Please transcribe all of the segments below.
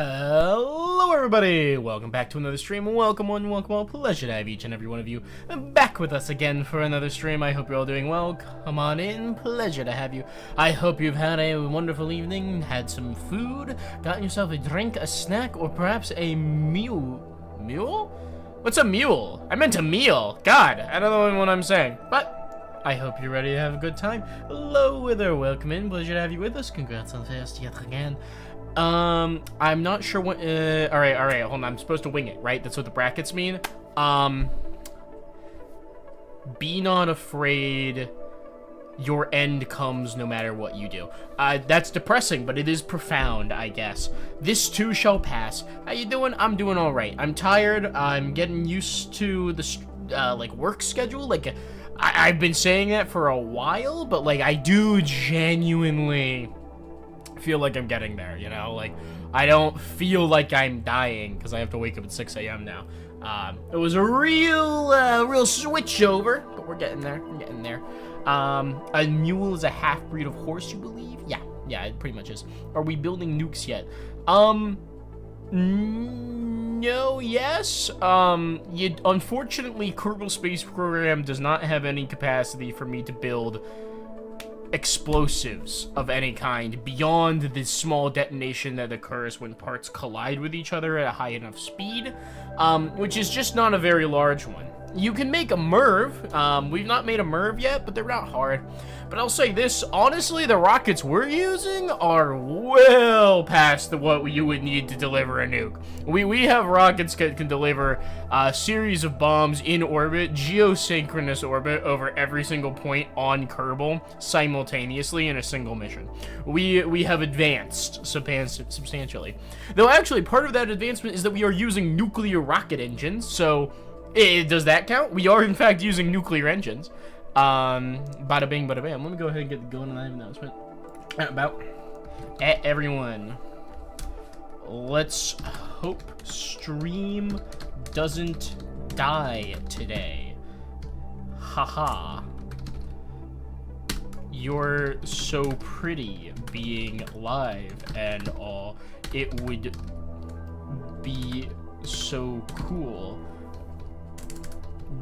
Hello everybody, welcome back to another stream. Welcome one, welcome all. Pleasure to have each and every one of you back with us again for another stream. I hope you're all doing well. Come on in, pleasure to have you. I hope you've had a wonderful evening, had some food, gotten yourself a drink, a snack, or perhaps a mule. Mule? What's a mule? I meant a meal. God, I don't know what I'm saying, but I hope you're ready to have a good time. Hello there, welcome in, pleasure to have you with us. Congrats on fast yet again. I'm not sure what, alright, hold on, I'm supposed to wing it, right? That's what the brackets mean. Be not afraid, your end comes no matter what you do. That's depressing, but it is profound, I guess. This too shall pass. How you doing? I'm doing alright. I'm tired, I'm getting used to the, like, work schedule, like, I've been saying that for a while, but, like, I do genuinely feel like I'm getting there, you know, like I don't feel like I'm dying because I have to wake up at 6 a.m. now. It was a real switch over, but we're getting there. A mule is a half-breed of horse, you believe? Yeah, it pretty much is. Are we building nukes yet? No, yes. Unfortunately, Kerbal Space Program does not have any capacity for me to build explosives of any kind beyond the small detonation that occurs when parts collide with each other at a high enough speed, which is just not a very large one. You can make a MIRV. We've not made a MIRV yet, but they're not hard. But I'll say this, honestly, the rockets we're using are well past what you would need to deliver a nuke. We have rockets that can deliver a series of bombs in orbit, geosynchronous orbit, over every single point on Kerbal simultaneously in a single mission. We have advanced substantially. Though actually, part of that advancement is that we are using nuclear rocket engines, so does that count? We are in fact using nuclear engines. Bada bing, bada bam. Let me go ahead and get going on that announcement about everyone. Let's hope stream doesn't die today. Haha. You're so pretty being live and all. It would be so cool.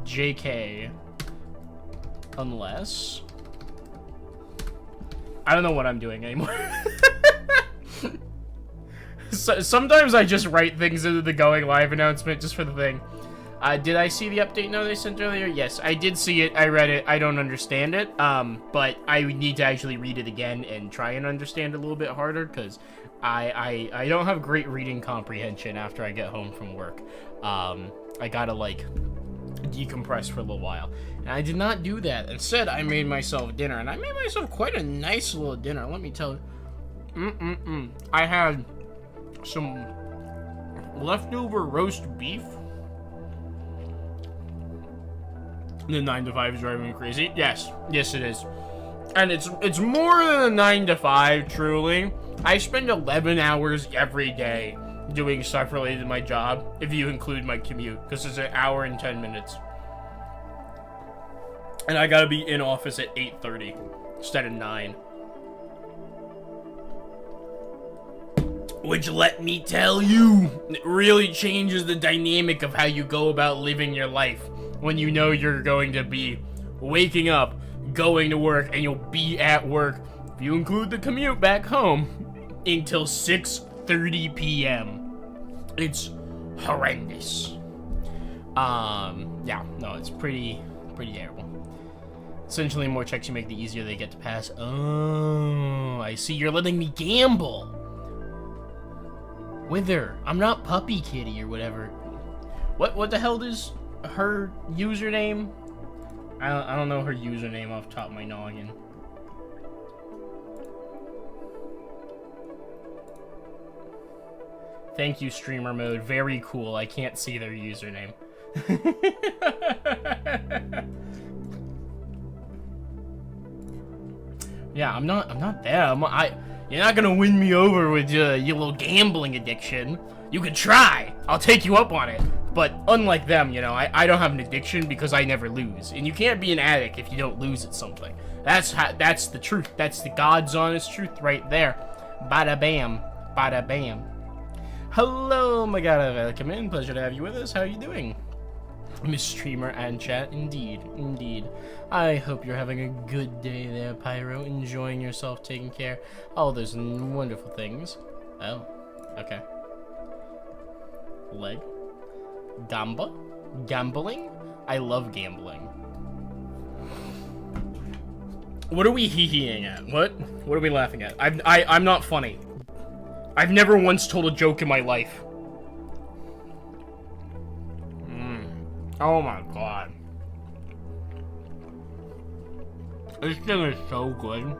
JK. Unless I don't know what I'm doing anymore. Sometimes I just write things into the going live announcement just for the thing. Did I see the update note they sent earlier? Yes, I did see it. I read it. I don't understand it. But I need to actually read it again and try and understand it a little bit harder because I don't have great reading comprehension after I get home from work. I gotta like decompress for a little while, and I did not do that. Instead, I made myself dinner, and I made myself quite a nice little dinner, let me tell you. I had some leftover roast beef. The 9 to 5 is driving me crazy. Yes it is, and it's more than a 9 to 5. Truly, I spend 11 hours every day doing stuff related to my job, if you include my commute, because it's an hour and 10 minutes. And I gotta be in office at 8:30 instead of 9. Which, let me tell you, it really changes the dynamic of how you go about living your life when you know you're going to be waking up, going to work, and you'll be at work, if you include the commute back home, until 6:30 p.m. It's horrendous. Yeah, no, it's pretty terrible. Essentially, the more checks you make, the easier they get to pass. Oh, I see. You're letting me gamble. Wither, I'm not Puppy Kitty or whatever. What the hell is her username? I don't know her username off the top of my noggin. Thank you, streamer mode. Very cool. I can't see their username. Yeah, I'm not them. You're not gonna win me over with your little gambling addiction. You can try. I'll take you up on it. But unlike them, you know, I don't have an addiction because I never lose. And you can't be an addict if you don't lose at something. That's the truth. That's the God's honest truth right there. Bada bam. Bada bam. Hello, my god, welcome in. Pleasure to have you with us. How are you doing? Miss Streamer and chat, indeed, indeed. I hope you're having a good day there, Pyro. Enjoying yourself, taking care. All those wonderful things. Oh, okay. Leg. Gamba? Gambling? I love gambling. What are we hee-heeing at? What are we laughing at? I'm not funny. I've never once told a joke in my life. Oh my god. This thing is so good.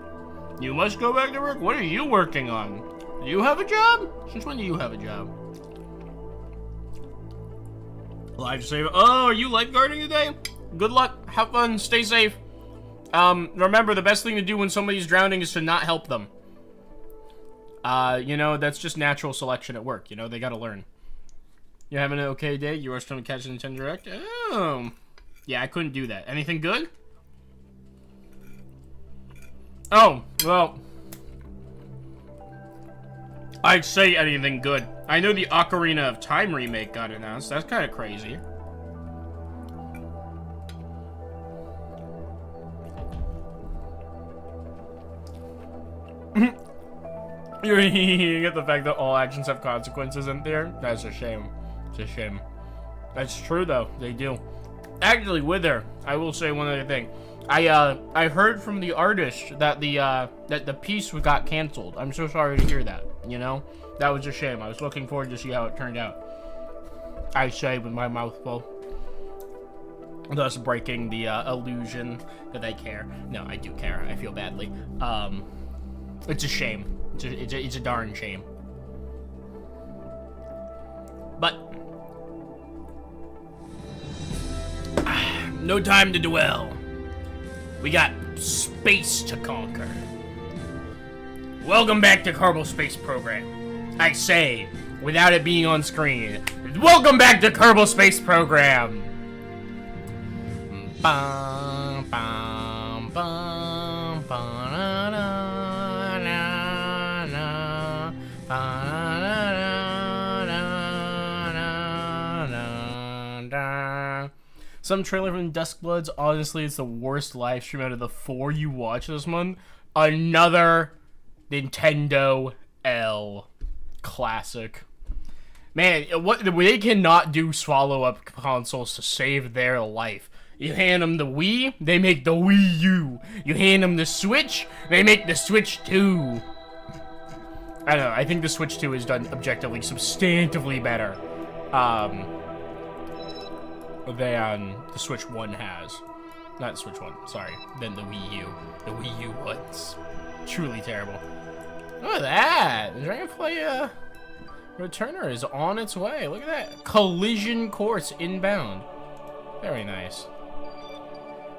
You must go back to work? What are you working on? Do you have a job? Since when do you have a job? Lifesaver. Oh, are you lifeguarding today? Good luck. Have fun. Stay safe. Remember, the best thing to do when somebody's drowning is to not help them. You know, that's just natural selection at work. You know, they gotta learn. You having an okay day? You are still catching the Nintendo Direct? Oh. Yeah, I couldn't do that. Anything good? Oh, well. I'd say anything good. I know the Ocarina of Time remake got announced. That's kind of crazy. You're eating at the fact that all actions have consequences in there? That's a shame. It's a shame. That's true, though. They do. Actually, with her, I will say one other thing. I heard from the artist that the piece got canceled. I'm so sorry to hear that. You know, that was a shame. I was looking forward to see how it turned out. I say with my mouth full, thus breaking the illusion that I care. No, I do care. I feel badly. It's a shame. It's a darn shame. But no time to dwell. We got space to conquer. Welcome back to Kerbals Space Program. I say, without it being on screen, welcome back to Kerbals Space Program. Bum, bum, bum, bum, na, na, na, na, na, na, na. Some trailer from Duskbloods. Honestly, it's the worst live stream out of the 4 you watch this month. Another Nintendo L classic. Man, what they cannot do swallow up consoles to save their life. You hand them the Wii, they make the Wii U. You hand them the Switch, they make the Switch 2. I don't know, I think the Switch 2 is done objectively substantively better than the Switch 1 has. Not the Switch 1, sorry, than the Wii U. The Wii U was truly terrible. Look at that! The Dragonfly Returner is on its way. Look at that. Collision course inbound. Very nice.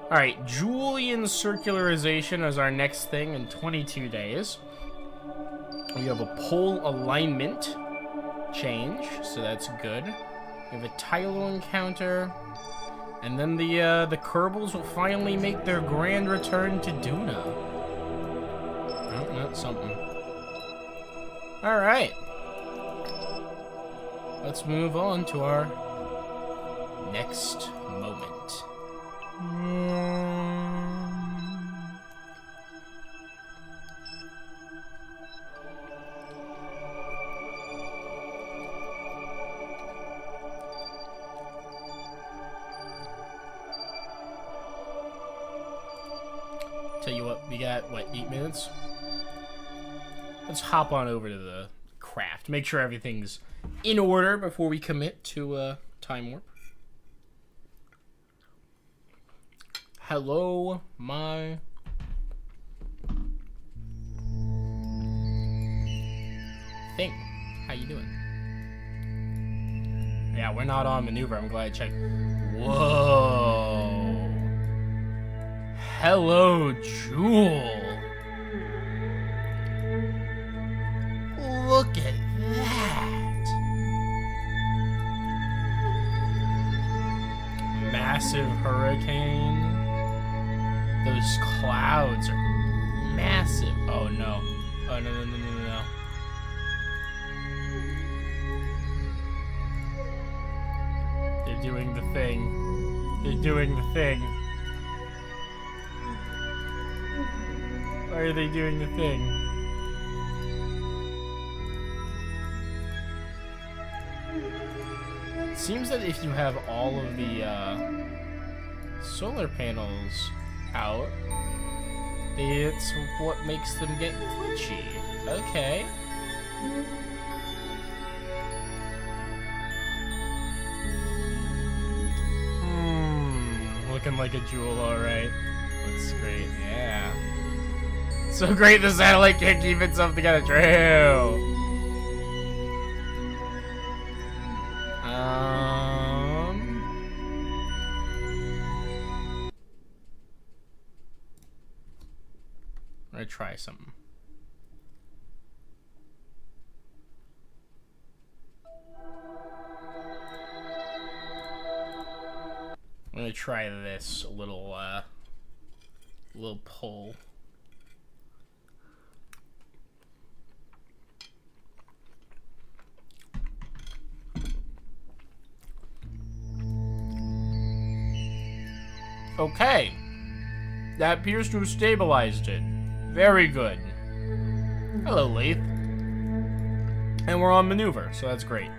Alright, Julian circularization is our next thing in 22 days. We have a pole alignment change, so that's good. We have a Tylo encounter. And then the Kerbals will finally make their grand return to Duna. Oh, that's something. Alright. Let's move on to our next moment. Tell you what, we got, what, 8 minutes? Let's hop on over to the craft. Make sure everything's in order before we commit to time warp. Hello, my thing. How you doing? Yeah, we're not on maneuver. I'm glad I checked. Whoa. Hello, Jewel. Look at that. Massive hurricane. Those clouds are massive. Oh no. Oh no, no, no, no, no. doing the thing. They're doing the thing. Why are they doing the thing? It seems that if you have all of the solar panels out, it's what makes them get glitchy. Okay. Looking like a jewel, alright. Looks great, yeah. So great the satellite can't keep itself together. True. I'm gonna try something. I'm gonna try this little pull. Okay. That appears to have stabilized it. Very good. Hello, Lathe. And we're on maneuver, so that's great.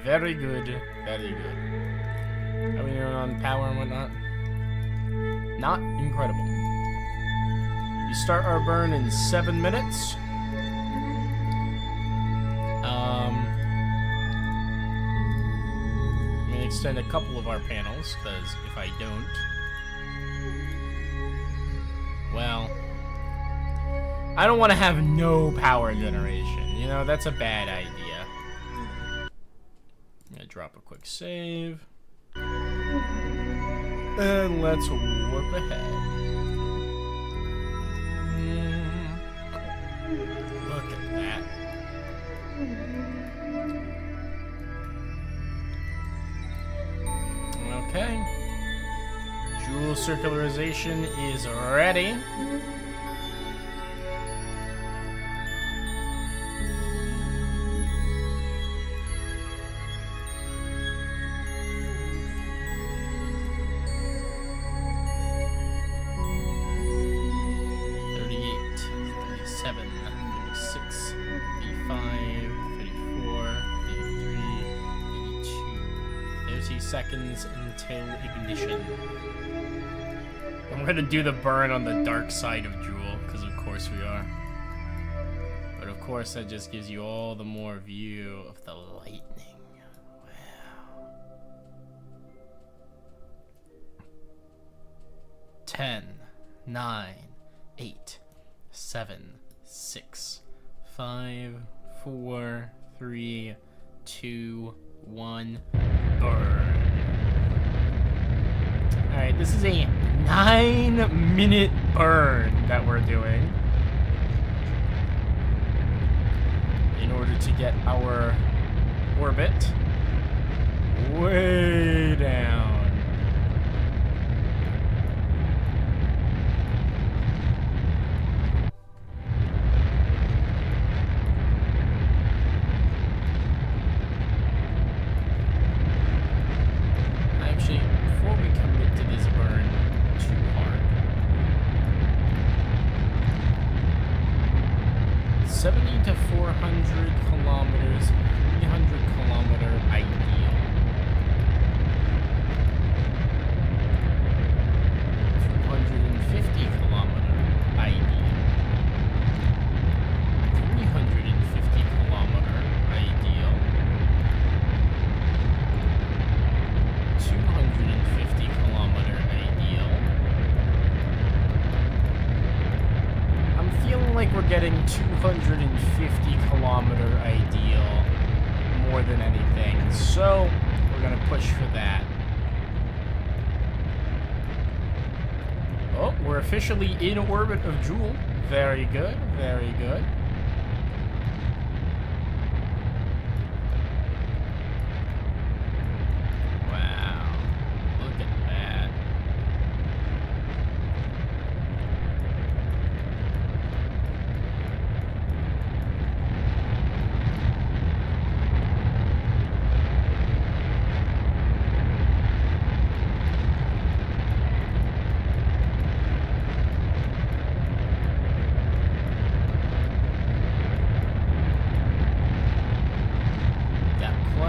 Very good. Very good. Are we on power and whatnot? Not incredible. We start our burn in 7 minutes. I'm gonna extend a couple of our panels, because if I don't, well, I don't want to have no power generation. You know, that's a bad idea. I'm gonna drop a quick save. And let's warp ahead. Look at that. Okay. Jewel circularization is ready. Seconds until ignition. I'm gonna do the burn on the dark side of Jewel, because of course we are. But of course that just gives you all the more view of the lightning. Wow. 10, 9, 8, 7, 6, 5, 4, 3, 2, 1, burn. Alright, this is a 9-minute burn that we're doing in order to get our orbit way down. Before we commit to this burn too hard, 70 to 400 kilometers, 300 kilometer ideal. 250 kilometer ideal. 350 kilometer ideal. 250 kilometer ideal. I'm feeling like we're getting 250 kilometer ideal more than anything, so we're gonna push for that. Oh, we're officially in orbit of Jewel. Very good, very good.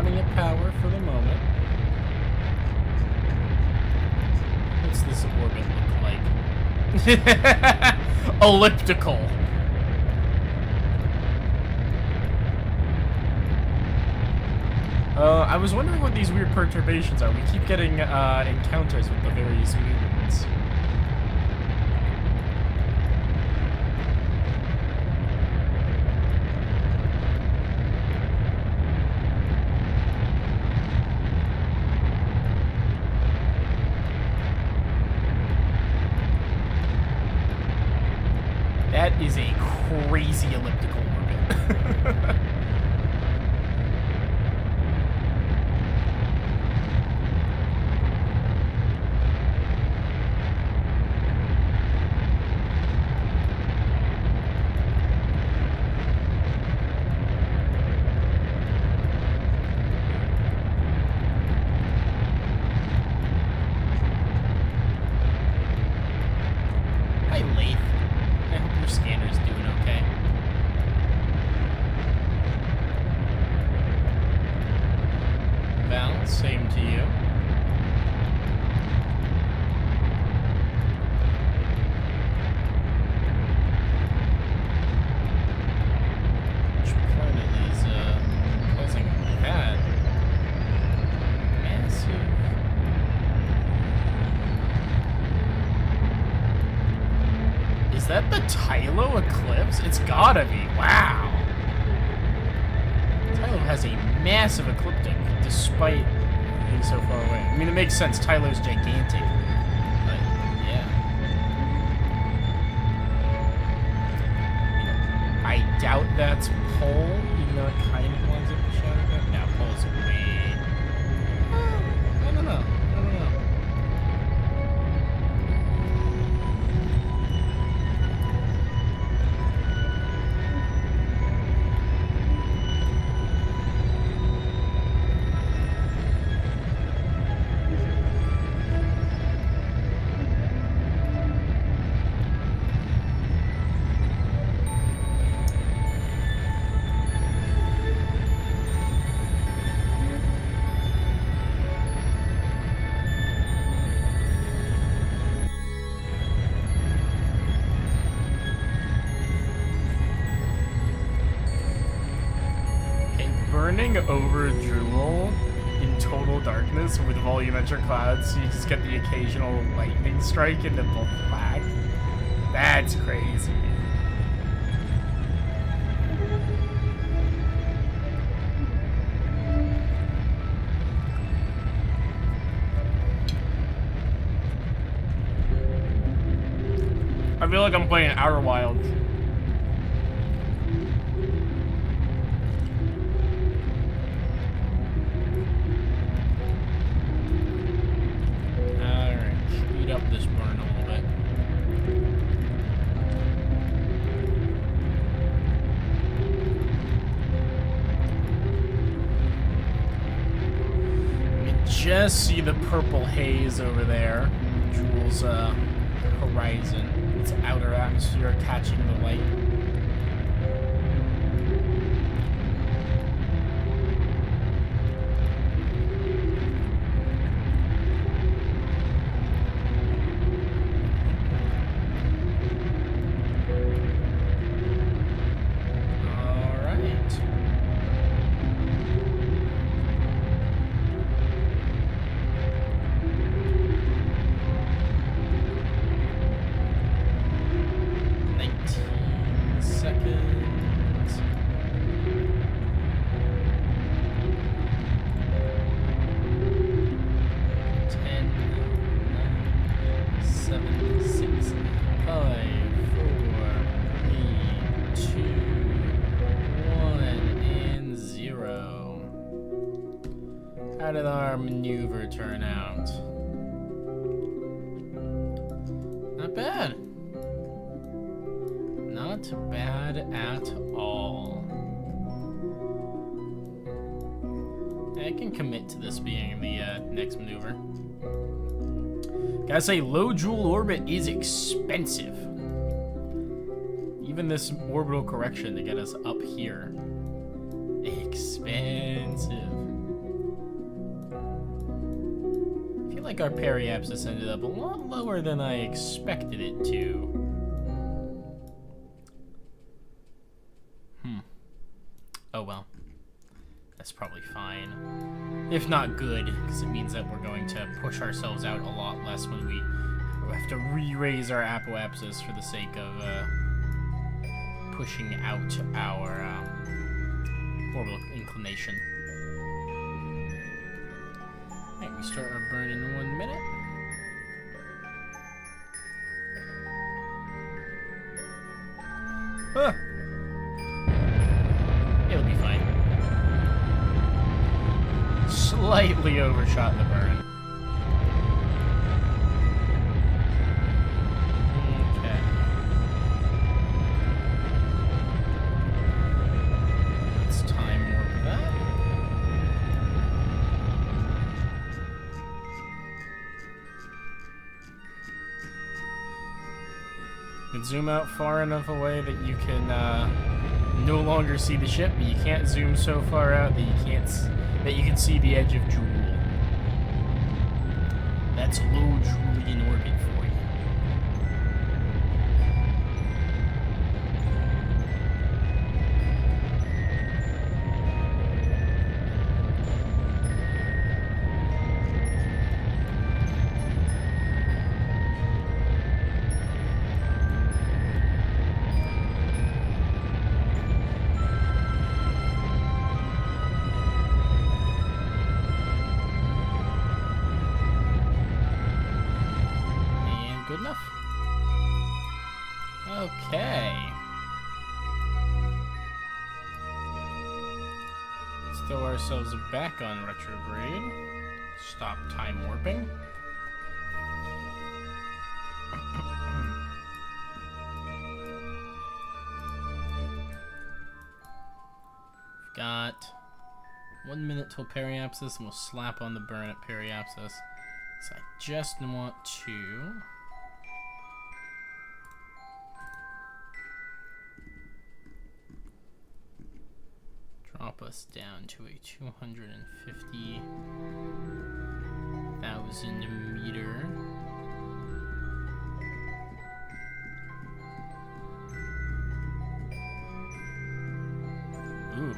running at power for the moment. What's this orbit look like? Elliptical. I was wondering what these weird perturbations are. We keep getting encounters with the various mutants. That is a crazy elliptical orbit. Same to you. Which planet is causing that? Massive. Is that the Tylo eclipse? It's gotta be. Wow. Tylo has a massive ecliptic, despite being so far away. I mean, it makes sense. Tylo's gigantic. But, yeah. I doubt that's Pole, even though it kind of lines up the shadow bit. Now, Pole's way... I don't know. Burning over Drool in total darkness with volumetric clouds, so you just get the occasional lightning strike into both flag. That's crazy. I feel like I'm playing Outer Wilds. Up this burn a little bit. You can just see the purple haze over there. Drool's horizon. Its outer atmosphere catching the light. How did our maneuver turn out? Not bad. Not bad at all. I can commit to this being the next maneuver. Gotta say, low Drool orbit is expensive. Even this orbital correction to get us up here. Expensive. feel like our periapsis ended up a lot lower than I expected it to. Oh well. That's probably fine. If not good, because it means that we're going to push ourselves out a lot less when we have to re-raise our apoapsis for the sake of pushing out our orbital inclination. Alright, we start our burn in 1 minute. Huh. It'll be fine. Slightly overshot the burn. Okay. Let's time warp that. You can zoom out far enough away that you can no longer see the ship, but you can't zoom so far out that you can see the edge of Joule. That's low Julian orbit for you. Good enough? Okay. Let's throw ourselves back on retrograde. Stop time warping. We've got 1 minute till periapsis, and we'll slap on the burn at periapsis. So I just want to drop us down to a 250,000 meter. Ooh.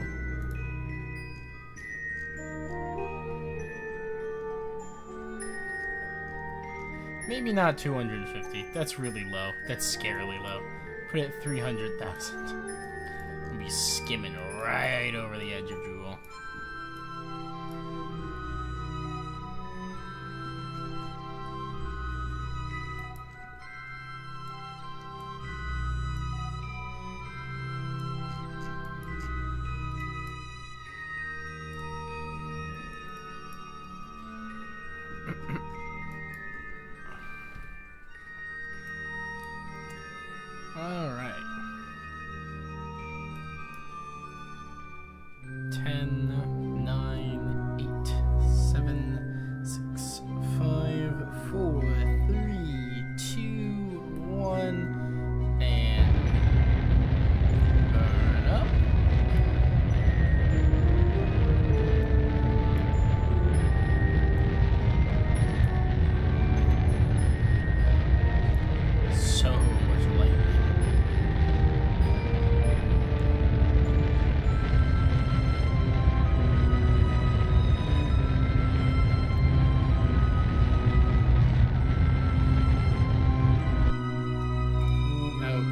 Maybe not 250. That's really low. That's scarily low. Put it at 300,000. We'll be skimming right over the edge of Joule. All right. 10, 9, 8, 7, 6, 5, 4, 3, 2, 1, and burn up. So much lightning.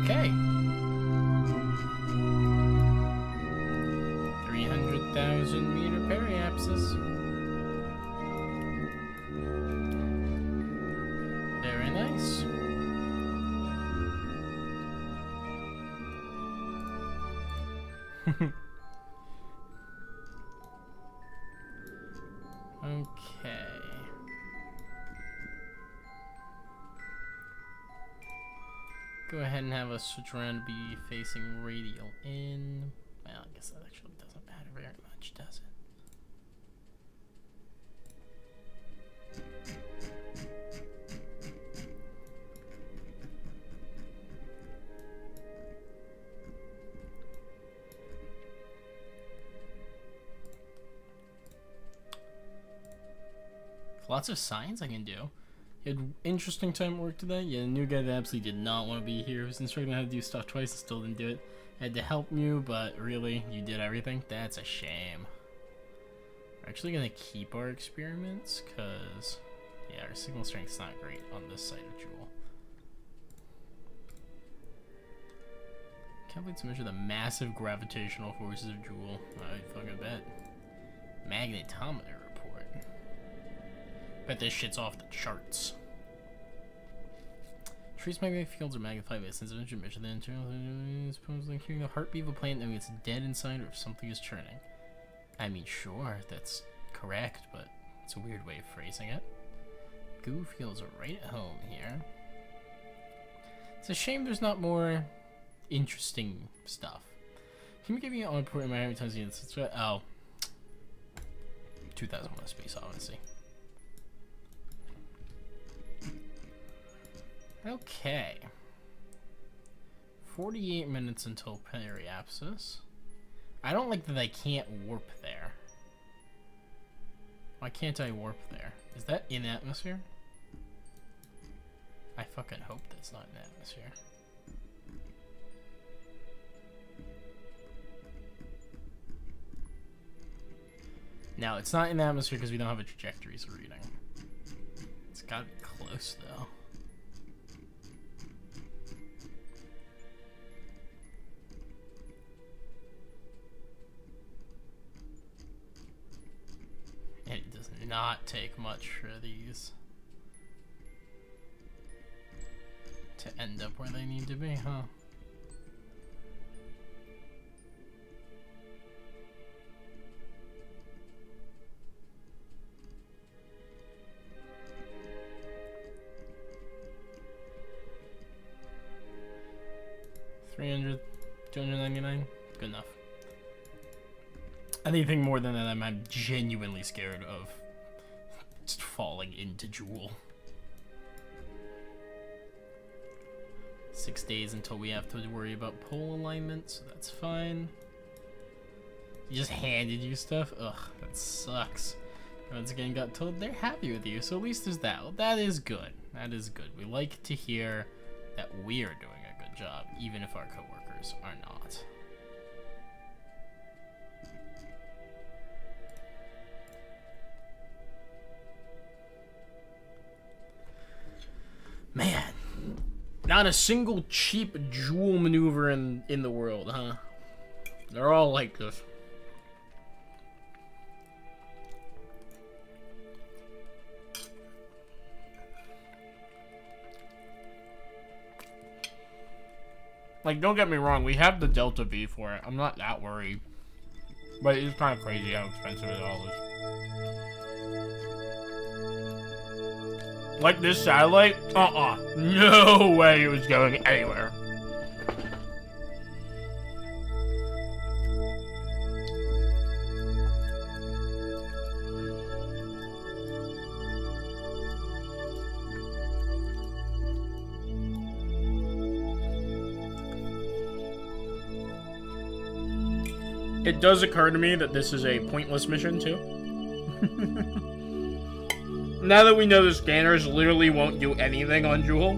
Okay. 300,000 meter periapsis. Very nice. Okay. Go ahead and have us switch around to be facing radial in. Well, I guess that actually doesn't matter very much, does it? Lots of signs I can do. You had interesting time at work today? Yeah, the new guy that absolutely did not want to be here. He was instructing how to do stuff twice and still didn't do it. I had to help you, but really, you did everything? That's a shame. We're actually going to keep our experiments, because, yeah, our signal strength's not great on this side of Jewel. Can't wait to measure the massive gravitational forces of Jewel. I fucking bet. Magnetometer report. Bet this shit's off the charts. Trace magnetic fields are magnified by a sense of energy measure the internal suppose like hearing the heartbeat of a plant knowing it's dead inside or if something is churning. I mean, sure, that's correct, but it's a weird way of phrasing it. Goo feels right at home here. It's a shame there's not more interesting stuff. Can you give me an report in my every time you oh. 2001: Space Odyssey. Okay. 48 minutes until periapsis. I don't like that I can't warp there. Why can't I warp there? Is that in atmosphere? I fucking hope that's not in atmosphere. No, it's not in the atmosphere because we don't have a trajectories reading. It's gotta be close though. And it does not take much for these to end up where they need to be, huh? $299, good enough. Anything more than that, I'm genuinely scared of just falling into Jewel. 6 days until we have to worry about pole alignment, so that's fine. He just handed you stuff? Ugh, that sucks. Once again, got told they're happy with you, so at least there's that. Well, that is good. That is good. We like to hear that we are doing a good job, even if our coworkers are not. Man, not a single cheap Jewel maneuver in the world, huh? They're all like this. Like, don't get me wrong, we have the Delta V for it. I'm not that worried. But it's kind of crazy how expensive it all is. Like this satellite? No way it was going anywhere. It does occur to me that this is a pointless mission, too. Now that we know the scanners literally won't do anything on Jewel,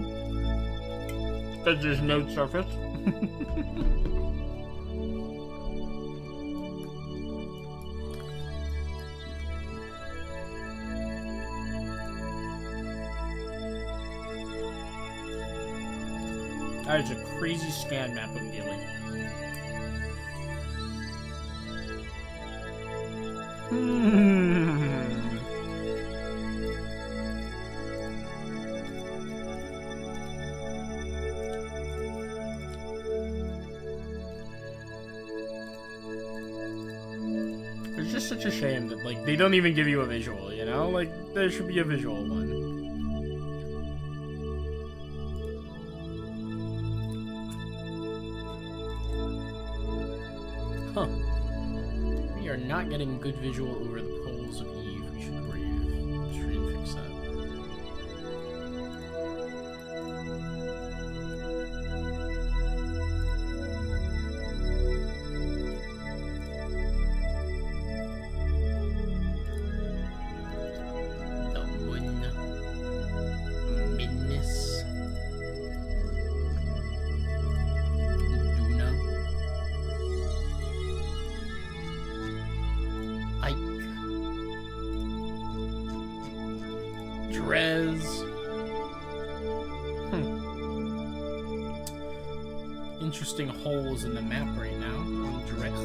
because there's no surface. That is a crazy scan map I'm dealing. It's just such a shame that, like, they don't even give you a visual, you know? Like, there should be a visual one. Huh. We are not getting good visual over the poles of Eve. We should fix that. The Drez. Interesting holes in the map right now on Drez.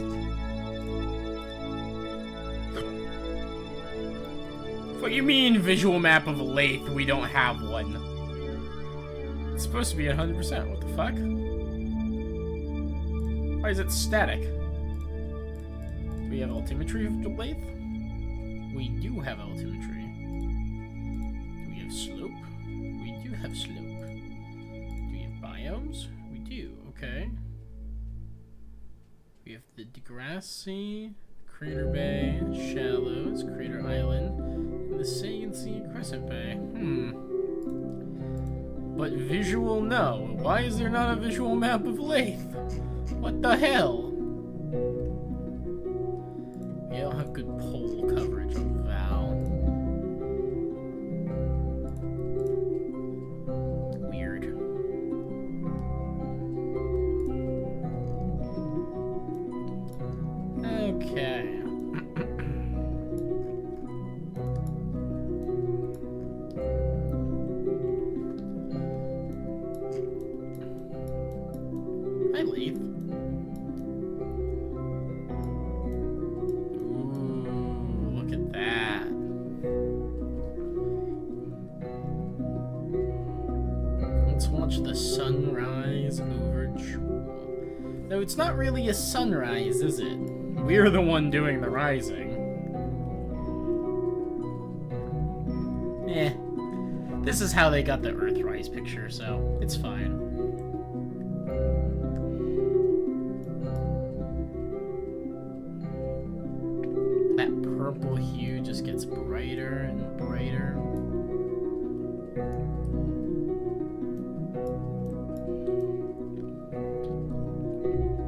What do you mean, visual map of Lathe? We don't have one. It's supposed to be 100%. What the fuck? Why is it static? Do we have altimetry of Lathe? We do have altimetry. Do we have slope? We do have slope. Do we have biomes? We do, okay. We have the Degrassi, Crater Bay, Shallows, Crater Island, and the Saiyan Sea Crescent Bay. But visual, no. Why is there not a visual map of Lathe? What the hell? We don't have good pole coverage on Val. Weird. Okay. Hi, Leaf. Ooh, look at that. Let's watch the sunrise over Jewel. No, it's not really a sunrise, is it? We're the one doing the rising. Eh. This is how they got the Earthrise picture, so it's fine. That purple hue just gets brighter and brighter.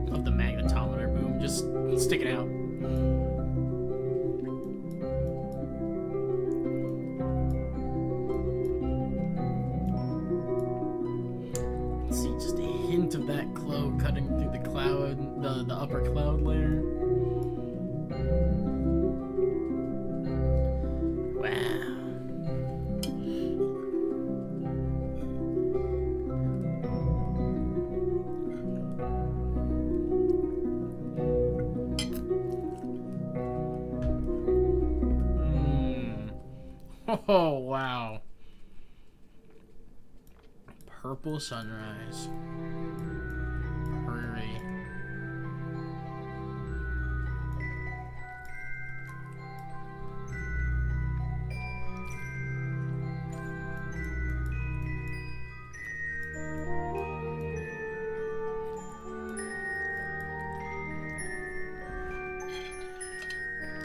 Love the magnetometer boom just sticking out. See just a hint of that glow cutting through the cloud, the upper cloud layer. Oh, wow. Purple sunrise. Prairie.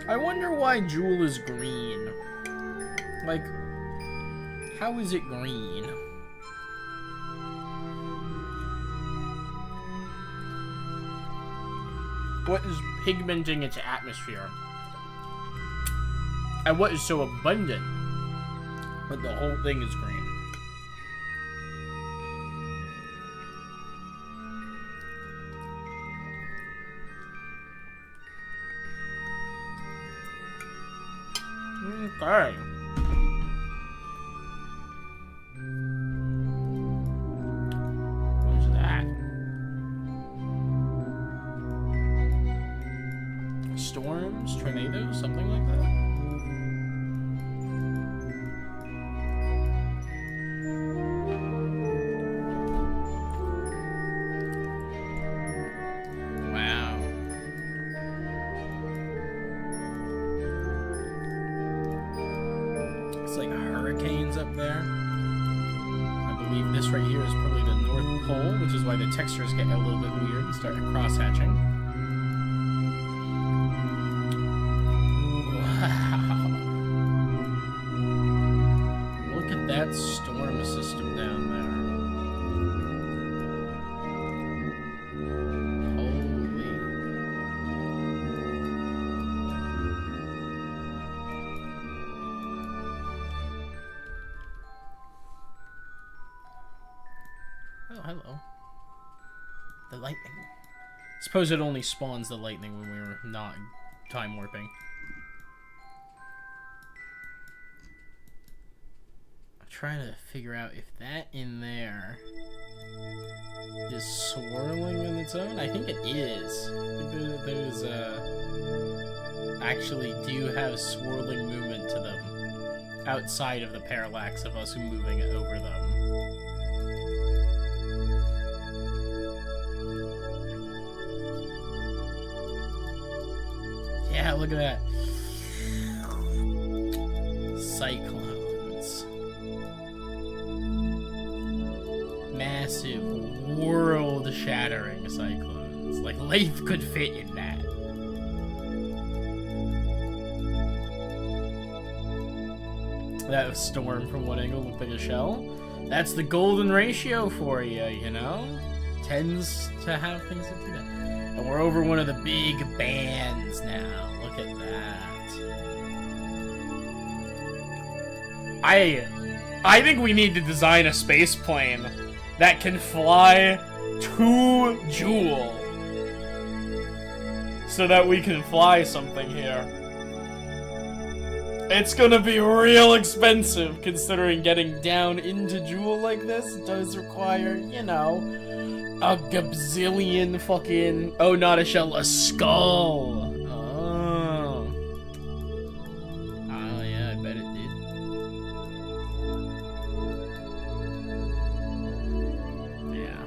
I wonder why Jewel is green. Like, how is it green? What is pigmenting its atmosphere? And what is so abundant that the whole thing is green? Okay. What is that? Storms, tornadoes, something like that? Wow. It's like hurricanes up there. I believe this right here is probably the North Pole, which is why the textures get a little bit weird and start cross-hatching. Wow. Look at that storm system down there. Holy. Oh, hello. The lightning. Suppose it only spawns the lightning when we were not time warping. trying to figure out if that in there is swirling on its own. I think it is. I think those actually do have swirling movement to them outside of the parallax of us moving over them. Yeah, look at that. Cyclones. Massive, world-shattering cyclones. Like, life could fit in that. That storm from one angle looked like a shell. That's the golden ratio for you, you know? Tends to have things that do that. And we're over one of the big bands now. Look at that. I think we need to design a space plane that can fly to Jewel so that we can fly something here. It's gonna be real expensive considering getting down into Jewel like this does require, you know, a gazillion fucking... Oh, not a shell, a skull. Oh. Oh, yeah, I bet it did. Yeah.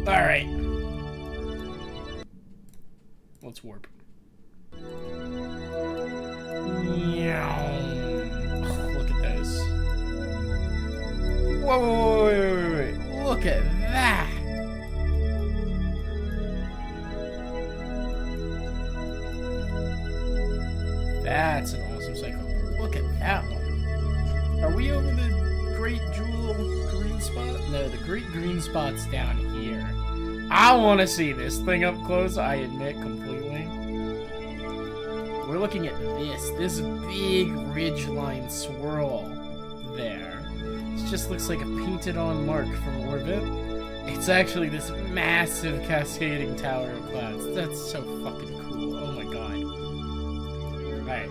Alright. Let's warp. Look at those. Whoa, wait. Look at that. That's an awesome cycle. Look at that one. Are we over the Great Jewel green spot? No, the Great Green Spot's down here. I want to see this thing up close, I admit completely. We're looking at this big ridgeline swirl there. It just looks like a painted-on mark from orbit. It's actually this massive cascading tower of clouds. That's so fucking cool. Oh my god. Alright.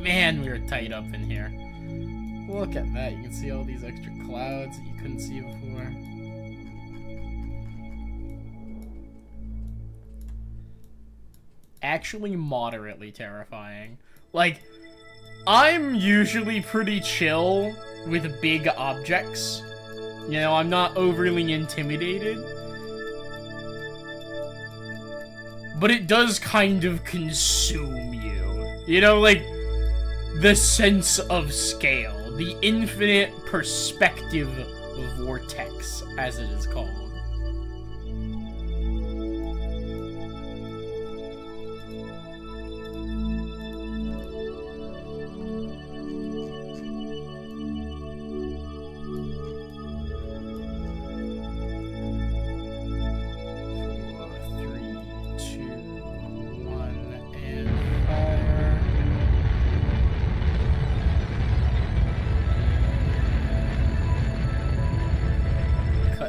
Man, we were tight up in here. Look at that. You can see all these extra clouds that you couldn't see before. Actually moderately terrifying. Like, I'm usually pretty chill with big objects. You know, I'm not overly intimidated. But it does kind of consume you. You know, like, the sense of scale. The infinite perspective vortex, as it is called.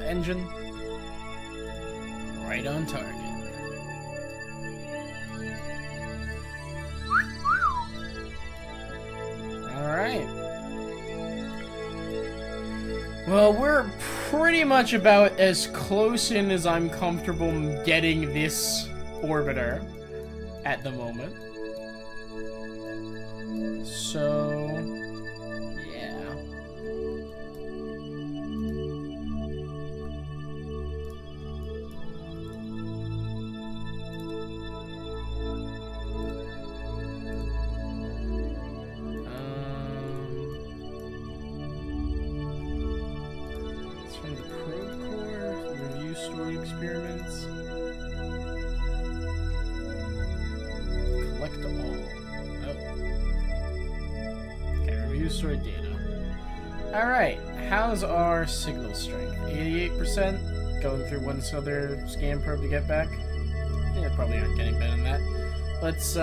Engine. Right on target. Alright. Well, we're pretty much about as close in as I'm comfortable getting this orbiter at the moment. So... How's our signal strength? 88%? Going through one other scan probe to get back? Yeah, probably aren't getting better than that. Let's,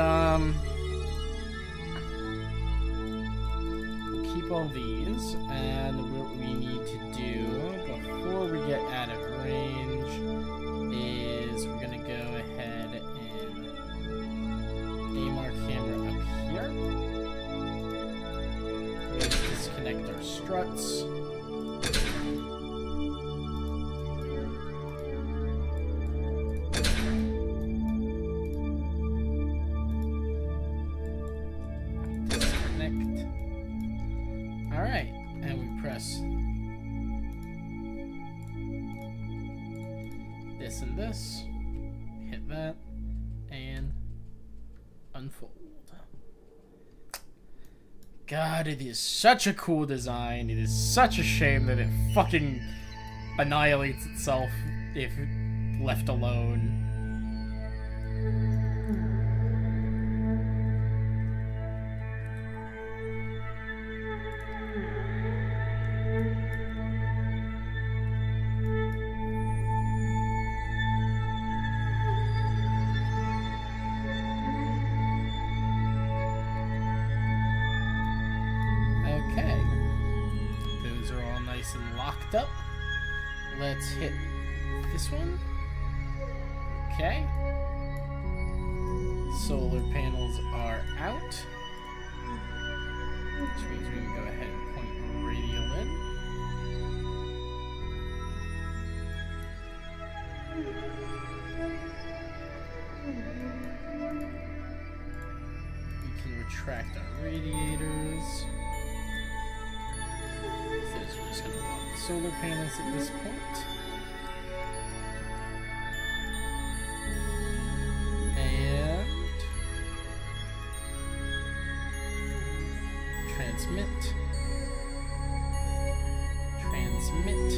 we'll keep all these, and what we need to do before we get out of range is we're gonna go ahead and aim our camera up here. We're gonna disconnect our struts. Alright, and we press this and this, hit that, and unfold. God, it is such a cool design. It is such a shame that it fucking annihilates itself if left alone. Okay, those are all nice and locked up. Let's hit this one. Okay. Solar panels are out, which means we can go ahead and point radial in. We can retract our radiators. So we're just going to lock the solar panels at this point. And transmit. Transmit.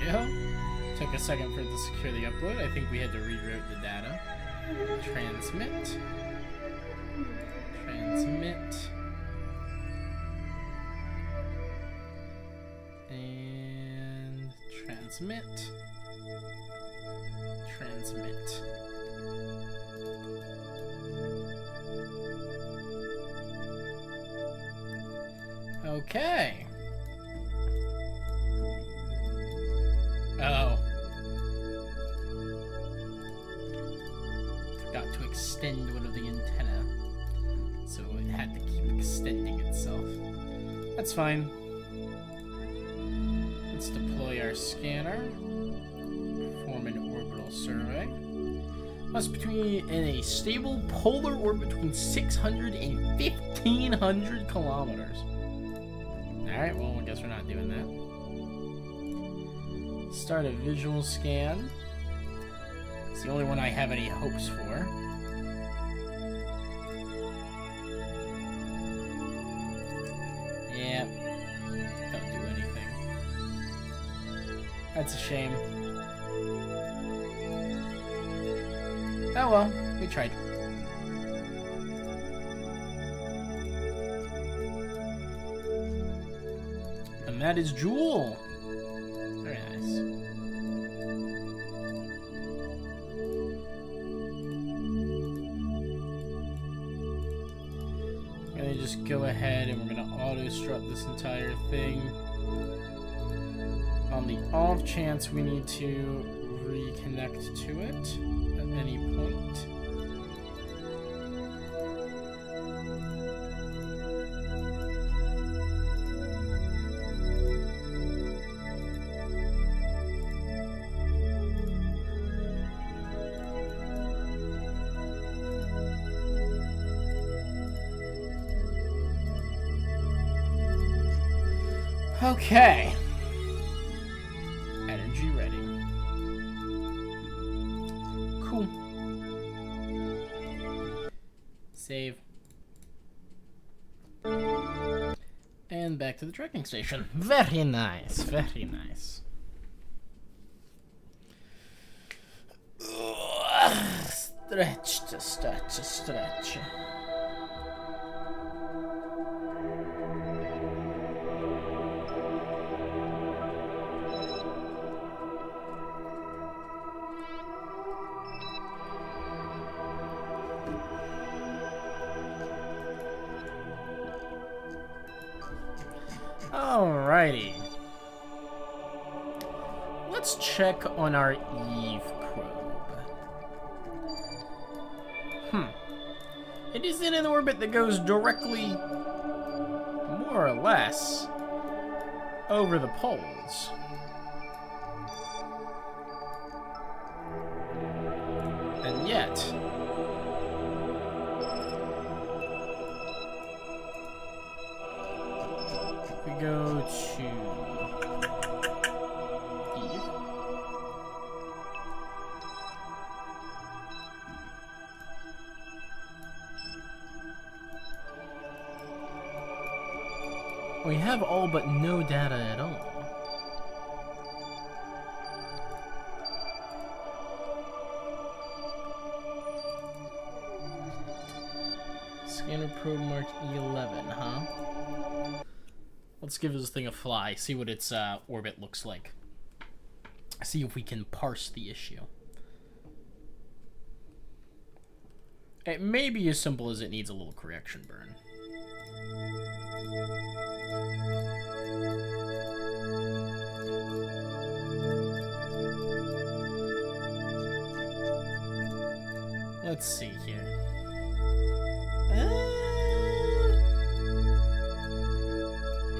There we go. Took a second for it to secure the upload. I think we had to reroute the data. Transmit. Transmit. And transmit. Transmit. Okay. Oh. Forgot to extend one of the antenna, so it had to keep extending itself. That's fine. Let's deploy our scanner. Perform an orbital survey. Must be in a stable polar orbit between 600 and 1,500 kilometers. Alright, well, I guess we're not doing that. Start a visual scan. It's the only one I have any hopes for. Yeah. Don't do anything. That's a shame. Oh well, we tried. And that is Jewel. Very nice. I'm gonna just go ahead and we're gonna auto strut this entire thing. On the off chance we need to reconnect to it at any point. Okay. Energy ready. Cool. Save. And back to the tracking station. Very nice, very nice. Stretch, stretch, stretch. Alrighty. Let's check on our Eve probe. It is in an orbit that goes directly, more or less, over the poles. And yet, if we go to Eve, we have all but no data at all. Scanner probe marked E11, huh? Let's give this thing a fly, see what its orbit looks like. See if we can parse the issue. It may be as simple as it needs a little correction burn. Let's see here.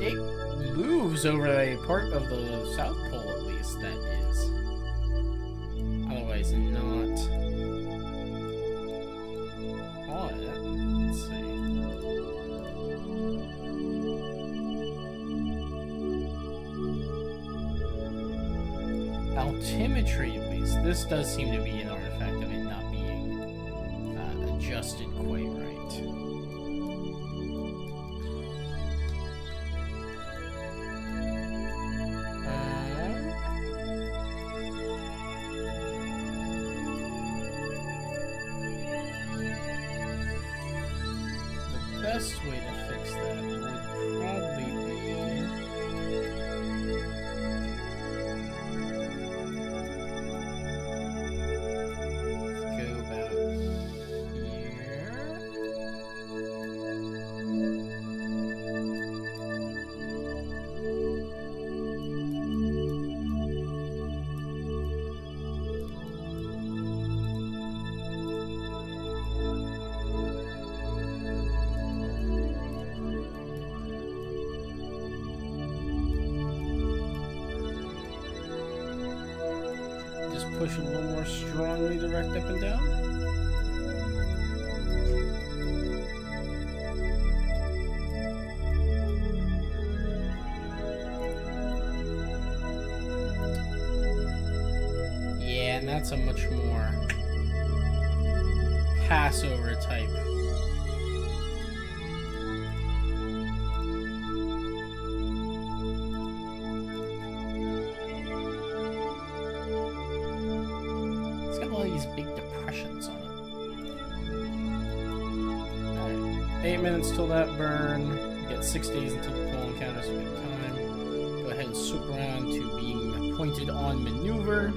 It moves over a part of the South Pole, at least, that is. Otherwise not on it. Let's see. Altimetry, at least. This does seem to be an artifact of it not being adjusted quite right. The best way to fix that would probably be go about here. Just push it a little more strongly direct up and down. Yeah, and that's a much more Passover type. It's got all these big depressions on it. Alright, 8 minutes till that burn. We got 6 days until the pole encounter, so we have time. Go ahead and swoop around to being pointed on maneuver.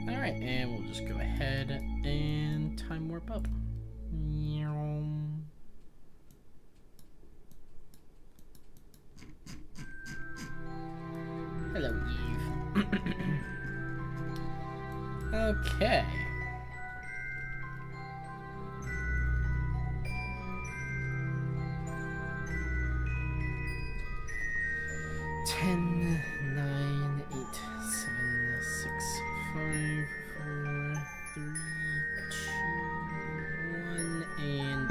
Alright, and we'll just go ahead and time warp up. Hello, Eve. Okay. Ten, 9, 8, 7, 6, 5, 4, 3, 2, 1, and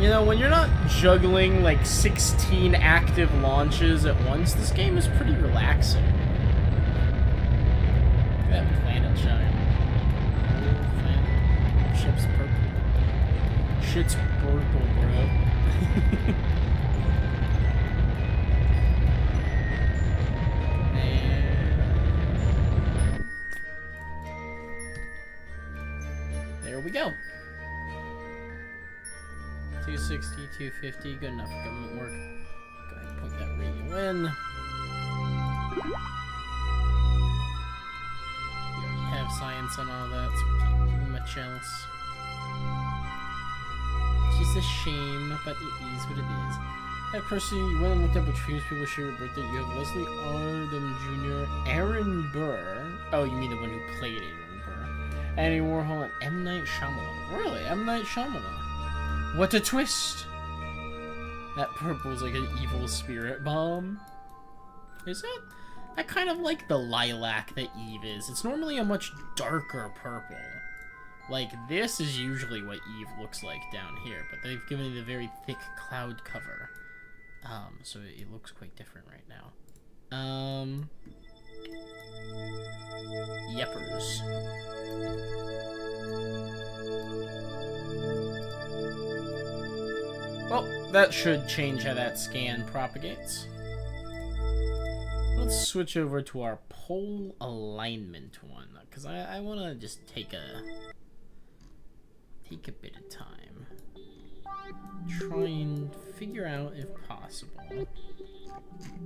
you know, when you're not juggling like 16 active launches at once, this game is pretty relaxing. that planet shine. Planet. Ship's purple. Shit's purple, bro. There we go. 260, 250, good enough for government work. Go ahead and put that radio in. We already have science and all that, so we can't do much else. Which is a shame, but it is what it is. That person, you went and looked up which famous people share your birthday. You have Leslie Odom Jr., Aaron Burr. Oh, you mean the one who played Aaron Burr. Andy Warhol and M. Night Shyamalan. Really? M. Night Shyamalan. What a twist! That purple's like an evil spirit bomb. Is it? I kind of like the lilac that Eve is. It's normally a much darker purple. Like, this is usually what Eve looks like down here, but they've given it a very thick cloud cover. So it looks quite different right now. Yeppers. Well, that should change how that scan propagates. Let's switch over to our pole alignment one, because I want to just take a bit of time. Try and figure out, if possible,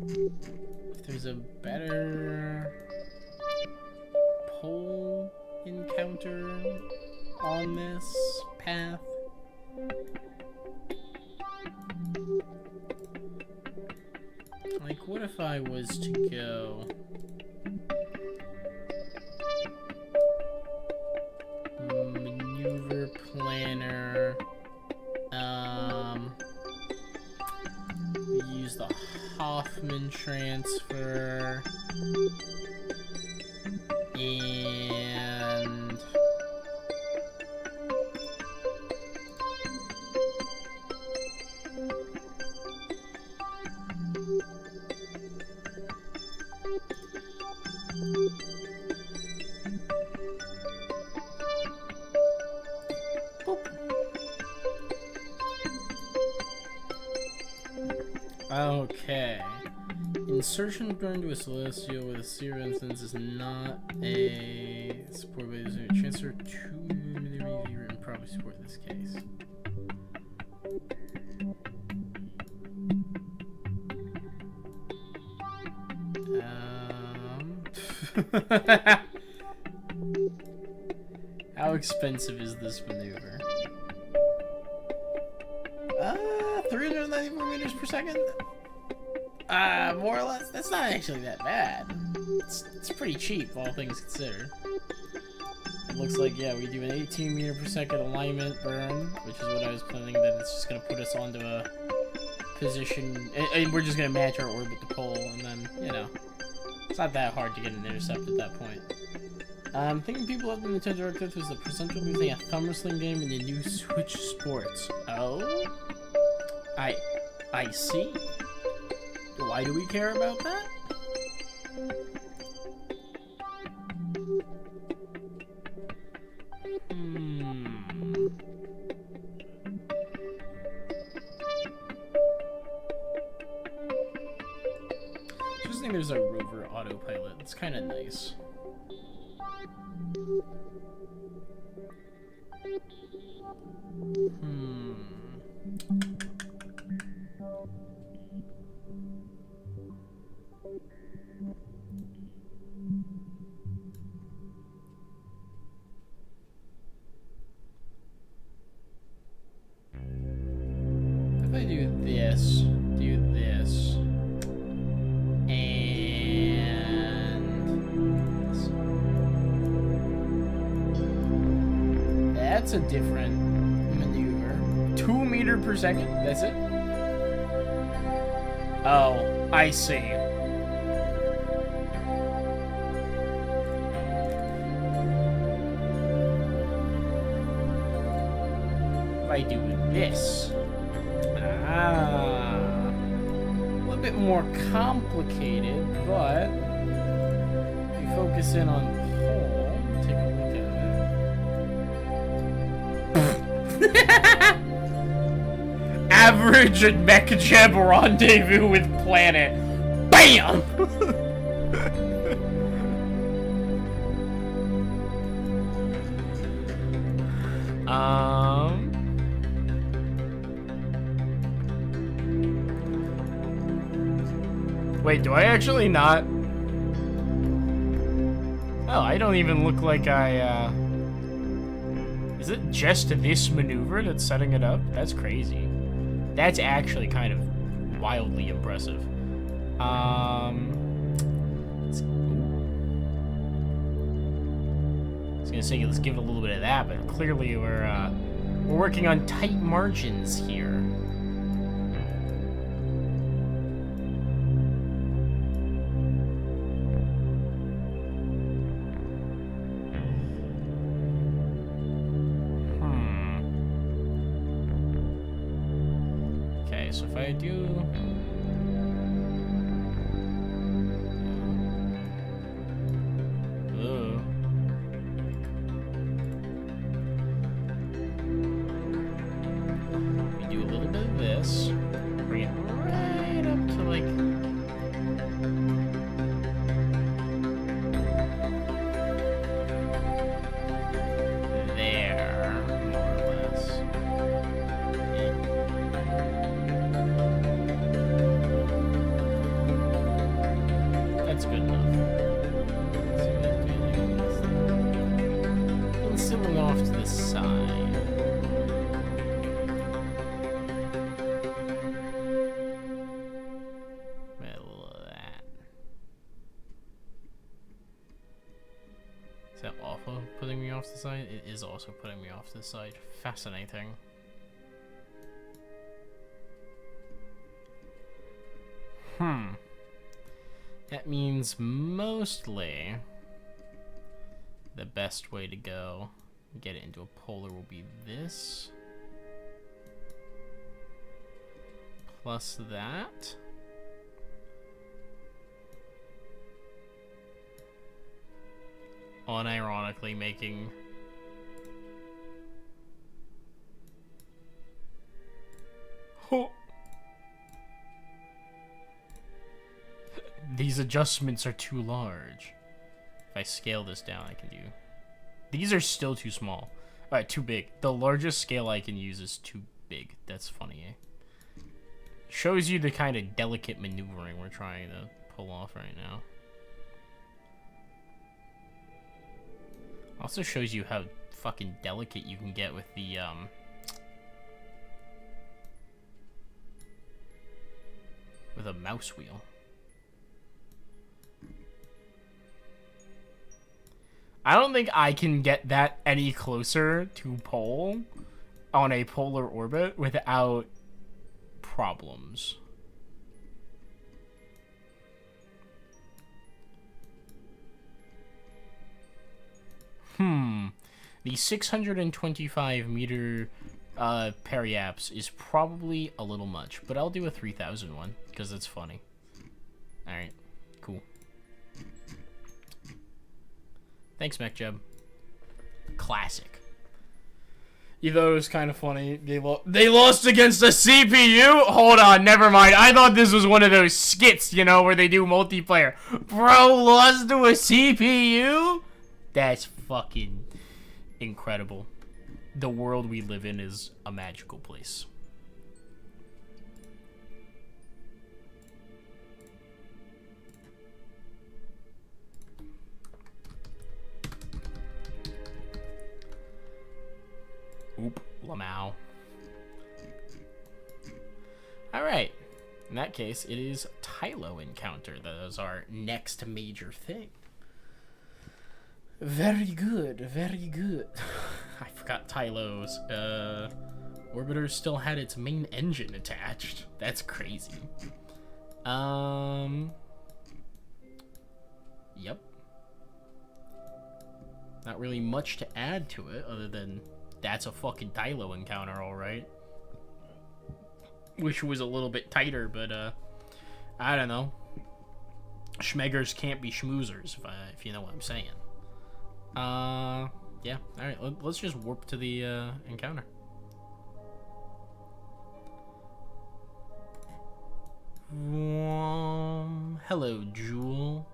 if there's a better pole encounter on this path. Like, what if I was to go maneuver planner, use the Hoffman transfer, and okay. Insertion burned to a celestial with a seer instance is not a support by using a transfer to and probably support this case. How expensive is this maneuver? 394 meters per second? More or less. That's not actually that bad. It's pretty cheap, all things considered. It looks like, yeah, we do an 18 meter per second alignment burn, which is what I was planning, that it's just going to put us onto a position, and we're just going to match our orbit to pole, and then, you know, it's not that hard to get an intercept at that point. I'm thinking people have been Nintendo Direct was the potential of using a thumb wrestling game in the new Switch Sports. Oh? I see. Why do we care about that? Just think there's a rover autopilot. It's kind of nice. If I do this, and this. That's a different maneuver. 2 meters per second? That's it? Oh, I see. If I do this. A little bit more complicated, but if you focus in on pole. Average mech jeb rendezvous with planet. BAM! Wait, do I actually not? Oh, I don't even look like I, Is it just this maneuver that's setting it up? That's crazy. That's actually kind of wildly impressive. I was gonna say, let's give it a little bit of that, but clearly we're working on tight margins here. Okay, so if I do... Is that also putting me off the side? It is also putting me off the side. Fascinating. That means mostly the best way to go, get it into a polar, will be this. Plus that. Unironically making these adjustments are too large. If I scale this down, I can do... These are still too small. Alright, too big. The largest scale I can use is too big. That's funny, eh? Shows you the kind of delicate maneuvering we're trying to pull off right now. Also shows you how fucking delicate you can get with the, with a mouse wheel. I don't think I can get that any closer to pole on a polar orbit without problems. The 625 meter periaps is probably a little much, but I'll do a 3,000 one because it's funny. Alright, cool. Thanks, MechJeb. Classic. You thought it was kind of funny. They lost against a CPU? Hold on, never mind. I thought this was one of those skits, you know, where they do multiplayer. Bro lost to a CPU? That's fucking incredible. The world we live in is a magical place. Oop, Lamau. Alright. In that case, it is Tylo encounter. That is our next major thing. Very good, very good. I forgot Tylo's orbiter still had its main engine attached. That's crazy. Yep. Not really much to add to it other than that's a fucking Tylo encounter, alright. Wish it was a little bit tighter, but I don't know. Schmeggers can't be schmoozers, if you know what I'm saying. Yeah, alright, let's just warp to the encounter. Hello, Jewel.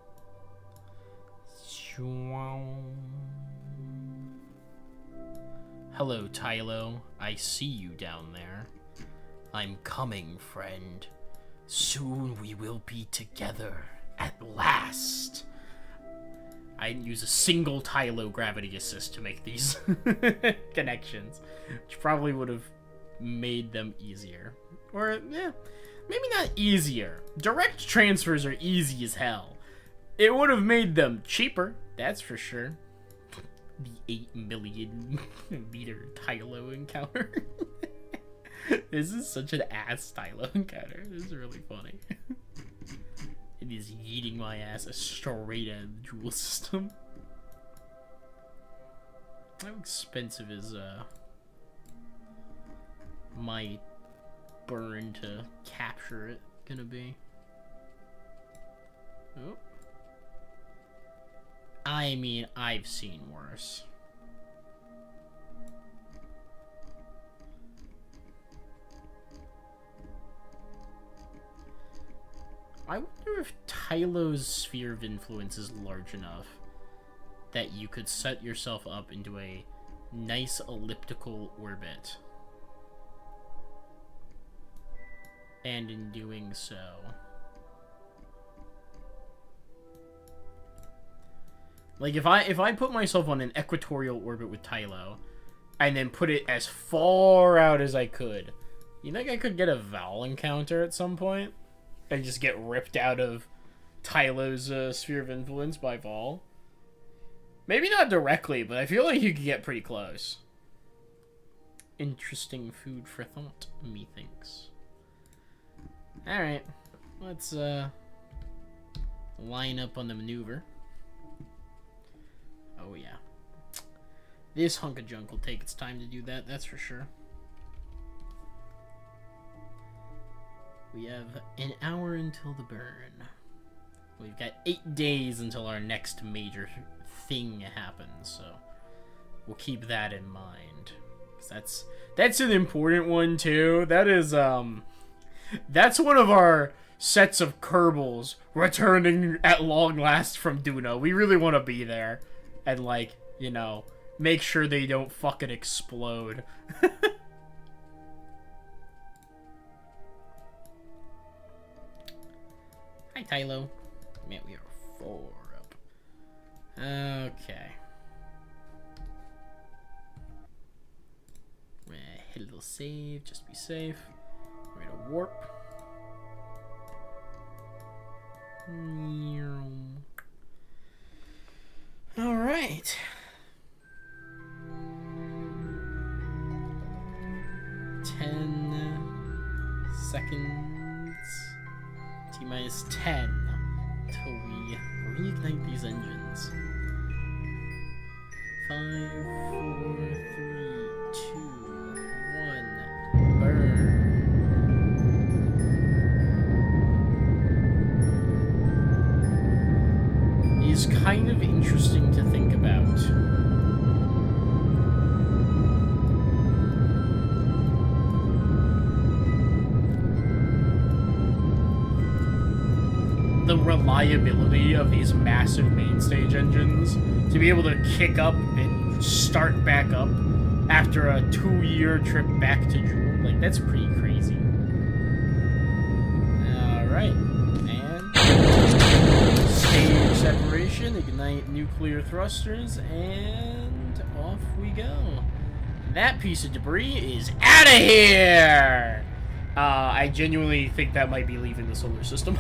Hello, Tylo. I see you down there. I'm coming, friend. Soon we will be together. At last. I didn't use a single Tylo gravity assist to make these connections, which probably would have made them easier. Or, yeah, maybe not easier. Direct transfers are easy as hell. It would have made them cheaper, that's for sure. The 8 million meter Tylo encounter. This is such an ass Tylo encounter. This is really funny. It is yeeting my ass straight out of the Jewel system. How expensive is my burn to capture it gonna be? Oh. I mean, I've seen worse. I wonder if Tylo's sphere of influence is large enough that you could set yourself up into a nice elliptical orbit. And in doing so, like if I put myself on an equatorial orbit with Tylo and then put it as far out as I could, you think I could get a Vowel encounter at some point? And just get ripped out of Tylo's sphere of influence by Vol? Maybe not directly, but I feel like you could get pretty close. Interesting food for thought, methinks. Alright, let's line up on the maneuver. Oh yeah. This hunk of junk will take its time to do that, that's for sure. We have an hour until the burn. We've got 8 days until our next major thing happens, so we'll keep that in mind. 'Cause that's an important one too. That is that's one of our sets of Kerbals returning at long last from Duna. We really want to be there and, like, you know, make sure they don't fucking explode. Hi, Tylo. Man, we are 4 up. Okay. We're gonna hit a little save, just be safe. We're gonna warp. Alright. 10 seconds. T-minus 10 till we reignite these engines. 5, 4, 3, 2, 1, burn. It's kind of interesting to think about. The reliability of these massive main stage engines to be able to kick up and start back up after a 2-year trip back to Jewel. Like, that's pretty crazy. Alright. And stage separation, ignite nuclear thrusters, and off we go. That piece of debris is out of here! I genuinely think that might be leaving the solar system.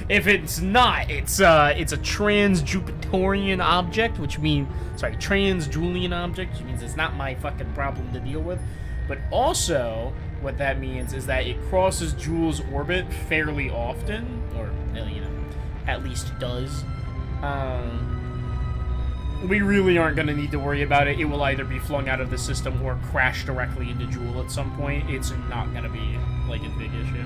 If it's not, it's a trans-Jupiterian object, which means, sorry, trans-Julian object, which means it's not my fucking problem to deal with. But also, what that means is that it crosses Jewel's orbit fairly often, or, you know, at least does. We really aren't going to need to worry about it. It will either be flung out of the system or crash directly into Jewel at some point. It's not going to be, like, a big issue.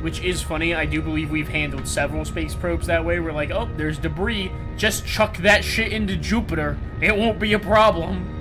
Which is funny. I do believe we've handled several space probes that way. We're like, oh, there's debris. Just chuck that shit into Jupiter. It won't be a problem.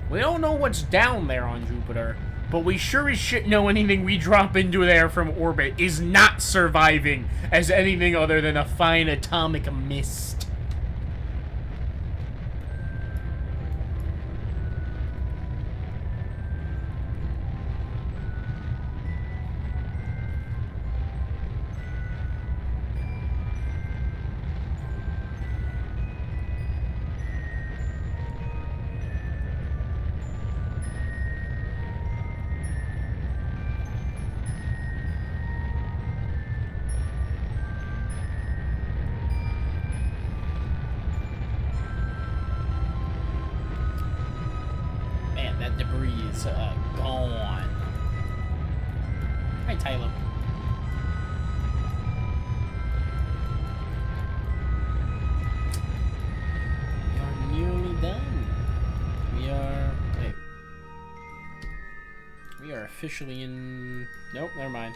We don't know what's down there on Jupiter, but we sure as shit know anything we drop into there from orbit is not surviving as anything other than a fine atomic mist. That debris is gone. Hi, Tyler. We are nearly done. We are officially in... Nope, never mind.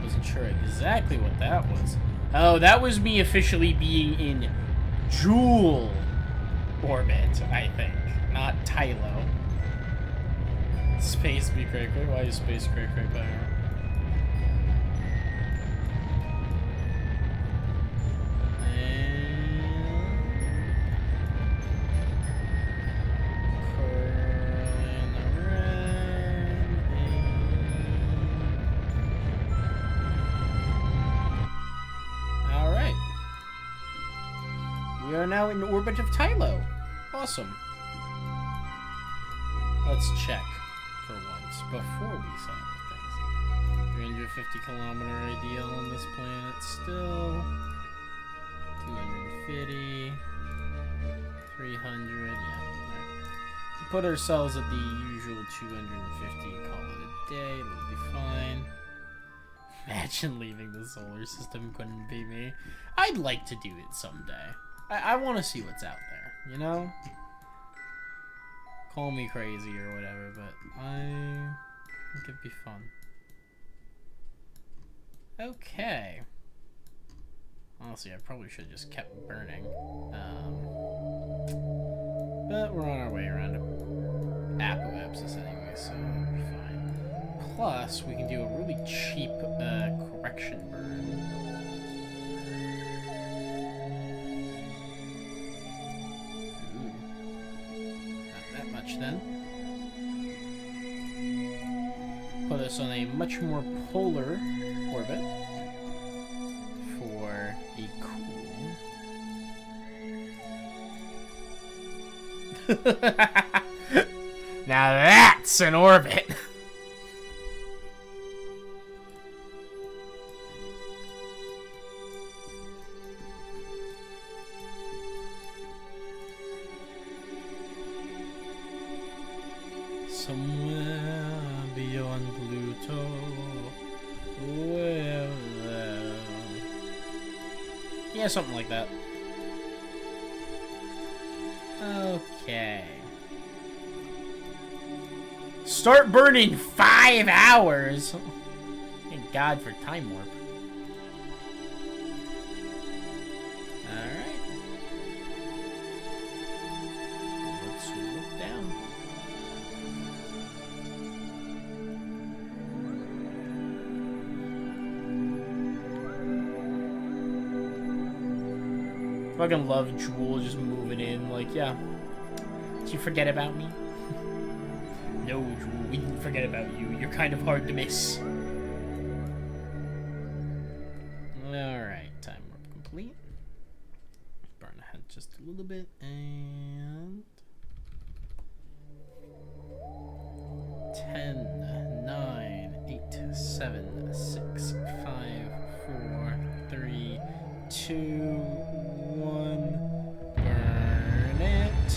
Wasn't sure exactly what that was. Oh, that was me officially being in Joule orbit, I think, not Tylo. Space be cray cray. Why is space cray cray better? We are now in orbit of Tylo. Awesome. Let's check for once before we set up things. 350 kilometer ideal on this planet still. 250. 300. Yeah. Right. Put ourselves at the usual 250. Call it a day. It'll be fine. Imagine leaving the solar system couldn't be me. I'd like to do it someday. I want to see what's out there, you know? Call me crazy or whatever, but I think it'd be fun. Okay. Honestly, I probably should have just kept burning. But we're on our way around to Apoapsis anyway, so it'll be fine. Plus, we can do a really cheap correction burn. Then put us on a much more polar orbit for a cool. Now that's an orbit. Somewhere beyond Pluto, well, yeah, something like that. Okay. Start burning 5 hours. Thank God for time warp. Alright. Let's look down. Fucking love Jewel just moving in, like, yeah. Did you forget about me? No, Jewel, we didn't forget about you. You're kind of hard to miss. Alright, time warp complete. Burn ahead just a little bit, and... 10, 9, 8, 7, 6, 5, 4, 3, 2, 1. Burn it.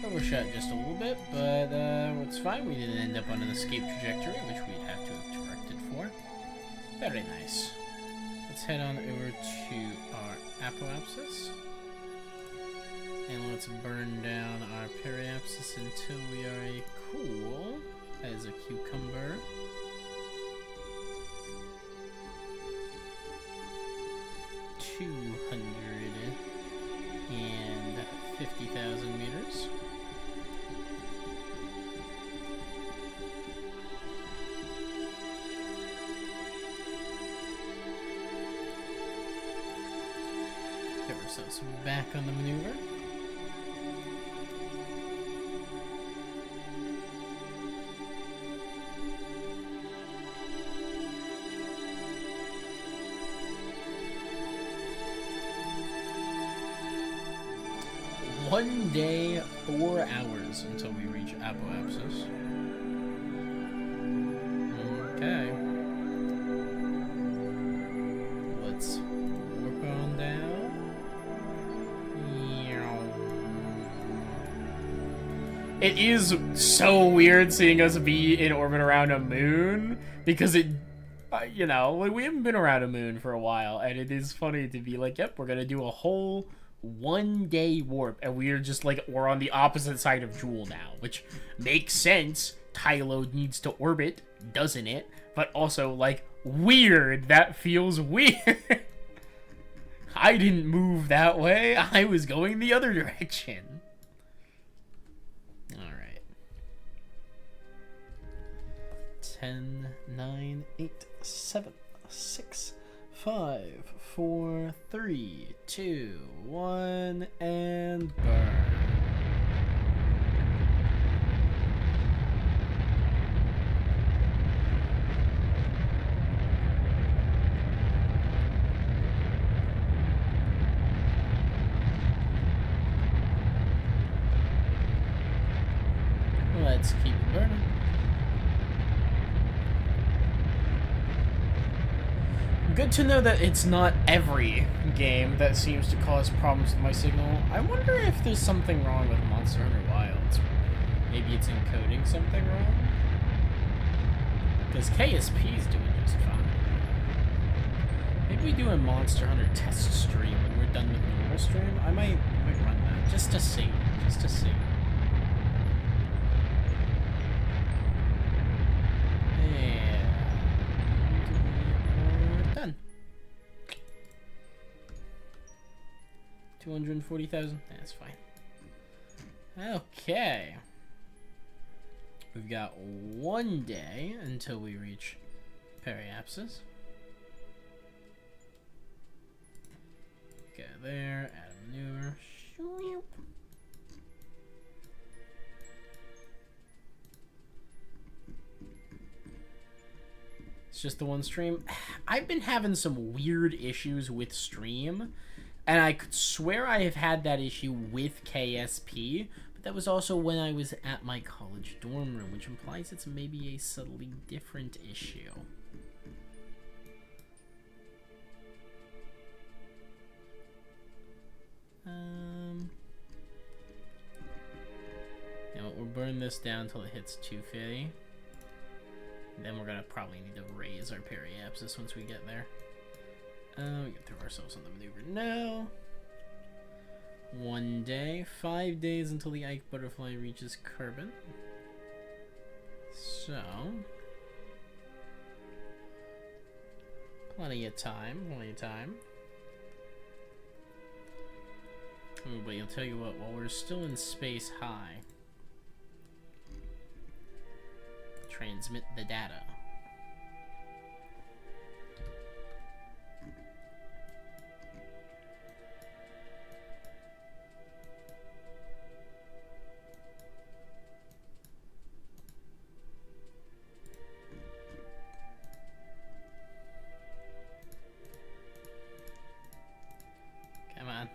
Overshot just a little bit, but it's fine. We didn't end up on an escape trajectory, which we'd have to have corrected for. Very nice. Let's head on over to our Apoapsis. And let's burn down our periapsis until we are a cool as a cucumber. $250,000 meters. Get ourselves back on the maneuver. One day, 4 hours until we reach Apoapsis. Okay. Let's warp on down. It is so weird seeing us be in orbit around a moon, because it, you know, we haven't been around a moon for a while, and it is funny to be like, yep, we're gonna do a whole 1 day warp, and we're just like, we're on the opposite side of Jewel now, which makes sense. Tylo needs to orbit, doesn't it? But also, like, weird. That feels weird. I didn't move that way. I was going the other direction. Alright. 10, 9, 8, 7, 6, 5, 4, 3, 2, 1, and burn. Let's keep it burning. Good to know that it's not every game that seems to cause problems with my signal. I wonder if there's something wrong with Monster Hunter Wilds. Maybe it's encoding something wrong? Because KSP is doing just fine. Maybe we do a Monster Hunter test stream when we're done with the normal stream. I might run that just to see. Just to see. Done. 240,000. That's fine. Okay. We've got 1 day until we reach Periapsis. Go there, add a maneuver. Shoop. It's just the one stream. I've been having some weird issues with stream, and I could swear I have had that issue with KSP, but that was also when I was at my college dorm room, which implies it's maybe a subtly different issue. You know what, we'll burn this down until it hits 250. Then we're gonna probably need to raise our periapsis once we get there. We can throw ourselves on the maneuver now. 1 day, 5 days until the Ike butterfly reaches Kerbin. So, plenty of time, plenty of time. Oh, but I'll tell you what, while we're still in space high, transmit the data. Come on.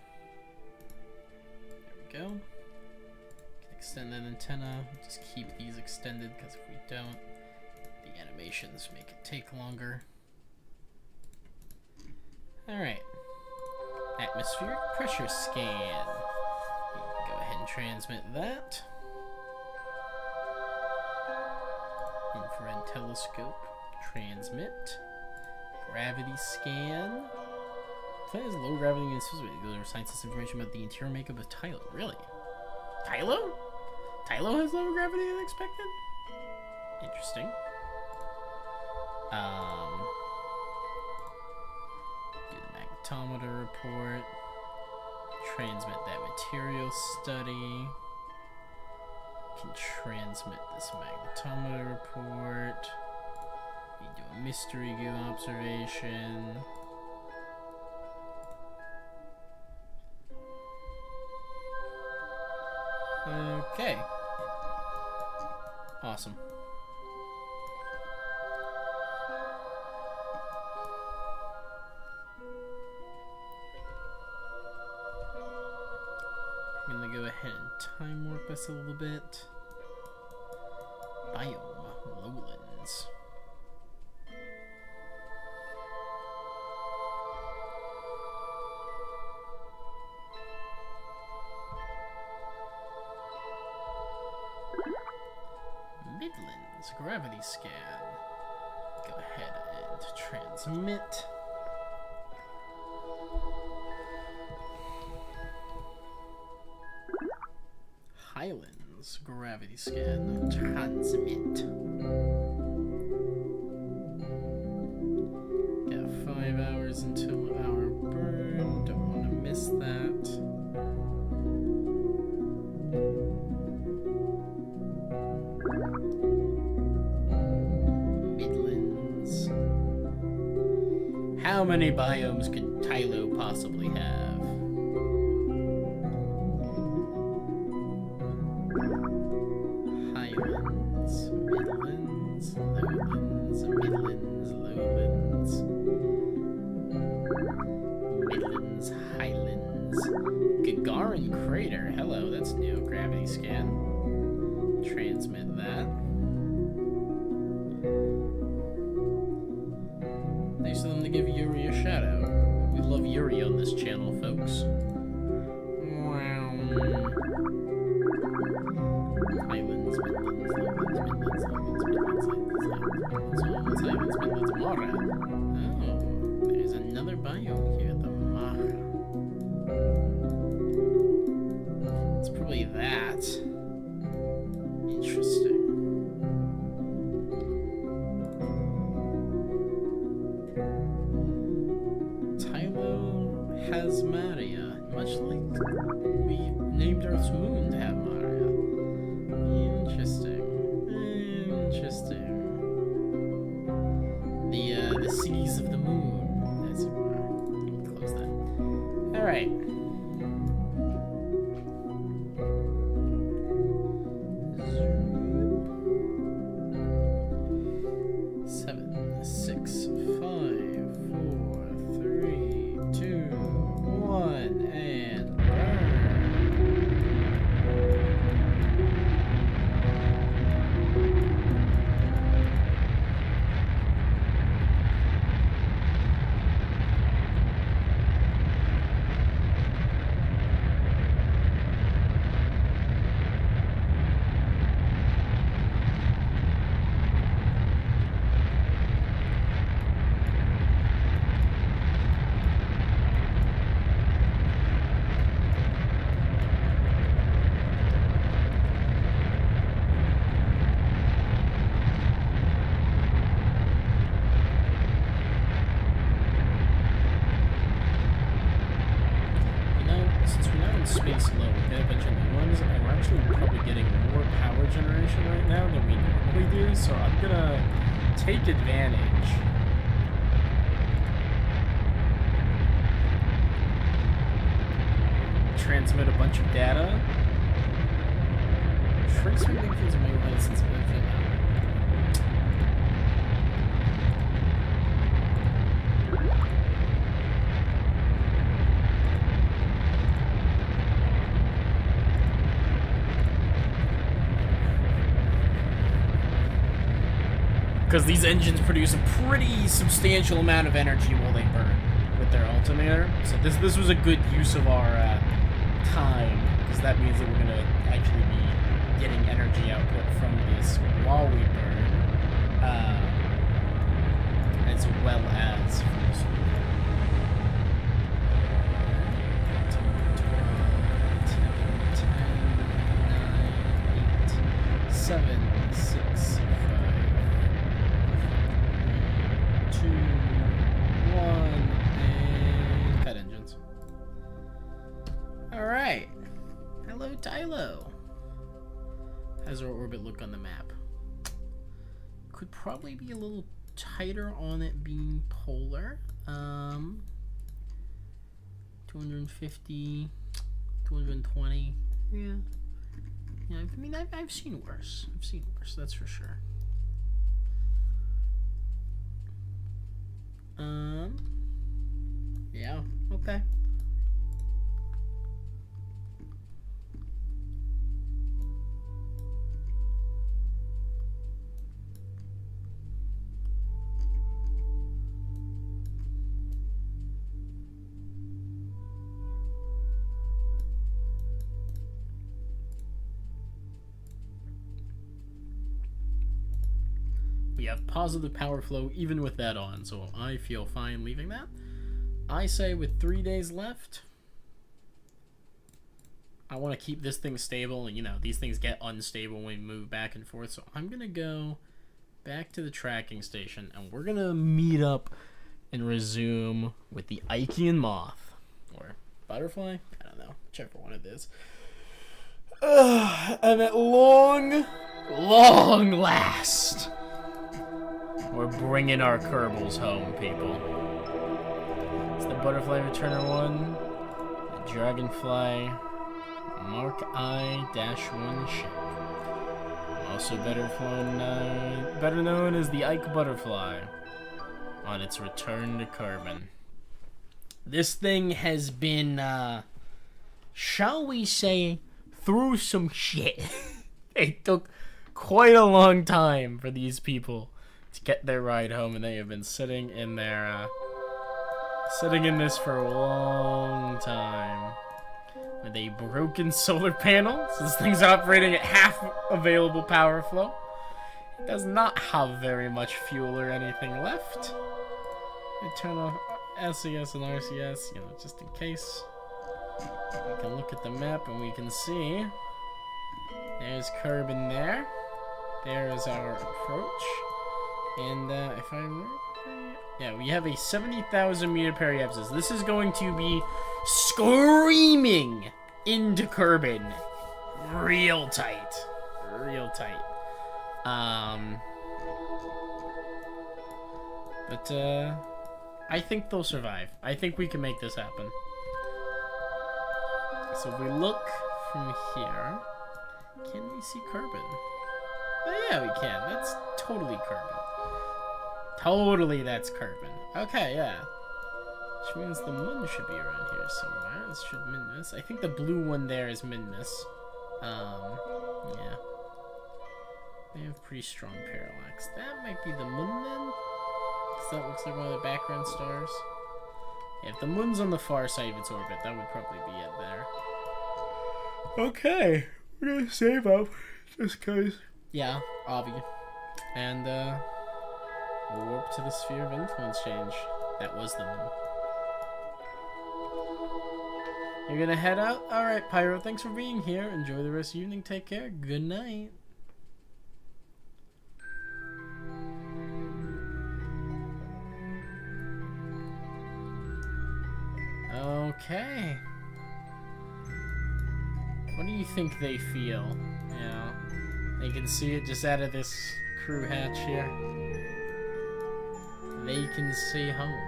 There we go. Extend that antenna. Just keep these extended, because if we don't, the animations make it take longer. Alright. Atmospheric pressure scan. Go ahead and transmit that. Infrared telescope. Transmit. Gravity scan. Planet has low gravity and those are scientists' information about the interior makeup of Tylo. Really? Tylo? Tylo has lower gravity than expected? Interesting. Do the magnetometer report. Transmit that material study. Can transmit this magnetometer report. You do a mystery goo observation. Okay. Awesome. I'm gonna go ahead and time warp us a little bit. Biome lowlands. Midlands gravity scan. Go ahead and transmit. Highlands gravity scan. Transmit. Got 5 hours until our burn. Don't want to miss that. Midlands. How many biomes could Tylo possibly have? Highlands, Midlands, Lowlands, Midlands, Lowlands, Midlands, Highlands, Gagarin Crater. Hello, that's new. Gravity scan. Transmit that. Nice of them to give Yuri a shout out. We love Yuri on this channel, folks. Wow. Highlands, Midlands, Lowlands, Midlands, Highlands, Midlands, Mara. Oh, there's another biome here, the Mara. It's probably that. Interesting. Tylo has Maria, much like we named Earth's moon to have Maria. Interesting. Interesting. The cities of the moon. That's close that. All right. Space low, we got a bunch of new ones, and we're actually probably getting more power generation right now than we normally do, so I'm gonna take advantage. Transmit a bunch of data. Transmitting things may license benefit now. Because these engines produce a pretty substantial amount of energy while they burn with their alternator. So this was a good use of our time, because that means that we're going to actually be getting energy output from this while we burn, as well as from this. 10, 9, 8, 7, 6, 5, Dilo. How's our orbit look on the map? Could probably be a little tighter on it being polar. 250, 220. Yeah. Yeah, I mean, I've seen worse. I've seen worse, that's for sure. Yeah, okay. We have positive power flow even with that on, so I feel fine leaving that. I say with 3 days left, I want to keep this thing stable. You know, these things get unstable when we move back and forth, so I'm going to go back to the tracking station, and we're going to meet up and resume with the Ichian moth. Or butterfly? I don't know. Whichever one it is. And at long last, we're bringing our Kerbals home, people. It's the Butterfly Returner 1, the Dragonfly Mark I-1 ship. Also better known as the Ike Butterfly, on its return to Kerbin. This thing has been, shall we say, through some shit. It took quite a long time for these people to get their ride home, and they have been sitting in their sitting in this for a long time with a broken solar panel. So this thing's operating at half available power flow. It does not have very much fuel or anything left. I turn off SES and RCS, you know, just in case. We can look at the map and we can see there's Kerbin there. There is our approach. And if I remember, yeah, we have a 70,000 meter periapsis. This is going to be screaming into Kerbin. Real tight. Real tight. But I think they'll survive. I think we can make this happen. So if we look from here, can we see Kerbin? Oh yeah, we can. That's totally Kerbin. Totally, that's Kerbin. Okay, yeah. Which means the moon should be around here somewhere. This should Minmus. I think the blue one there is Minmus. Yeah. They have pretty strong parallax. That might be the moon then? Because that looks like one of the background stars. Yeah, if the moon's on the far side of its orbit, that would probably be it there. Okay. We're gonna save up. Just cause. Yeah, obvi. And, warp to the sphere of influence change. That was the moon. You're gonna head out? Alright, Pyro, thanks for being here. Enjoy the rest of the evening. Take care. Good night. Okay. What do you think they feel? You know, they can see it just out of this crew hatch here. They can see home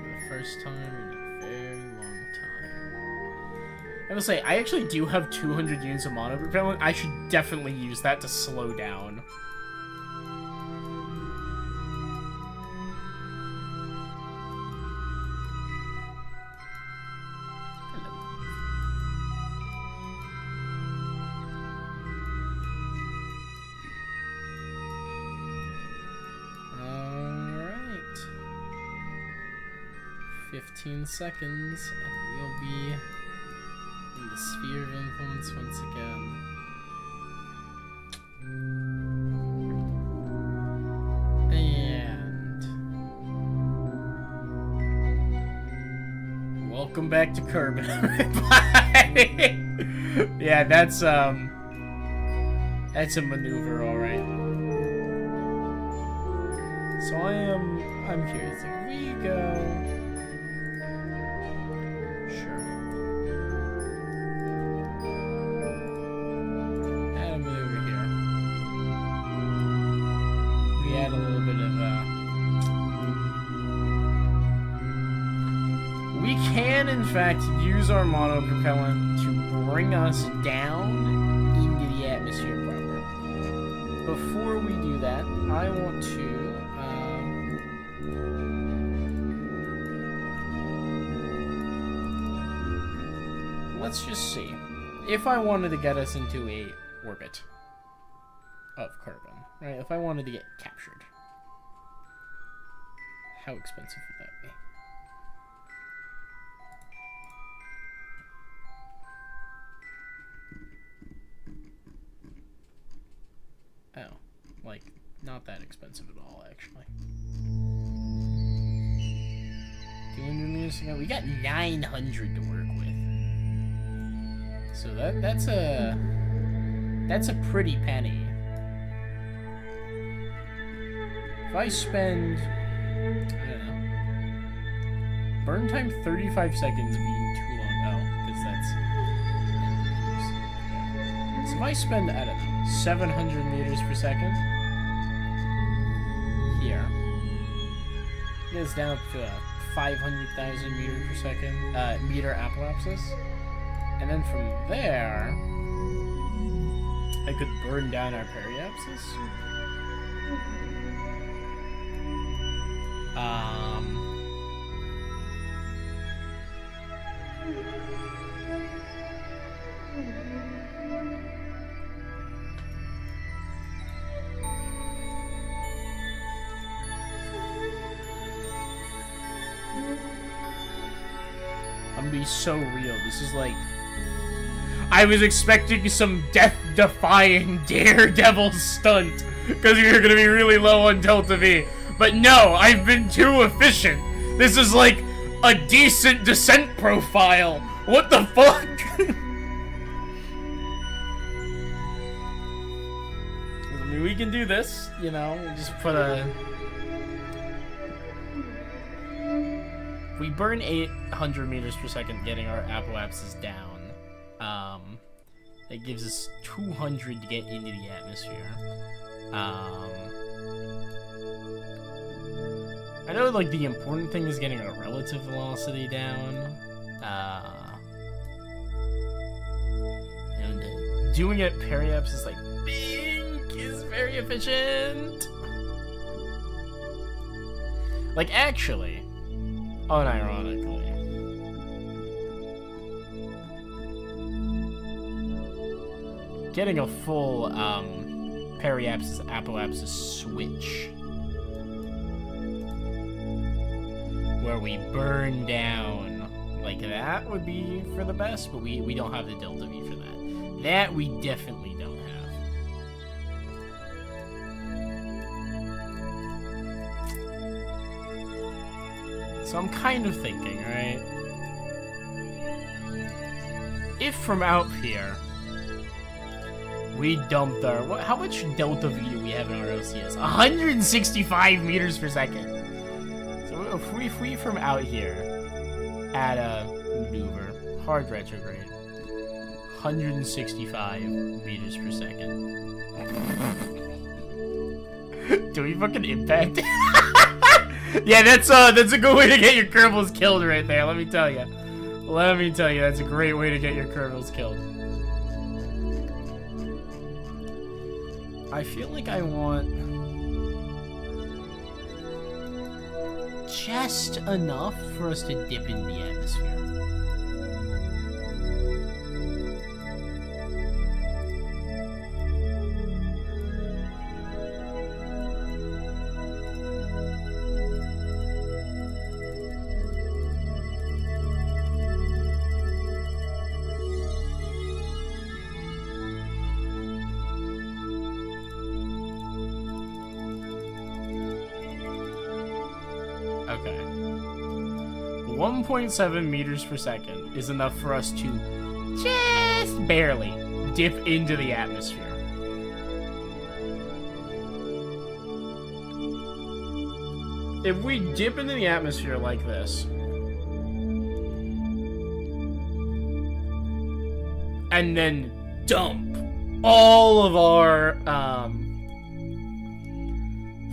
for the first time in a very long time. I will say, I actually do have 200 units of mono propellant. I should definitely use that to slow down. Alright. 15 seconds, and we'll be in the sphere of influence once again. And welcome back to Kerbin, everybody. Yeah, that's a maneuver, all right. So I'm curious. If we go. We can, in fact, use our monopropellant to bring us down into the atmosphere proper. Before we do that, I want to... let's just see. If I wanted to get us into a orbit of carbon, right? If I wanted to get captured, how expensive would that be? Oh, like, not that expensive at all, actually. 200 meters ago, we got 900 to work with. So that's a pretty penny. If I spend, I don't know, burn time 35 seconds being too long. Oh, because that's. So if I spend, I don't know, 700 meters per second here, it goes down up to 500,000 meters per second meter apoapsis. And then from there, I could burn down our periapsis. I'm gonna be so real. This is like... I was expecting some death-defying daredevil stunt, because you're gonna be really low on Delta V. But no, I've been too efficient. This is like a decent descent profile. What the fuck? I mean, we can do this, you know, we'll just put a... We burn 800 meters per second getting our apoapsis down. That gives us 200 to get into the atmosphere. I know, like, the important thing is getting our relative velocity down. And doing it periapsis, like, bink is very efficient. Like, actually, unironically, getting a full periapsis apoapsis switch where we burn down like that would be for the best, but we don't have the delta V for that. That we definitely don't have. So I'm kind of thinking, right? If from out here we dumped our... how much delta V do we have in our OCS? 165 meters per second. So if we from out here add a maneuver, hard retrograde, 165 meters per second. Do we fucking impact? Yeah, that's a good way to get your Kerbals killed right there, let me tell you. Let me tell you, that's a great way to get your Kerbals killed. I feel like I want just enough for us to dip in the atmosphere. Okay. 1.7 meters per second is enough for us to just barely dip into the atmosphere. If we dip into the atmosphere like this, and then dump all of our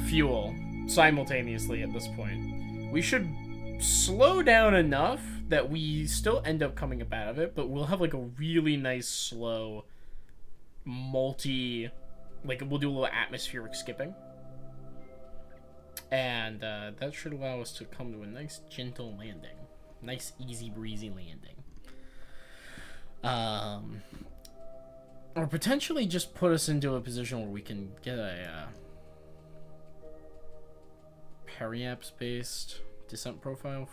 fuel simultaneously at this point, we should slow down enough that we still end up coming up out of it, but we'll have like a really nice slow like we'll do a little atmospheric skipping. And that should allow us to come to a nice gentle landing. Nice easy breezy landing. Or potentially just put us into a position where we can get a periaps based descent profile.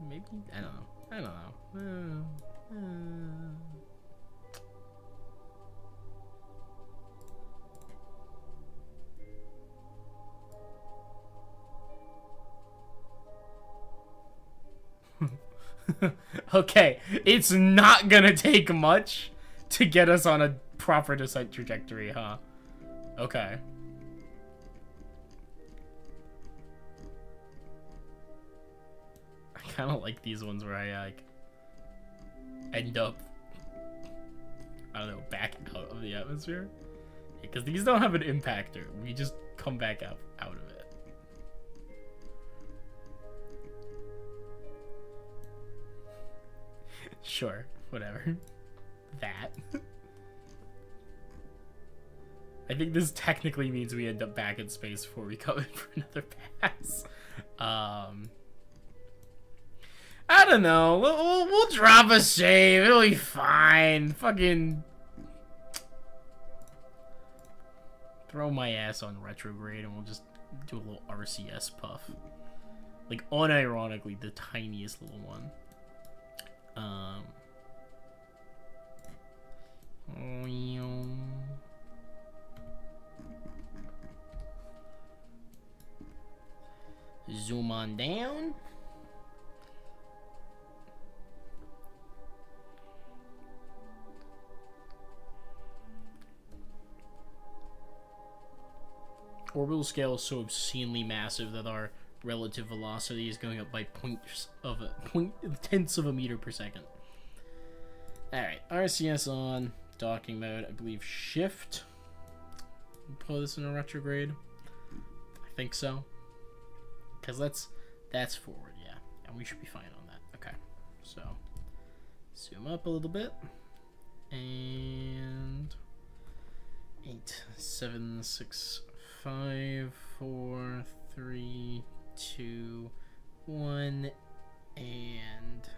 Maybe? I don't know. Okay, it's not gonna take much to get us on a proper descent trajectory, huh? Okay. I kind of like these ones where I like end up, I don't know, back out of the atmosphere, because these don't have an impactor. We just come back out of it. Sure, whatever. That. I think this technically means we end up back in space before we come in for another pass. I don't know. We'll drop a save. It'll be fine. Fucking throw my ass on retrograde and we'll just do a little RCS puff. Like, unironically, the tiniest little one. Zoom on down. Orbital scale is so obscenely massive that our relative velocity is going up by tenths of a meter per second. Alright, RCS on, docking mode, I believe shift. Pull this in a retrograde. I think so. Because that's forward, yeah. And we should be fine on that. Okay. So zoom up a little bit. And 8, 7, 6, 5, 4, 3, 2, 1, and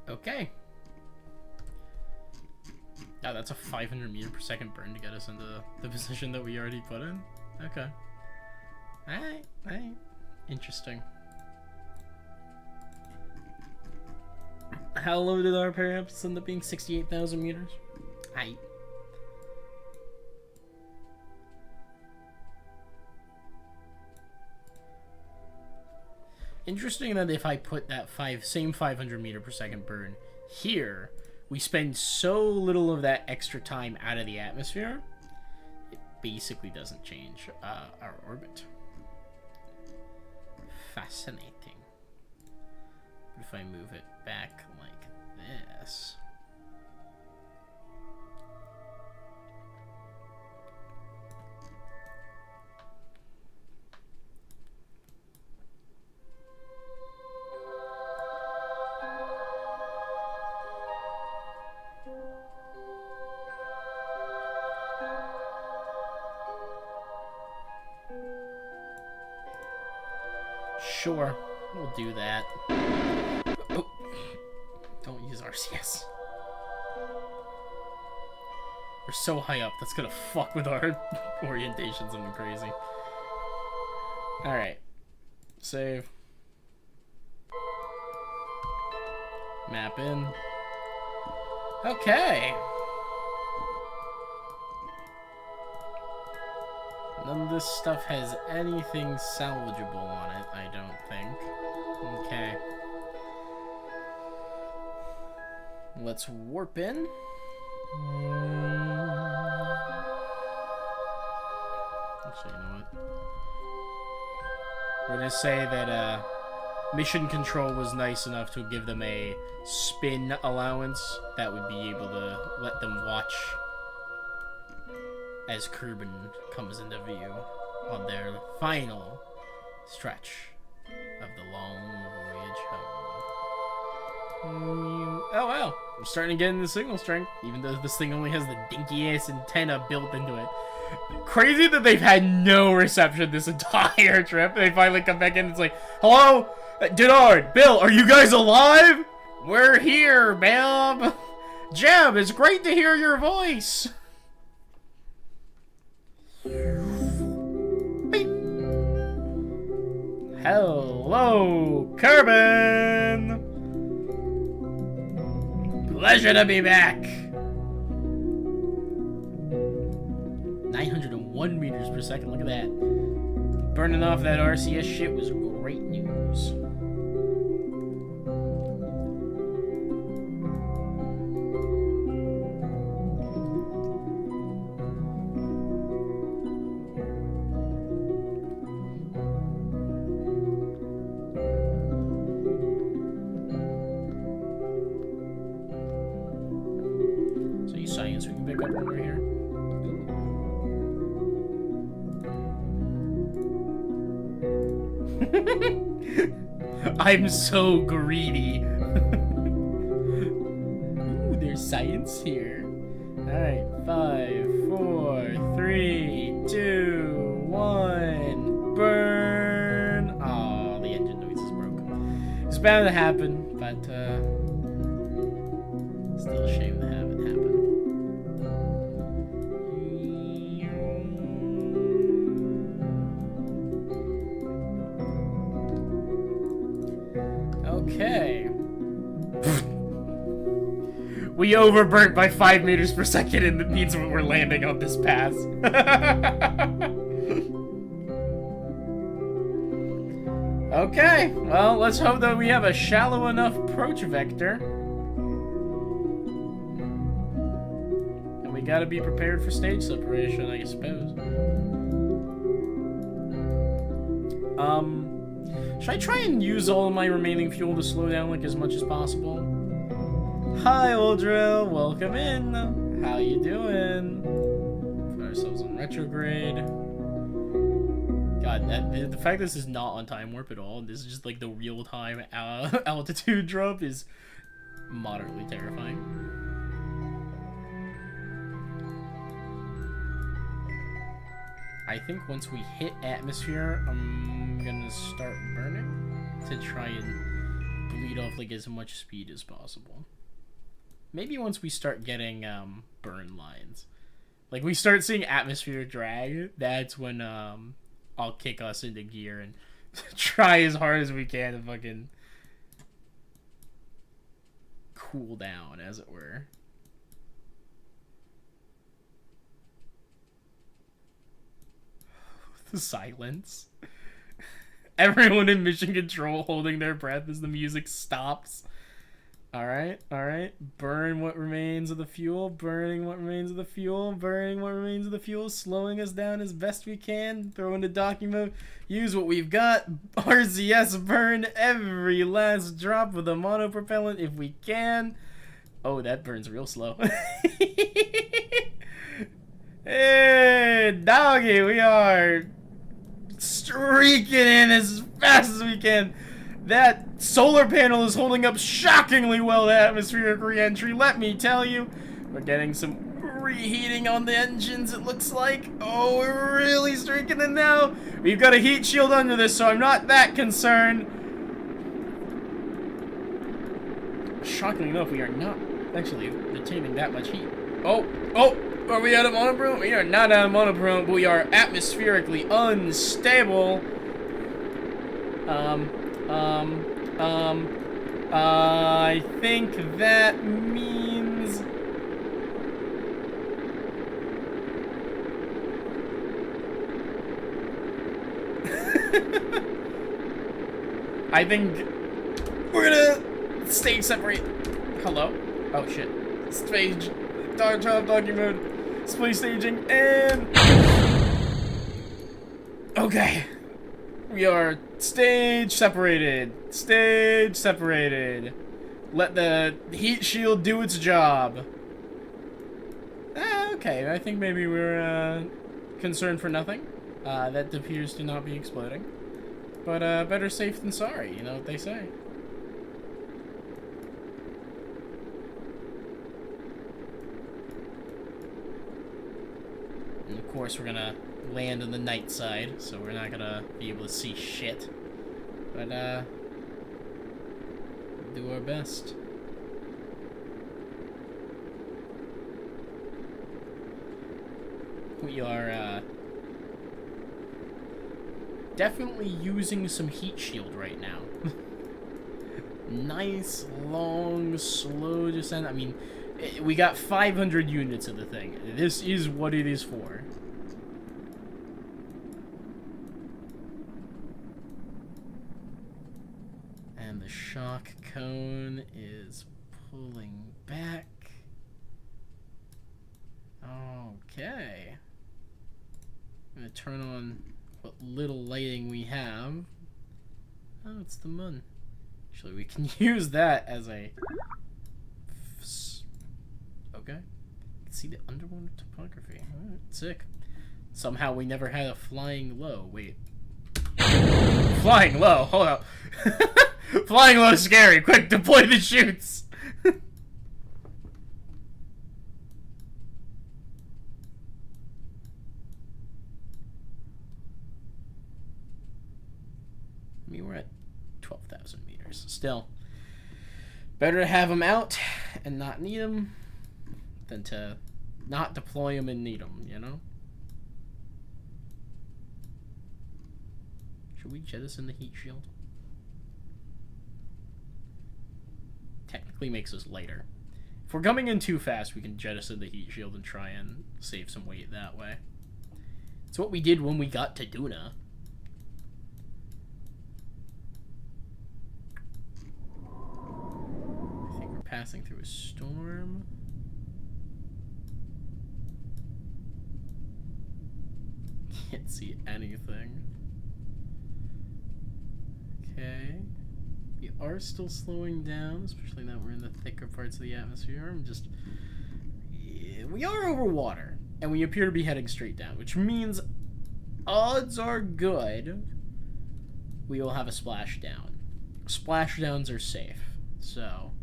okay. Yeah, that's a 500 meter per second burn to get us into the position that we already put in. Okay. Alright. Interesting. How low did our periaps end up being? 68,000 meters? Aight. Interesting that if I put that same 500 meter per second burn here, we spend so little of that extra time out of the atmosphere, it basically doesn't change our orbit. Fascinating. But if I move it back like this... Sure, we'll do that. Oh, don't use RCS. We're so high up, that's gonna fuck with our orientation something crazy. Alright. Save. Map in. Okay. None of this stuff has anything salvageable on it, I don't think. Okay. Let's warp in. Actually, you know what? We're gonna say that Mission Control was nice enough to give them a spin allowance that would be able to let them watch as Kerbin comes into view. on their final stretch of the long voyage home. Oh wow, I'm starting to get into signal strength, even though this thing only has the dinky ass antenna built into it. Crazy that they've had no reception this entire trip. They finally come back in and it's like, hello? Denard, Bill, are you guys alive? We're here, ma'am. Jeb, it's great to hear your voice. Hello, Kerbin. Pleasure to be back. 901 meters per second, look at that. Burning off that RCS shit was great news. So you science we can pick up over here. I'm so greedy. Ooh, there's science here. Alright, 5, 4, 3, 2, 1, burn. Oh, the engine noise is broken. It's bound to happen, but still a shame to have it happen. Okay. We overburnt by 5 meters per second, and it means we're landing on this pass. Okay, well, let's hope that we have a shallow enough approach vector. And we gotta be prepared for stage separation, I suppose. Should I try and use all of my remaining fuel to slow down like as much as possible? Hi, Oldrill, welcome in. How you doing? Put ourselves on retrograde. God, the fact this is not on time warp at all, this is just like the real time altitude drop is moderately terrifying. I think once we hit atmosphere, I'm gonna start burning to try and bleed off like as much speed as possible. Maybe once we start getting burn lines, like we start seeing atmosphere drag, that's when I'll kick us into gear and try as hard as we can to fucking cool down, as it were. The silence. Everyone in mission control holding their breath as the music stops. Alright, alright. Burn what remains of the fuel. Burning what remains of the fuel. Burning what remains of the fuel. Slowing us down as best we can. Throw into docking mode. Use what we've got. RCS burn every last drop with a monopropellant if we can. Oh, that burns real slow. Hey, doggy, we are streaking in as fast as we can. That solar panel is holding up shockingly well to atmospheric re-entry, let me tell you. We're getting some reheating on the engines, it looks like. Oh, we're really streaking in now. We've got a heat shield under this, so I'm not that concerned. Shockingly enough, we are not actually retaining that much heat. Oh, are we out of monochrome? We are not out of monochrome, but we are atmospherically unstable. I think that means... I think we're gonna stage separate. Hello? Oh shit. Stage. Docking mode. Display staging and... Okay. We are stage separated. Stage separated. Let the heat shield do its job. Okay, I think maybe we're concerned for nothing. that appears to not be exploding. But better safe than sorry, you know what they say. And of course we're gonna land on the night side, so we're not gonna be able to see shit. But do our best. We are definitely using some heat shield right now. Nice, long, slow descent. I mean, we got 500 units of the thing. This is what it is for. And the shock cone is pulling back. Okay. I'm gonna turn on what little lighting we have. Oh, it's the moon. Actually, we can use that as a... Okay. You can see the underwater topography. Alright, sick. Somehow we never had a flying low. Wait. Flying low? Hold up. Flying low is scary. Quick, deploy the chutes. I mean, we're at 12,000 meters. Still, better to have them out and not need them than to not deploy them and need them, you know? Should we jettison the heat shield? Technically makes us lighter. If we're coming in too fast, we can jettison the heat shield and try and save some weight that way. It's what we did when we got to Duna. Passing through a storm. Can't see anything. Okay. We are still slowing down, especially now we're in the thicker parts of the atmosphere. Yeah, we are over water, and we appear to be heading straight down, which means odds are good we will have a splashdown. Splashdowns are safe, so...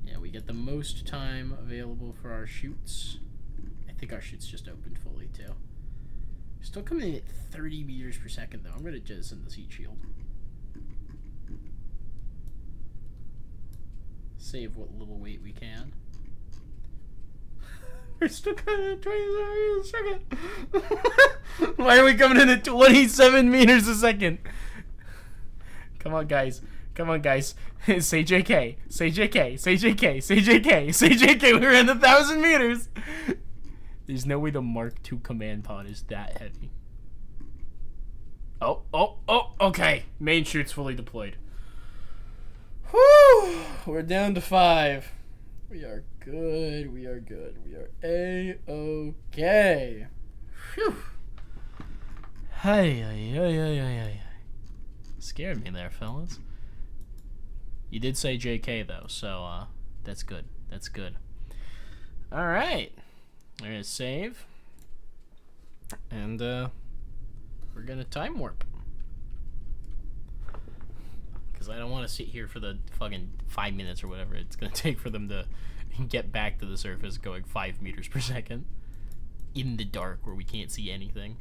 yeah, we get the most time available for our chutes. I think our chutes just opened fully, too. Still coming in at 30 meters per second, though. I'm going to jettison this heat shield. Save what little weight we can. We're still coming in at 27 meters a second. Why are we coming in at 27 meters a second? Come on, guys. Come on, guys. Say JK. Say JK. Say JK. Say JK. Say JK. We're in 1,000 meters. There's no way the Mark II command pod is that heavy. Oh. Okay. Main chute's fully deployed. Whew. We're down to 5. We are good. We are good. We are A-okay. Phew. Hey. Scared me there, fellas. You did say JK, though, so, that's good. That's good. Alright. We're gonna save. And, we're gonna time warp. Because I don't want to sit here for the fucking 5 minutes or whatever it's gonna take for them to get back to the surface going 5 meters per second. In the dark where we can't see anything.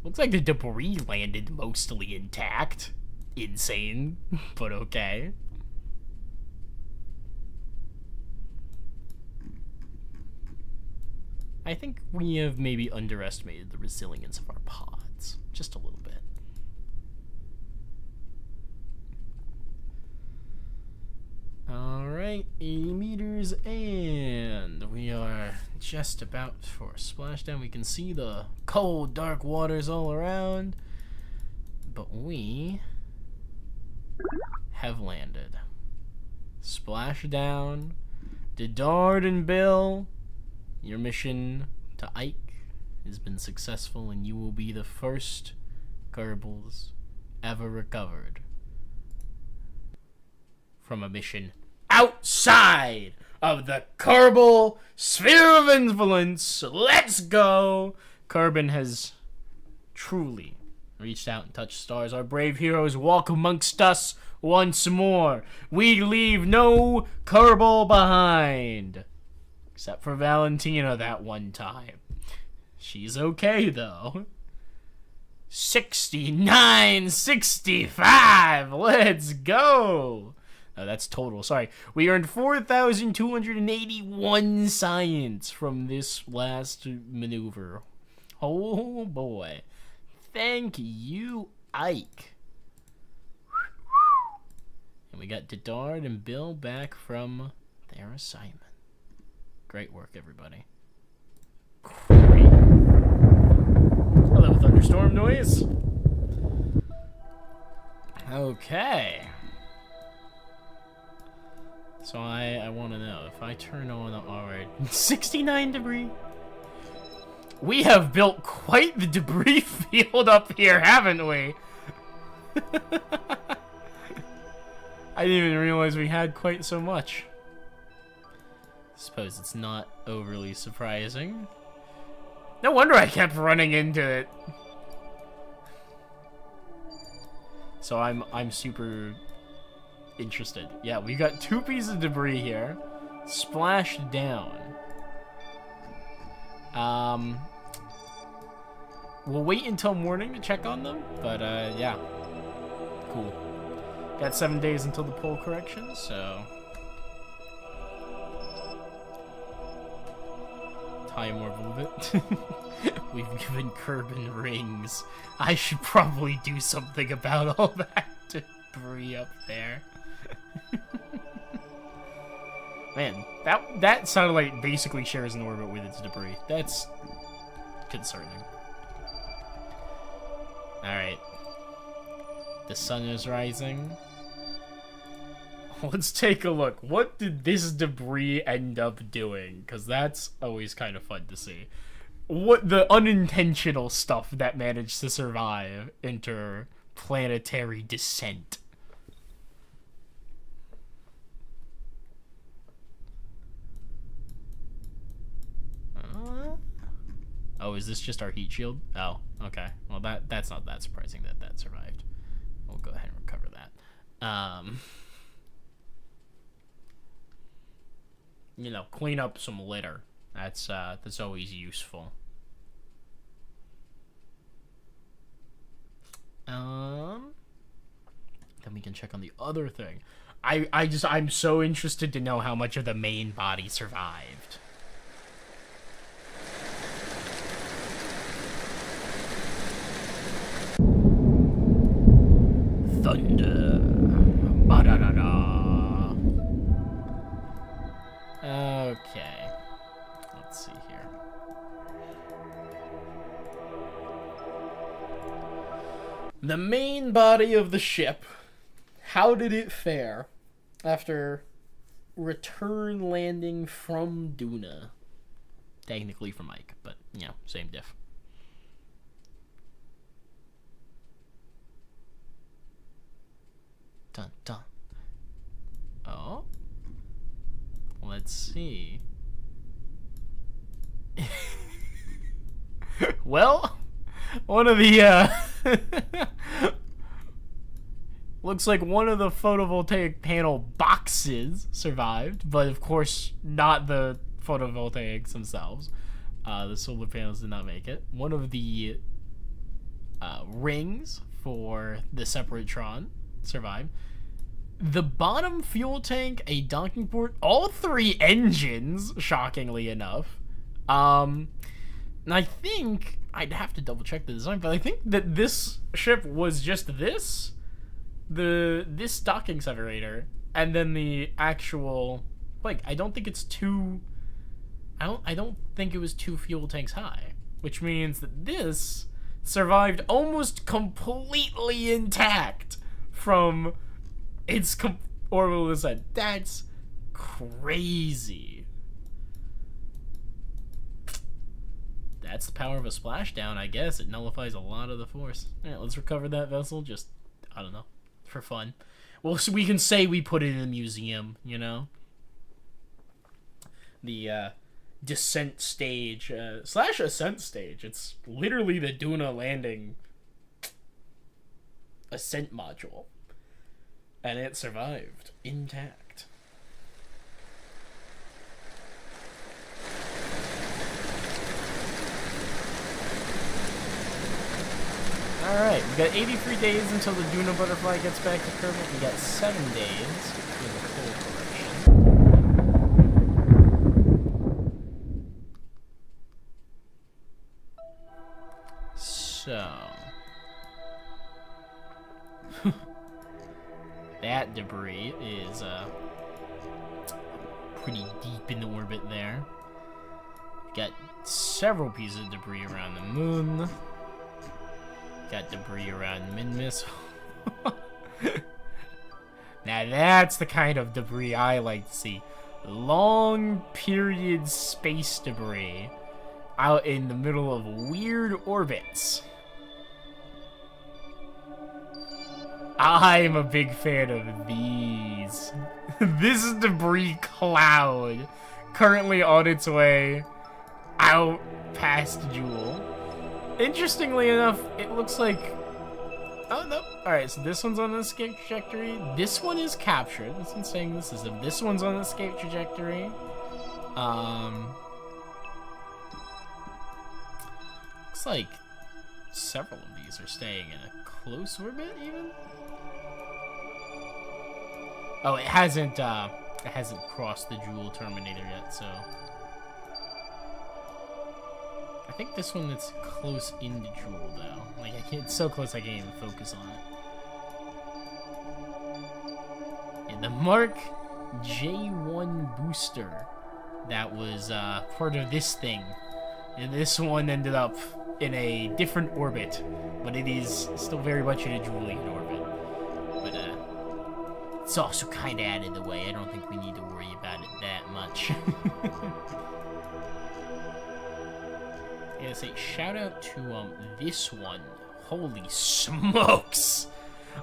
Looks like the debris landed mostly intact. Insane, but okay. I think we have maybe underestimated the resilience of our pods. Just a little bit. Alright, 80 meters, and we are just about for a splashdown. We can see the cold, dark waters all around, but we have landed. Splashdown. Dedard and Bill, your mission to Ike has been successful, and you will be the first Kerbals ever recovered from a mission outside of the Kerbal sphere of influence. Let's go, Kerbin has truly reached out and touched stars. Our brave heroes walk amongst us once more. We leave no Kerbal behind. Except for Valentina that one time. She's okay, though. 69.65. Let's go. Oh, that's total. Sorry. We earned 4,281 science from this last maneuver. Oh, boy. Thank you, Ike. And we got Dedard and Bill back from their assignment. Great work, everybody. Great. Hello, thunderstorm noise. Okay. So I want to know, if I turn on the alright, 69 debris. We have built quite the debris field up here, haven't we? I didn't even realize we had quite so much. Suppose it's not overly surprising. No wonder I kept running into it. So I'm super interested. Yeah, we got 2 pieces of debris here. Splashed down. We'll wait until morning to check on them, but yeah. Cool. Got 7 days until the pole correction, so time more of it. We've given Kerbin rings. I should probably do something about all that debris up there. Man, that satellite basically shares an orbit with its debris. That's concerning. Alright. The sun is rising. Let's take a look. What did this debris end up doing? Because that's always kind of fun to see. What the unintentional stuff that managed to survive interplanetary descent. Oh, is this just our heat shield? Oh, okay. Well, that's not that surprising that that survived. We'll go ahead and recover that. You know, clean up some litter. That's always useful. Then we can check on the other thing. I'm so interested to know how much of the main body survived. Thunder. Ba-da-da-da. Okay. Let's see here. The main body of the ship. How did it fare after return landing from Duna? Technically from Ike, but, you know, same diff. Dun, dun. Oh. Let's see. Well, one of the, looks like one of the photovoltaic panel boxes survived, but of course not the photovoltaics themselves. The solar panels did not make it. One of the rings for the Separatron survived. The bottom fuel tank, a docking port, all 3 engines, shockingly enough. And I think, I'd have to double check the design, but I think that this ship was just this docking separator, and then the actual, like, I don't think it's 2, I don't think it was 2 fuel tanks high, which means that this survived almost completely intact from its orbital descent. That's crazy. That's the power of a splashdown, I guess. It nullifies a lot of the force. Alright, let's recover that vessel, just, I don't know, for fun. Well, so we can say we put it in a museum, you know? The, descent stage slash ascent stage. It's literally the Duna landing ascent module, and it survived intact. Alright, we got 83 days until the Duna butterfly gets back to Kerbal. We got 7 days for the full correction. So that debris is pretty deep in the orbit there. Got several pieces of debris around the moon. Got debris around Minmus. Now that's the kind of debris I like to see. Long period space debris out in the middle of weird orbits. I'm a big fan of these. This is debris cloud currently on its way out past Jewel. Interestingly enough, it looks like... Oh, no. Alright, so this one's on an escape trajectory. This one is captured. This one's saying this is a... This one's on an escape trajectory. Looks like several of these are staying in a close orbit, even? Oh, it hasn't crossed the Jewel Terminator yet, so... I think this one that's close into Jewel, though. Like, I can't, it's so close I can't even focus on it. Yeah, the Mark J1 booster that was part of this thing. And this one ended up in a different orbit, but it is still very much in a Julian orbit. But it's also kind of out of the way. I don't think we need to worry about it that much. I gotta say, shout out to this one. Holy smokes!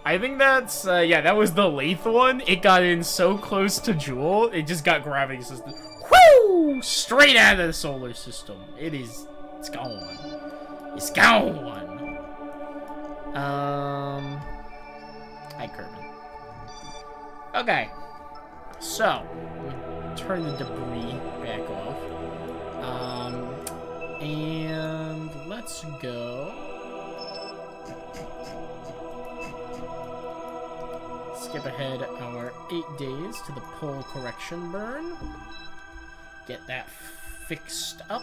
I think that's yeah, that was the Lathe one. It got in so close to Jewel, it just got gravity system. Whoo! Straight out of the solar system. It's gone. It's gone. Hi, Kerbal. Okay. So, we turn the debris back off. And let's go. Skip ahead our 8 days to the pole correction burn. Get that fixed up.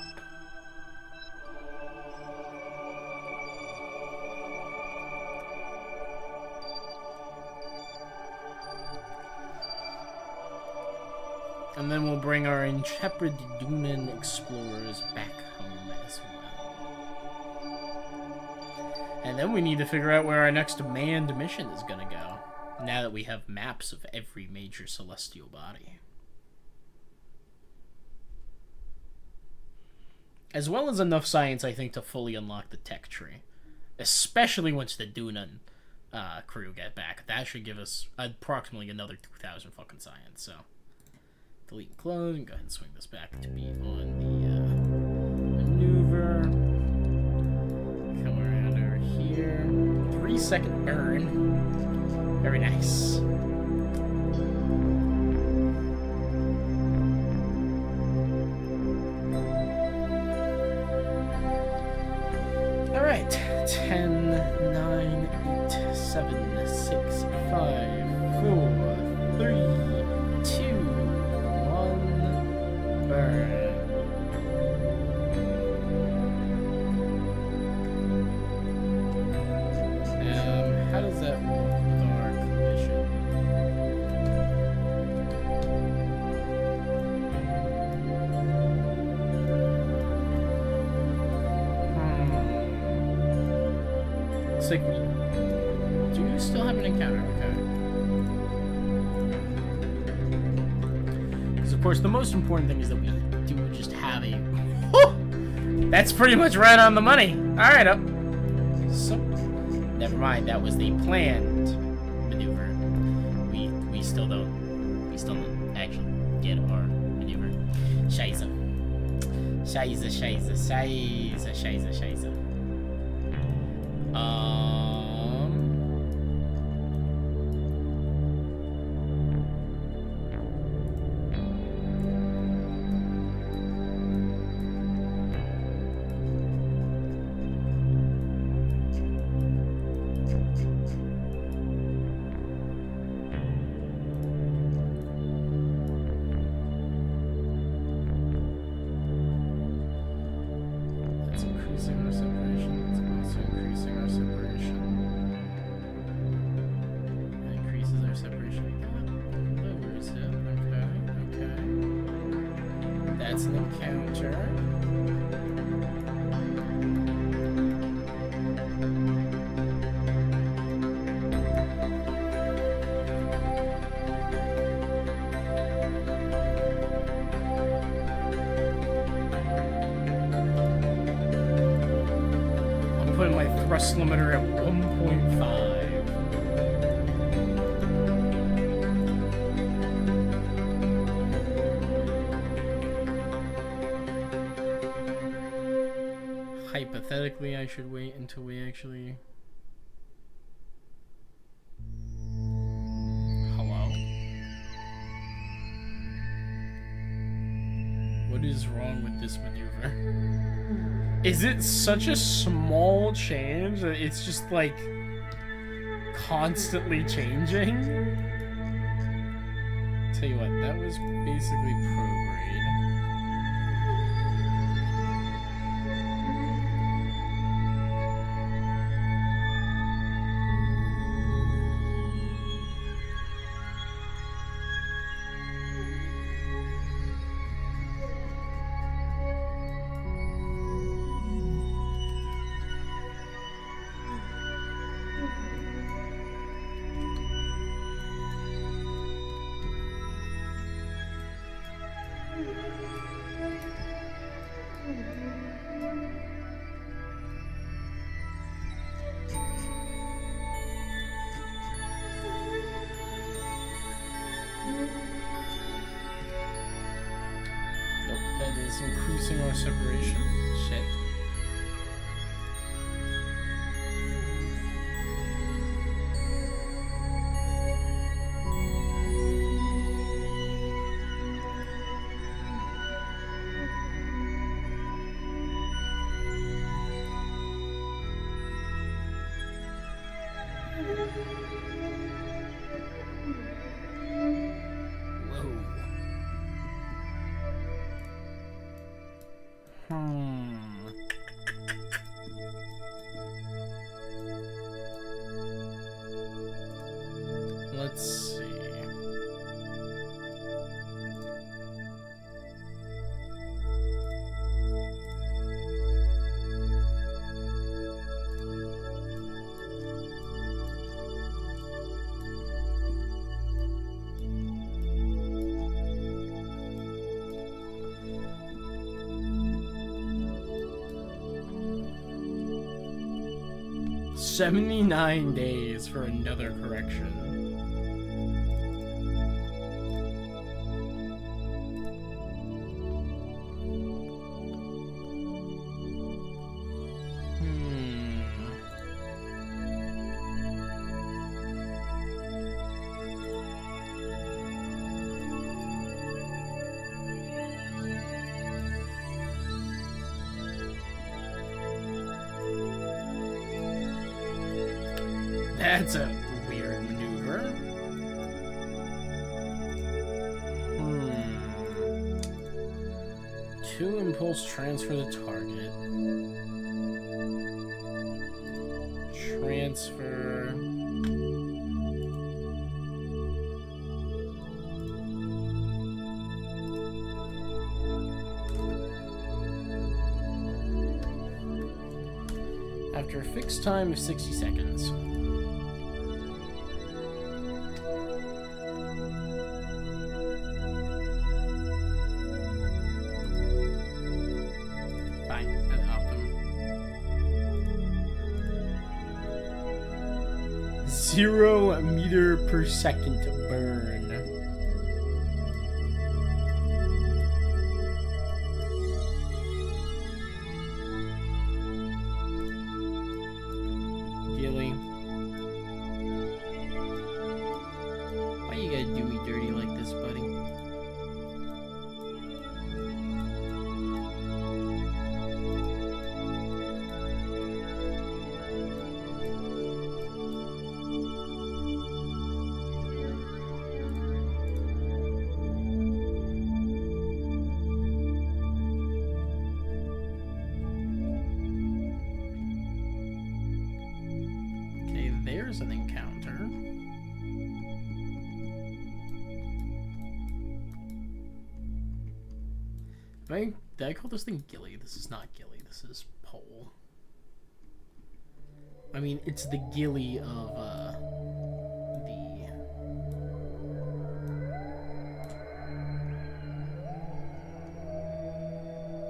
And then we'll bring our intrepid Dunan explorers back home as well. And then we need to figure out where our next manned mission is going to go, now that we have maps of every major celestial body. As well as enough science, I think, to fully unlock the tech tree. Especially once the Dunan crew get back. That should give us approximately another 2,000 fucking science, so... Delete and close, and go ahead and swing this back to be on the maneuver. Come around over here. 3-second burn. Very nice. Alright. 10, 9, 8, 7, 6, 5, 4, 3, 2, burn. How does that work with our collision? Looks like we do still have an encounter, okay. Of course, the most important thing is that we do just have a... Whew! That's pretty much right on the money. Alright, up. So, never mind. That was the planned maneuver. We still don't actually get our maneuver. Scheiße. Scheiße, scheiße, scheiße, scheiße, scheiße. That's an encounter. I'm putting my thrust limiter at 1.5. Hypothetically, I should wait until we actually... Hello? What is wrong with this maneuver? Is it such a small change that it's just like constantly changing? Tell you what, that was basically prograde. Increasing our separation. Shit. Let's see. $79 days for another correction. That's a weird maneuver. Two impulse transfer the target. Transfer. After a fixed time of 60 seconds. Zero meter per second burn. Gilly. Why you gotta do me dirty like this, buddy? Okay, there's an encounter. Did I call this thing Gilly? This is not Gilly, this is Pole. I mean, it's the Gilly of, the...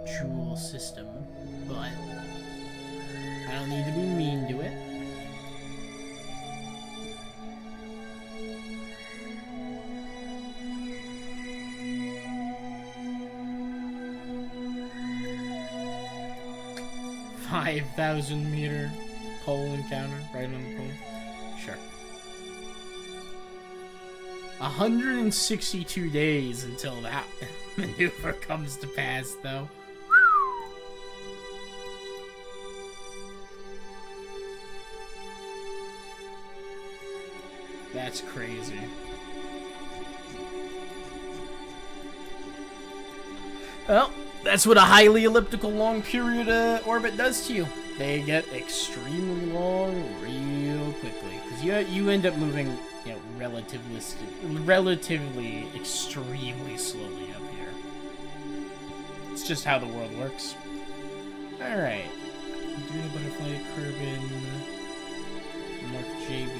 Jewel system, but I don't need to be mean to it. $5,000-meter pole encounter right on the pole. Sure. 162 days until that maneuver comes to pass, though. That's crazy. Well, that's what a highly elliptical long period orbit does to you. They get extremely long real quickly. Because you end up moving, you know, relatively extremely slowly up here. It's just how the world works. Alright. Doing a butterfly Kerbin. Mark JB.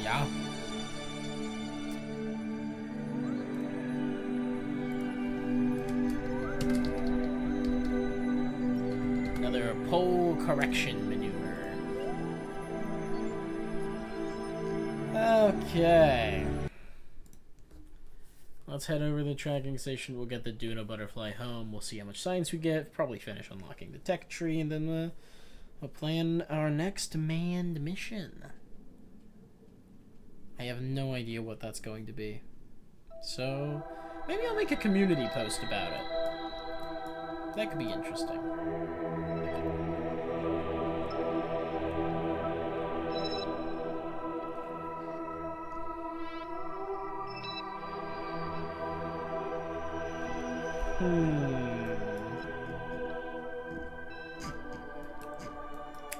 Yeah. Another pole correction maneuver. Okay. Let's head over to the tracking station. We'll get the Duna butterfly home. We'll see how much science we get. Probably finish unlocking the tech tree, and then we'll plan our next manned mission. I have no idea what that's going to be. So, maybe I'll make a community post about it. That could be interesting.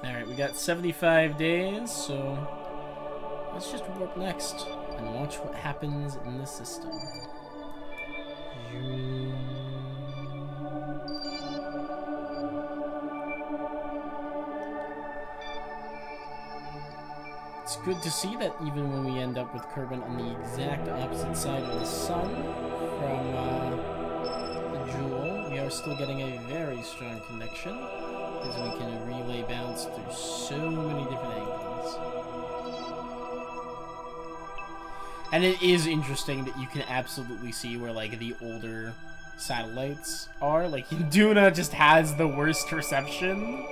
Alright, we got 75 days, so let's just warp next and watch what happens in the system. It's good to see that even when we end up with Kerbin on the exact opposite side of the sun from the Jewel, we are still getting a very strong connection, as we can relay bounce through so many different angles. And it is interesting that you can absolutely see where, like, the older satellites are. Like, Duna just has the worst reception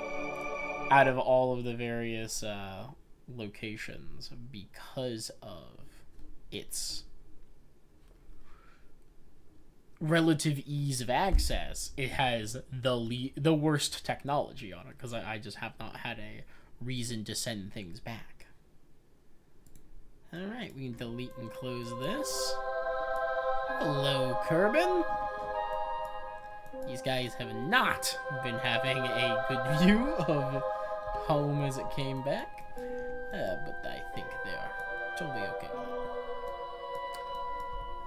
out of all of the various locations because of its relative ease of access. It has the worst technology on it because I just have not had a reason to send things back. Alright, we can delete and close this. Hello, Kerbin. These guys have not been having a good view of home as it came back. But I think they are totally okay with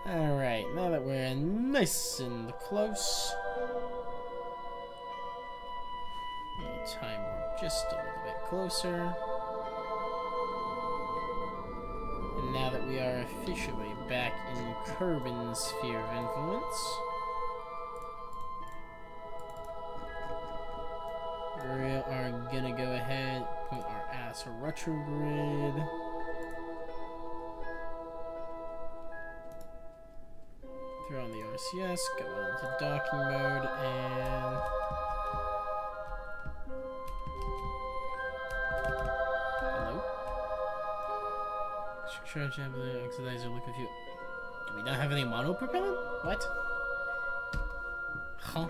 it. Alright, now that we're nice and close, we'll time we're just a little bit closer. And now that we are officially back in Kerbin's sphere of influence, we are gonna go ahead, point our ass retrograde. Throw on the RCS, go into docking mode, and Sure, the oxidizer look a few. Do we not have any monopropellant? What? Huh?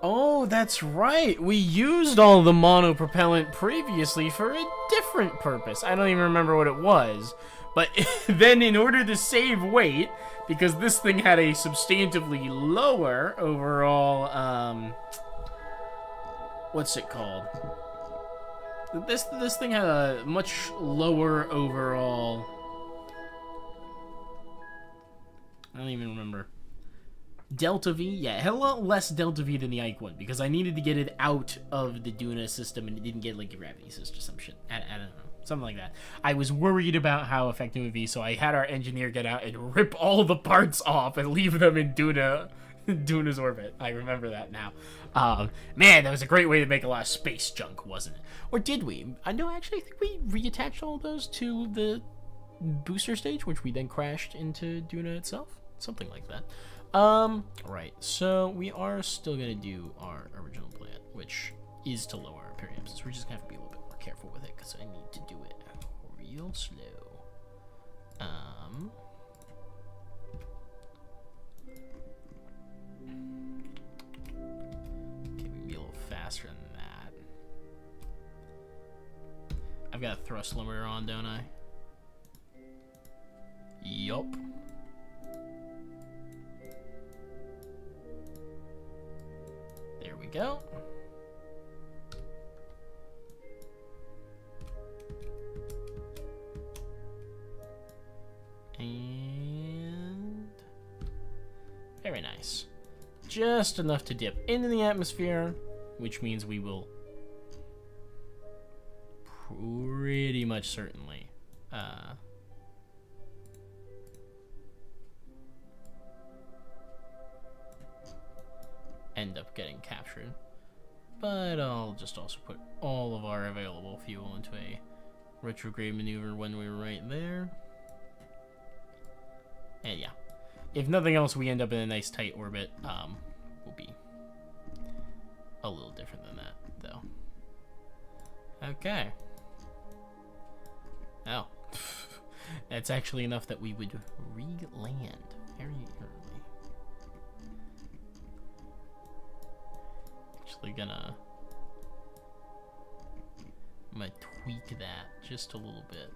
Oh, that's right. We used all the monopropellant previously for a different purpose. I don't even remember what it was. But then in order to save weight, because this thing had a substantively lower overall, what's it called? This thing had a much lower overall... I don't even remember. Delta V? Yeah, it had a lot less Delta V than the Ike one, because I needed to get it out of the Duna system and it didn't get like a gravity assist or some shit. I don't know. Something like that. I was worried about how effective it would be, so I had our engineer get out and rip all the parts off and leave them in Duna's orbit. I remember that now. Man, that was a great way to make a lot of space junk, wasn't it? Or did we? No, actually, I think we reattached all those to the booster stage, which we then crashed into Duna itself. Something like that. Right, so we are still gonna do our original plan, which is to lower our periapsis. We're just gonna have to be a little bit more careful with it, because I need to do it real slow. Okay, we can be a little faster than that. I've got a thrust limiter on, don't I? Yup. There we go. And very nice. Just enough to dip into the atmosphere, which means we will pretty much certainly end up getting captured. But I'll just also put all of our available fuel into a retrograde maneuver when we're right there. And yeah, if nothing else, we end up in a nice tight orbit. Will be a little different than that, though. Okay. Oh, that's actually enough that we would re-land very early. Actually I'm gonna tweak that just a little bit,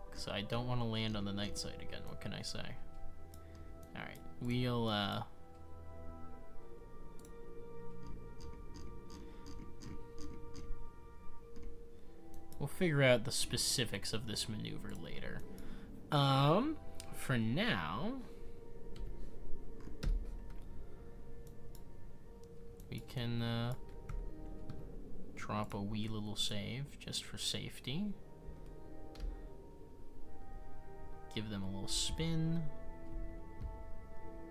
because I don't want to land on the night side again. What can I say? Alright, we'll figure out the specifics of this maneuver later. For now, we can drop a wee little save just for safety. Give them a little spin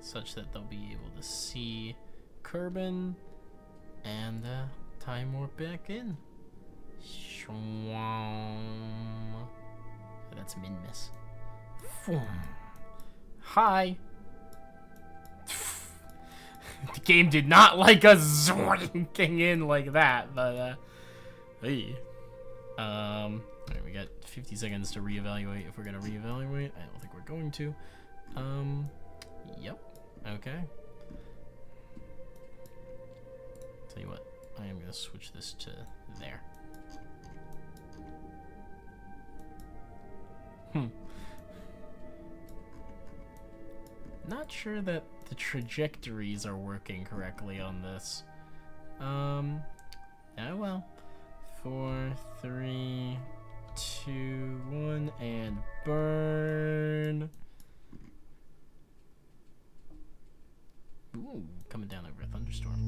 such that they'll be able to see Kerbin, and time warp back in. That's min-miss. Hi. The game did not like us zoinking in like that, but hey. Alright, we got 50 seconds to reevaluate if we're gonna reevaluate. I don't think we're going to. Yep. Okay. Tell you what, I am gonna switch this to there. Not sure that the trajectories are working correctly on this. Oh well. 4, 3, 2, 1, and burn. Ooh, coming down over a thunderstorm.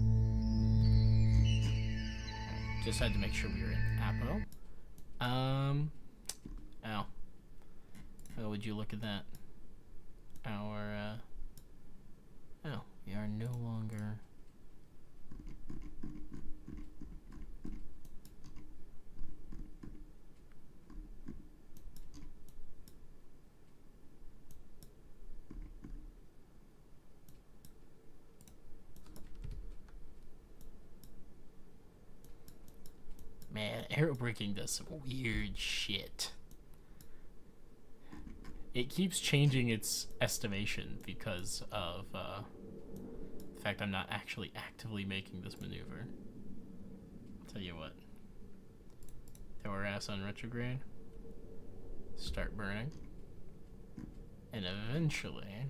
Right, just had to make sure we were in Apo. Ow. Oh, would you look at that? Our, oh, we are no longer... Man, Aerobraking does some weird shit. It keeps changing its estimation because of the fact I'm not actually actively making this maneuver. Tell you what. Throw our ass on retrograde. Start burning. And eventually...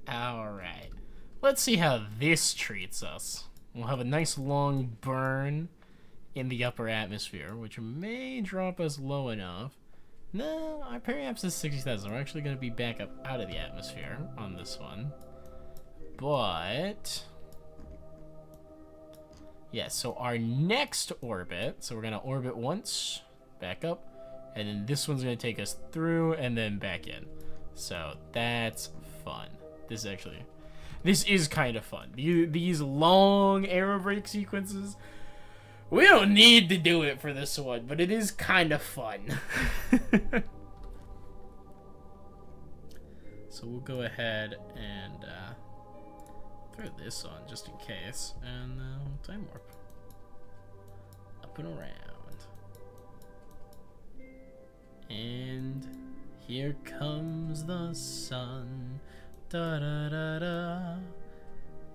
Alright. Let's see how this treats us. We'll have a nice long burn in the upper atmosphere, which may drop us low enough. No, our periapsis is 60,000. We're actually going to be back up out of the atmosphere on this one. But... yeah, so our next orbit, so we're going to orbit once, back up, and then this one's going to take us through and then back in. So that's fun. This is kind of fun. These long aerobrake sequences, we don't need to do it for this one, but it is kind of fun. So we'll go ahead and throw this on just in case, and time warp. Up and around. And here comes the sun. Da da da da.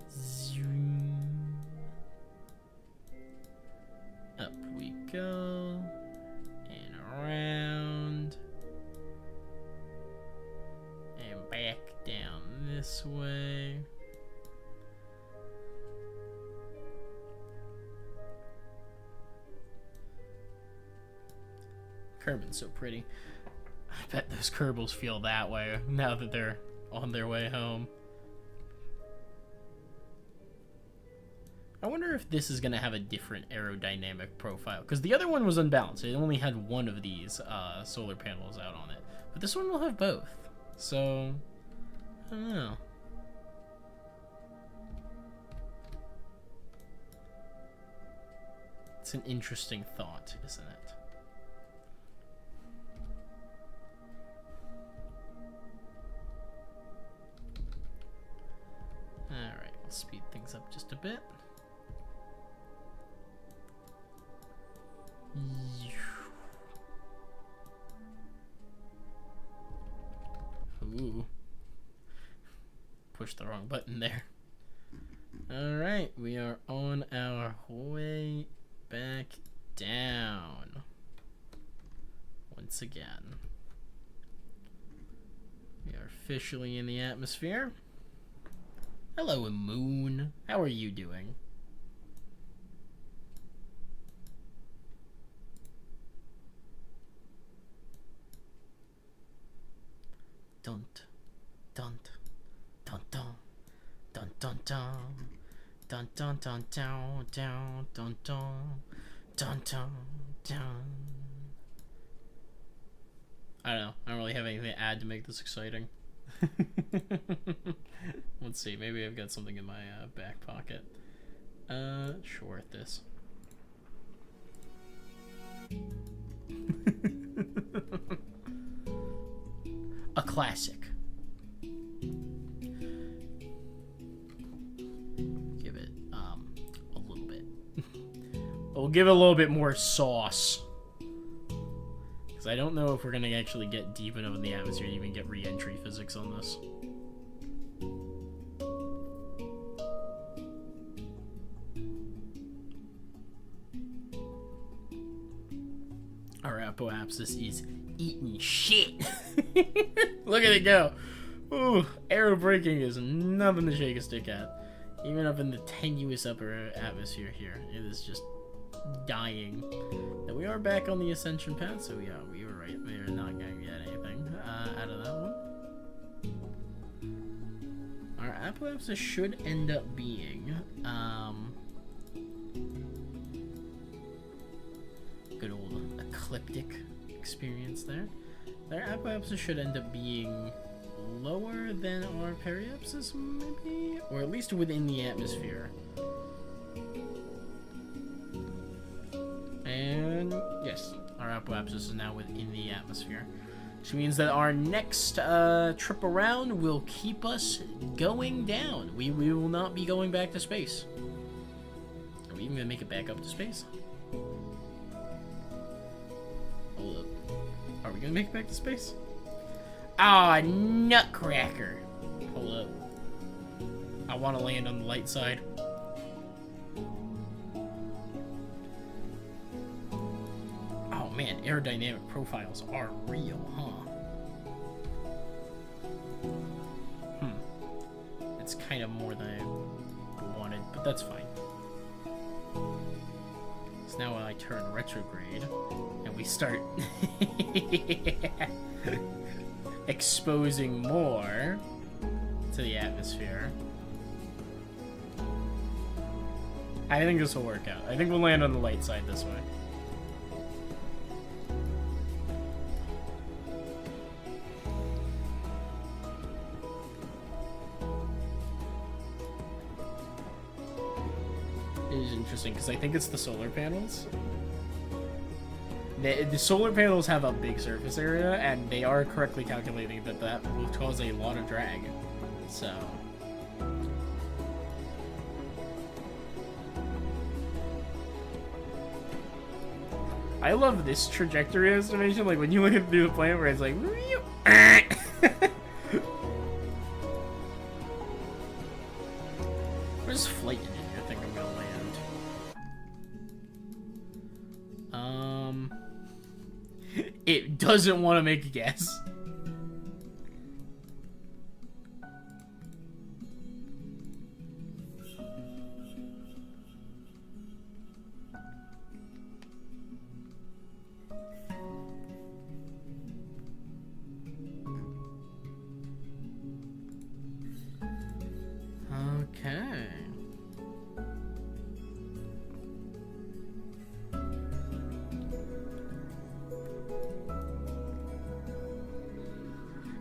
Zoom. Up we go. And around. And back down this way. Kerbin's so pretty. I bet those Kerbals feel that way now that they're on their way home. I wonder if this is going to have a different aerodynamic profile, because the other one was unbalanced. It only had one of these solar panels out on it. But this one will have both. So, I don't know. It's an interesting thought, isn't it? Alright, we'll speed things up just a bit. Ooh. Pushed the wrong button there. Alright, we are on our way back down. Once again. We are officially in the atmosphere. Hello, Moon. How are you doing? Dunt, dunt, dunt, dunt, dunt, dunt, dunt, dunt, dunt, dunt, dunt, dunt, dunt, dunt, dunt. I don't know. I don't really have anything to add to make this exciting. Let's see. Maybe I've got something in my back pocket. Sure at this. A classic. Give it a little bit. We'll give it a little bit more sauce. Because I don't know if we're gonna actually get deep enough in the atmosphere to even get re-entry physics on this. Our apoapsis is eating shit. Look at it go. Ooh, aerobraking is nothing to shake a stick at. Even up in the tenuous upper atmosphere here, it is just dying. Now we are back on the ascension path, so yeah, we were right. We are not going to get anything out of that one. Our apoapsis should end up being good old ecliptic experience there. Their apoapsis should end up being lower than our periapsis, maybe? Or at least within the atmosphere. Yes, our apoapsis is now within the atmosphere. Which means that our next trip around will keep us going down. We will not be going back to space. Are we even gonna make it back up to space? Hold up. Are we gonna make it back to space? Ah, nutcracker. Hold up. I want to land on the light side. Oh man, aerodynamic profiles are real, huh? It's kind of more than I wanted, but that's fine. So now I turn retrograde, and we start exposing more to the atmosphere. I think this will work out. I think we'll land on the light side this way. It is interesting because I think it's the solar panels. The solar panels have a big surface area, and they are correctly calculating that that will cause a lot of drag. So... I love this trajectory estimation, like when you look at through the planet where it's like... Where's flight engine I think I'm gonna land? It doesn't want to make a guess. Okay.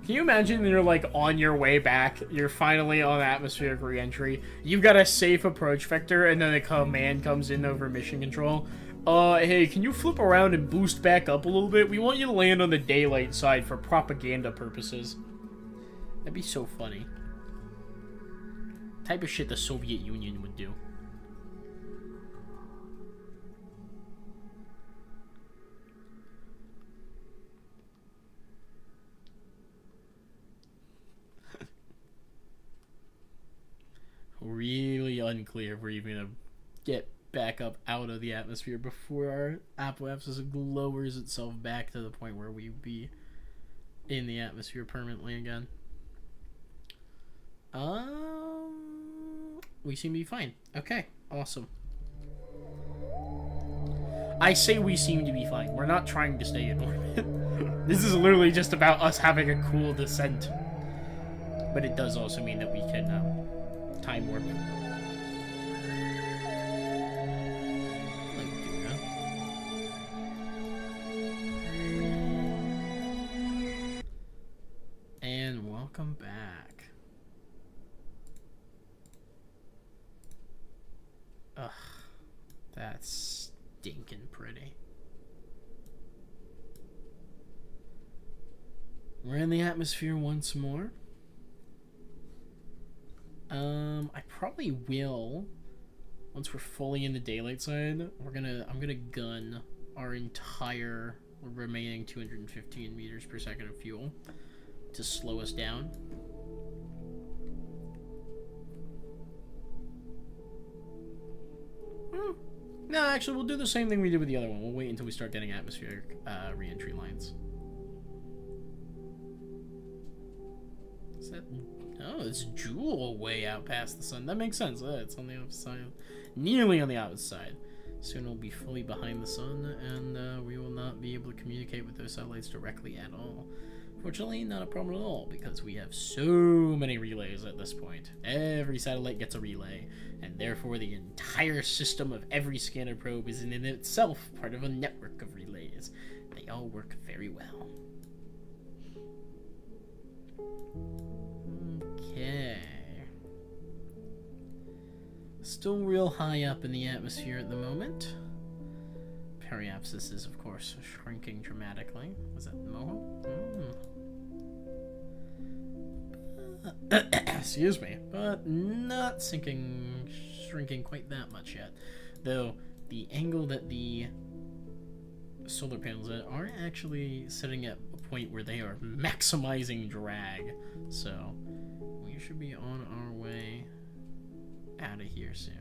Can you imagine you're like on your way back, you're finally on atmospheric re-entry, you've got a safe approach vector, and then a command comes in over mission control. Hey, can you flip around and boost back up a little bit? We want you to land on the daylight side for propaganda purposes. That'd be so funny. Type of shit the Soviet Union would do. Really unclear if we're even gonna get back up out of the atmosphere before our apoapsis lowers itself back to the point where we'd be in the atmosphere permanently again. We seem to be fine. Okay, awesome. I say we seem to be fine. We're not trying to stay in orbit. This is literally just about us having a cool descent. But it does also mean that we can time warp. And welcome back. Ugh, that's stinking pretty. We're in the atmosphere once more. I probably will, once we're fully in the daylight side, I'm gonna gun our entire remaining 215 meters per second of fuel to slow us down. No, actually, we'll do the same thing we did with the other one. We'll wait until we start getting atmospheric re-entry lines. Is that... Oh, it's Jewel way out past the sun. That makes sense. It's on the opposite side. Nearly on the opposite side. Soon we'll be fully behind the sun, and we will not be able to communicate with those satellites directly at all. Fortunately, not a problem at all, because we have so many relays at this point. Every satellite gets a relay, and therefore the entire system of every scanner probe is in itself part of a network of relays. They all work very well. Okay. Still real high up in the atmosphere at the moment. Periapsis is, of course, shrinking dramatically. Was that Moho? Excuse me. But not shrinking quite that much yet. Though, the angle that the solar panels are actually setting at a point where they are maximizing drag. So, we should be on our way out of here soon.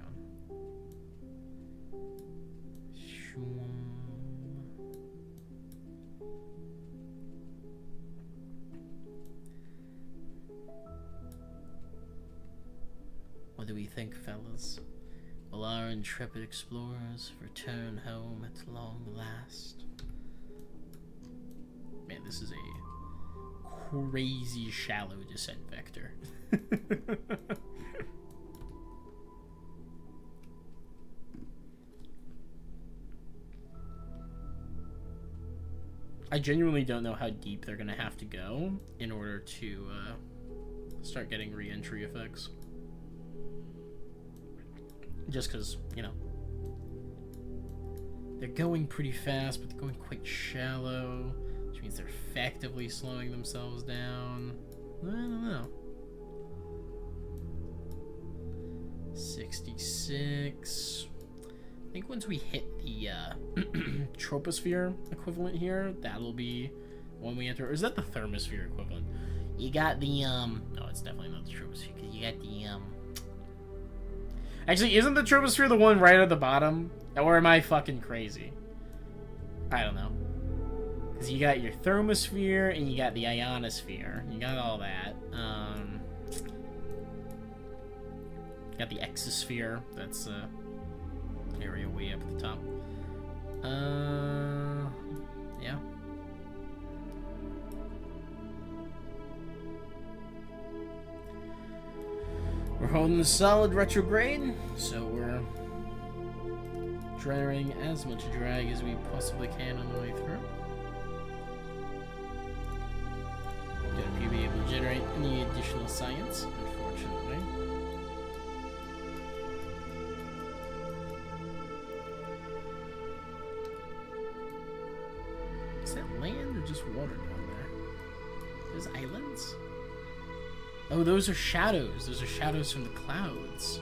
What do we think, fellas? Will our intrepid explorers return home at long last? Man, this is a crazy shallow descent vector. I genuinely don't know how deep they're gonna have to go in order to start getting re-entry effects. Just because, you know, they're going pretty fast, but they're going quite shallow, which means they're effectively slowing themselves down. I don't know. 66. I think once we hit the troposphere equivalent here, that'll be when we enter. Or is that the thermosphere equivalent? You got the no, it's definitely not the troposphere. Cause you got the Actually, isn't the troposphere the one right at the bottom? Or am I fucking crazy? I don't know. Because you got your thermosphere and you got the ionosphere. You got all that. You got the exosphere. That's area way up at the top. Yeah. We're holding a solid retrograde, so we're generating as much drag as we possibly can on the way through. Don't appear to be able to generate any additional science, unfortunately. Is that land or just water down there? Those islands? Oh, those are shadows. Those are shadows from the clouds.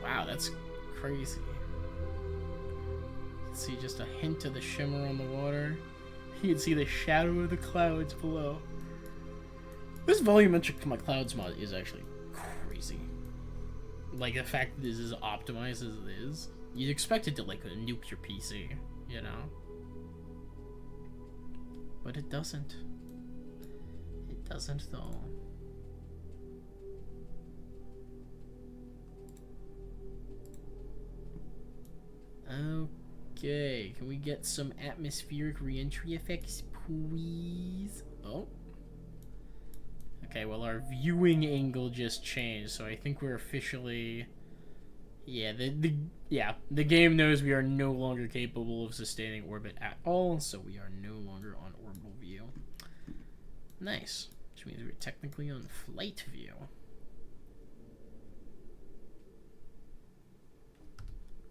Wow, that's crazy. You can see just a hint of the shimmer on the water. You can see the shadow of the clouds below. This volumetric clouds mod is actually crazy. Like, the fact that this is optimized as it is. You'd expect it to, like, nuke your PC, you know? But it doesn't. Doesn't though. Okay, can we get some atmospheric re-entry effects, please? Oh. Okay, well our viewing angle just changed, so I think we're officially. Yeah, the game knows we are no longer capable of sustaining orbit at all, so we are no longer on orbital view. Nice. Which means we're technically on flight view.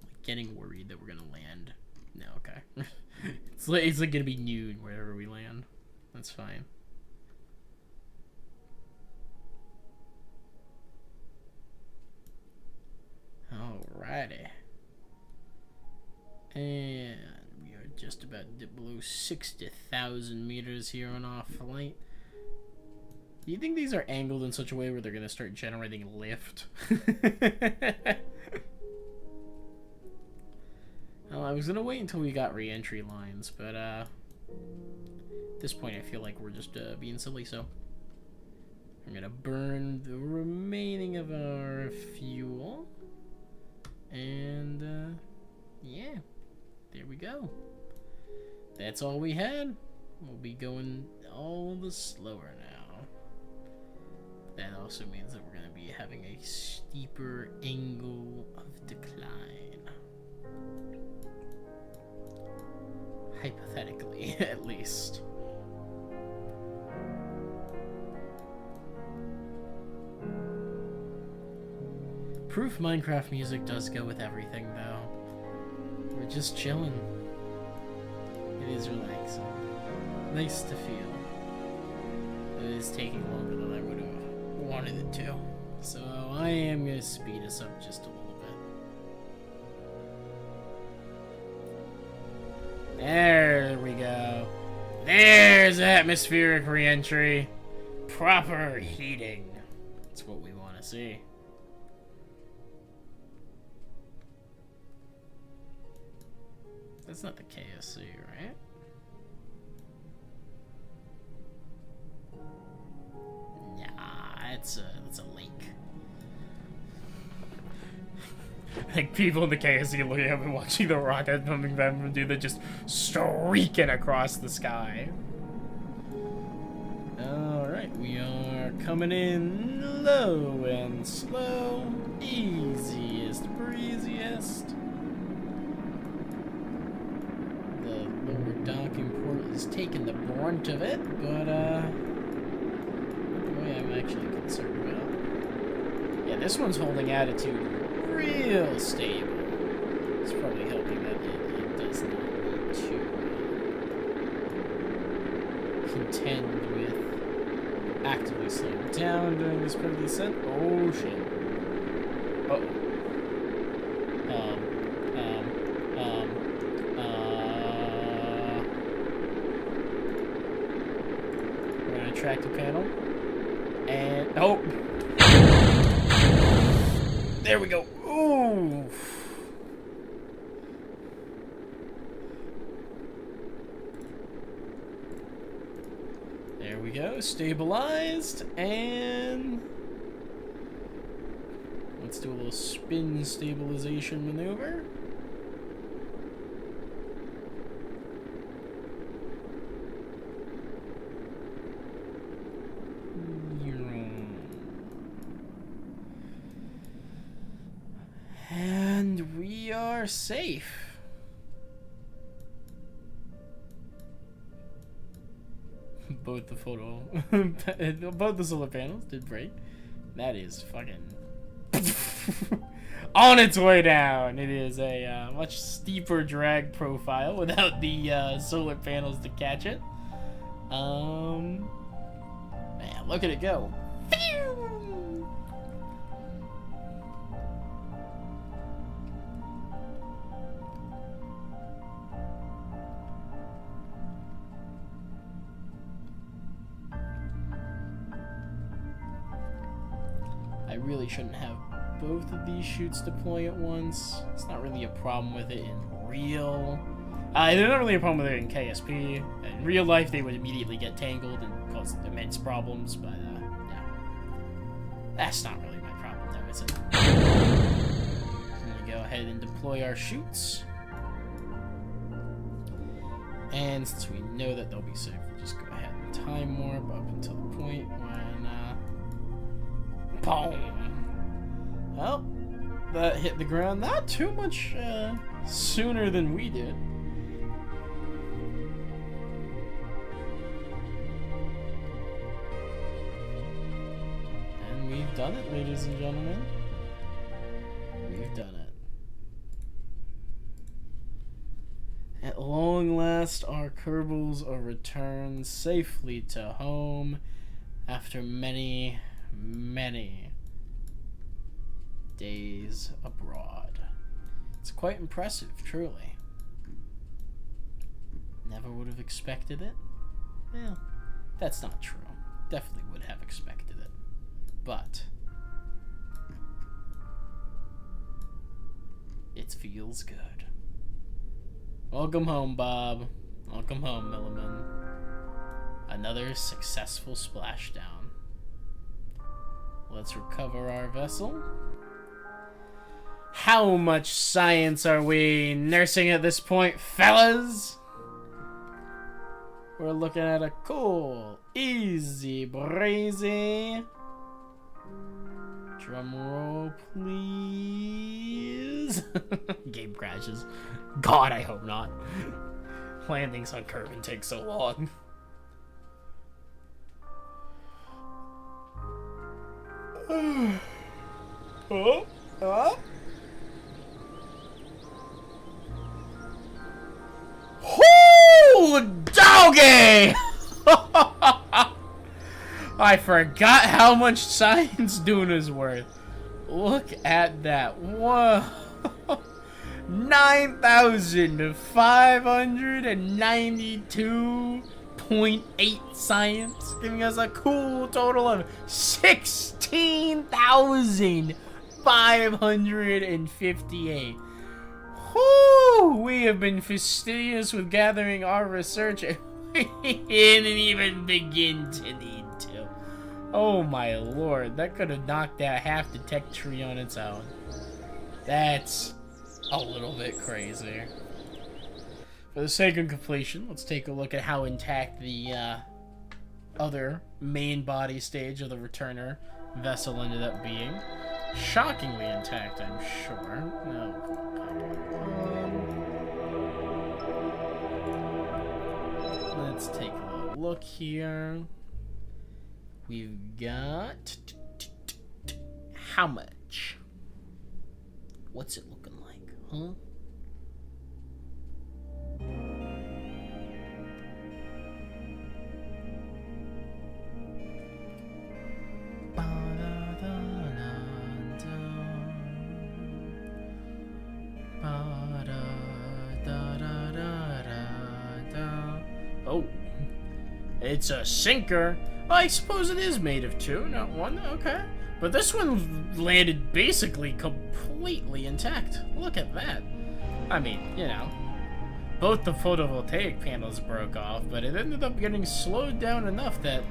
Like getting worried that we're gonna land. No, okay. it's like gonna be noon wherever we land. That's fine. Alrighty. And we are just about to dip below 60,000 meters here on our flight. Do you think these are angled in such a way where they're going to start generating lift? Well, I was going to wait until we got re-entry lines, but at this point I feel like we're just being silly, so I'm going to burn the remaining of our fuel. And, yeah, there we go. That's all we had. We'll be going all the slower now. That also means that we're going to be having a steeper angle of decline. Hypothetically, at least. Proof Minecraft music does go with everything, though. We're just chilling. It is relaxing. Nice to feel. It is taking longer than I would have wanted it to. So I am going to speed us up just a little bit. There we go. There's atmospheric re-entry. Proper heating. That's what we want to see. That's not the KSC, right? Nah, it's a lake. Like people in the KSC looking up and watching the rocket coming back from dude that just streaking across the sky. Alright, we are coming in low and slow. Easiest, breeziest. The lower docking port is taking the brunt of it, but boy, I'm actually concerned about. Yeah, this one's holding attitude real stable. It's probably helping that it does not need to contend with actively slowing down during this part of the ascent. Oh shit. Uh-oh. We're gonna attractive panel. And oh, there we go. Ooh. There we go, stabilized, and let's do a little spin stabilization maneuver. And we are safe. Both the both the solar panels did break. That is fucking on its way down. It is a much steeper drag profile without the solar panels to catch it. Man, look at it go. I really shouldn't have both of these chutes deploy at once. It's not really a problem with it in real. They're not really a problem with it in KSP. In real life, they would immediately get tangled and cause immense problems, but yeah. That's not really my problem, though, is it? I'm gonna go ahead and deploy our chutes. And since we know that they'll be safe, we'll just go ahead and time warp up until the point when boom! Well, that hit the ground not too much sooner than we did. And we've done it, ladies and gentlemen. We've done it. At long last, our Kerbals are returned safely to home after many days abroad. It's quite impressive, truly. Never would have expected it. Well, that's not true. Definitely would have expected it. But it feels good. Welcome home, Bob. Welcome home, Milliman. Another successful splashdown. Let's recover our vessel. How much science are we nursing at this point, fellas? We're looking at a cool, easy, breezy. Drum roll, please. Game crashes. God, I hope not. Landings on Kerbin take so long. Whoo! Doggy! I forgot how much science Duna's worth. Look at that. Whoa. 9,592.8 science, giving us a cool total of 16,558. Whoo! We have been fastidious with gathering our research, and we didn't even begin to need to. Oh my lord, that could have knocked out half the tech tree on its own. That's a little bit crazy. For the sake of completion, let's take a look at how intact the other main body stage of the returner vessel ended up being. Shockingly intact, I'm sure. No. Let's take a little look here. We've got how much? What's it looking like, huh? Oh, it's a sinker. I suppose it is made of two, not one. Okay. But this one landed basically completely intact. Look at that. I mean, you know, both the photovoltaic panels broke off, but it ended up getting slowed down enough that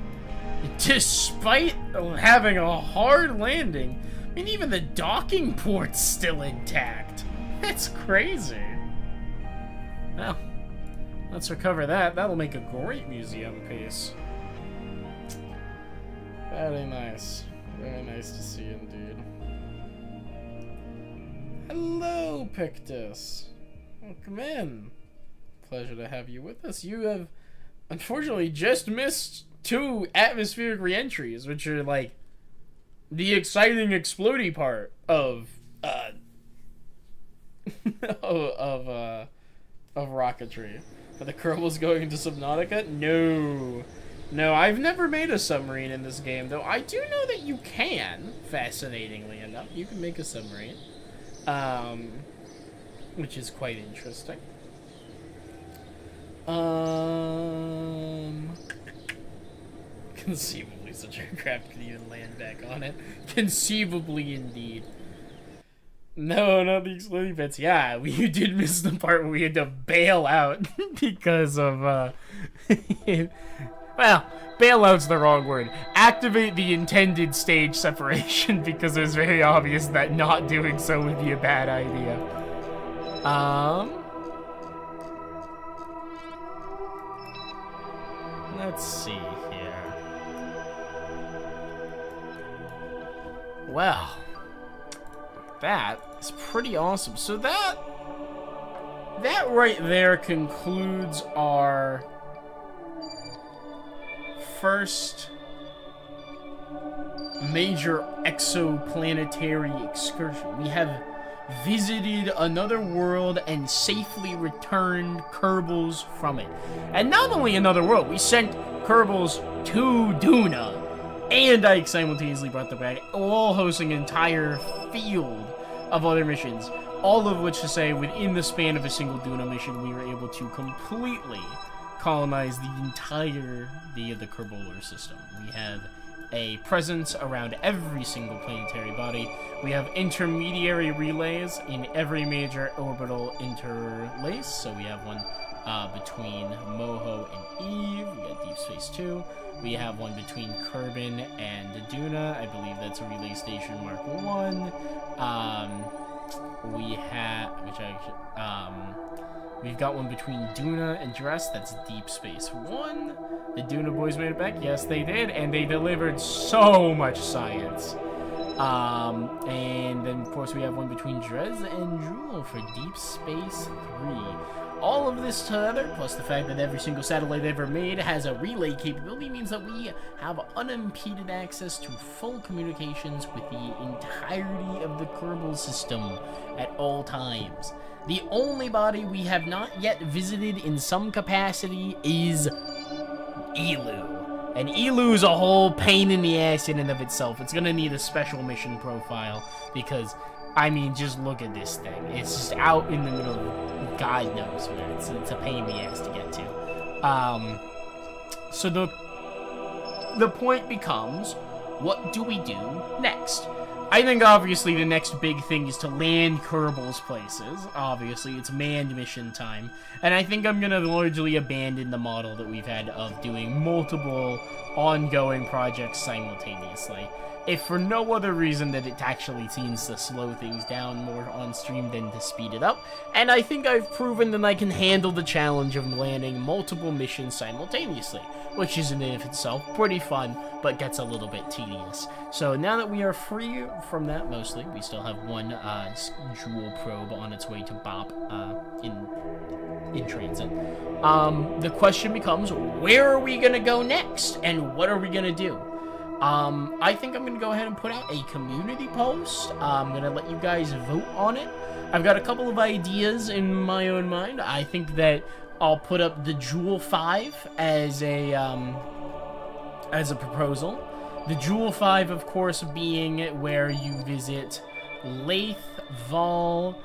despite having a hard landing, I mean, even the docking port's still intact. That's crazy. Well, let's recover that. That'll make a great museum piece. Very nice. Very nice to see indeed. Hello, Pictus. Welcome in. Pleasure to have you with us. You have, unfortunately, just missed 2 atmospheric re-entries, which are, like, the exciting explodey part of rocketry. Are the Kerbals going into Subnautica? No. No, I've never made a submarine in this game, though I do know that you can, fascinatingly enough. You can make a submarine, which is quite interesting. Conceivably such a craft could even land back on it. Conceivably, indeed. No, not the exploding bits. Yeah, we did miss the part where we had to bail out because of, well, bailout's the wrong word. Activate the intended stage separation because it was very obvious that not doing so would be a bad idea. Let's see here. Well, that is pretty awesome. So that right there concludes our first major exoplanetary excursion. We have visited another world and safely returned Kerbals from it. And not only another world, we sent Kerbals to Duna, and I simultaneously brought them back, all hosting an entire field of other missions, all of which to say, within the span of a single Duna mission, we were able to completely colonize the entirety of the Kerbolar system. We have a presence around every single planetary body. We have intermediary relays in every major orbital interlace. So we have one between Moho and Eve. We got Deep Space 2. We have one between Kerbin and Duna. I believe that's a relay station Mark 1. We have, we've got one between Duna and Dress. That's Deep Space 1. The Duna boys made it back. Yes, they did. And they delivered so much science. And then, of course, we have one between Drez and Jewel for Deep Space 3. All of this together, plus the fact that every single satellite ever made has a relay capability, means that we have unimpeded access to full communications with the entirety of the Kerbal system at all times. The only body we have not yet visited in some capacity is Elu. And Elu's a whole pain in the ass in and of itself. It's gonna need a special mission profile because, I mean, just look at this thing. It's just out in the middle of God knows where. It's a pain in the ass to get to. So the point becomes, what do we do next? I think obviously the next big thing is to land Kerbals places. Obviously, it's manned mission time. And I think I'm going to largely abandon the model that we've had of doing multiple ongoing projects simultaneously. If for no other reason that it actually seems to slow things down more on stream than to speed it up. And I think I've proven that I can handle the challenge of landing multiple missions simultaneously, which is in and of itself pretty fun, but gets a little bit tedious. So now that we are free from that mostly, we still have one jewel probe on its way to Bop in transit. The question becomes, where are we going to go next? And what are we going to do? I think I'm going to go ahead and put out a community post. I'm going to let you guys vote on it. I've got a couple of ideas in my own mind. I think that I'll put up the Jewel 5 as a proposal. The Jewel 5, of course, being where you visit Lathe, Vol,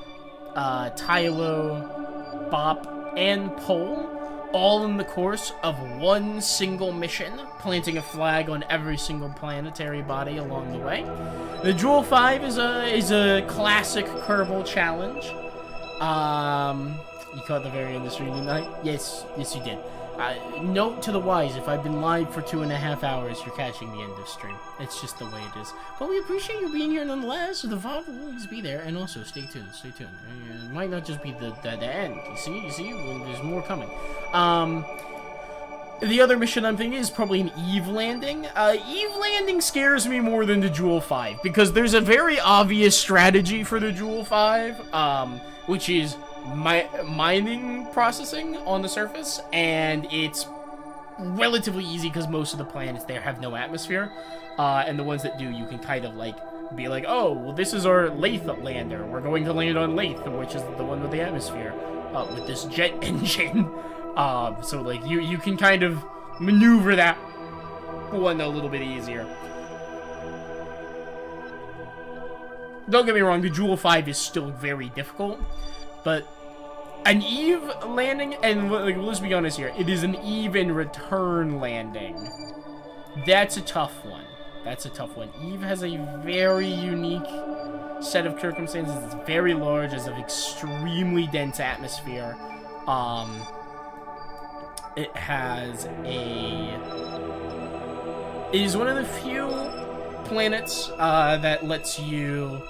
Tylo, Bop, and Pole, all in the course of one single mission, planting a flag on every single planetary body along the way. The Jewel 5 is a classic Kerbal challenge. You caught the very end of the stream, didn't I? Yes, you did. Note to the wise, if I've been live for 2.5 hours, you're catching the end of stream. It's just the way it is. But we appreciate you being here nonetheless. The VOD will always be there, and also stay tuned. It might not just be the end. You see? Well, there's more coming. The other mission I'm thinking is probably an Eve landing. Eve landing scares me more than the Jewel 5, because there's a very obvious strategy for the Jewel 5, which is mining processing on the surface, and it's relatively easy because most of the planets there have no atmosphere, and the ones that do, you can kind of like be like, oh, well, this is our Lathe lander, we're going to land on Lathe, which is the one with the atmosphere, with this jet engine. So like you can kind of maneuver that one a little bit easier. Don't get me wrong, the Jewel 5 is still very difficult, but an Eve landing, and like, let's be honest here, it is an Eve in return landing. That's a tough one. Eve has a very unique set of circumstances. It's very large, has an extremely dense atmosphere. It is one of the few planets that lets you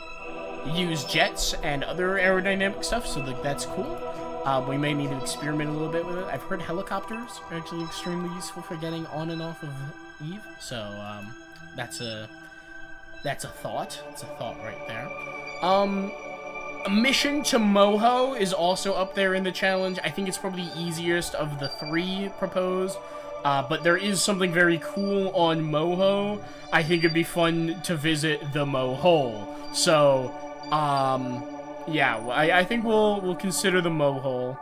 use jets and other aerodynamic stuff, so like that's cool. We may need to experiment a little bit with it. I've heard helicopters are actually extremely useful for getting on and off of Eve, so that's a thought. It's a thought right there. A mission to Moho is also up there in the challenge. I think it's probably the easiest of the 3 proposed. But there is something very cool on Moho. I think it'd be fun to visit the Mohole. So, yeah, I think we'll consider the Mohole.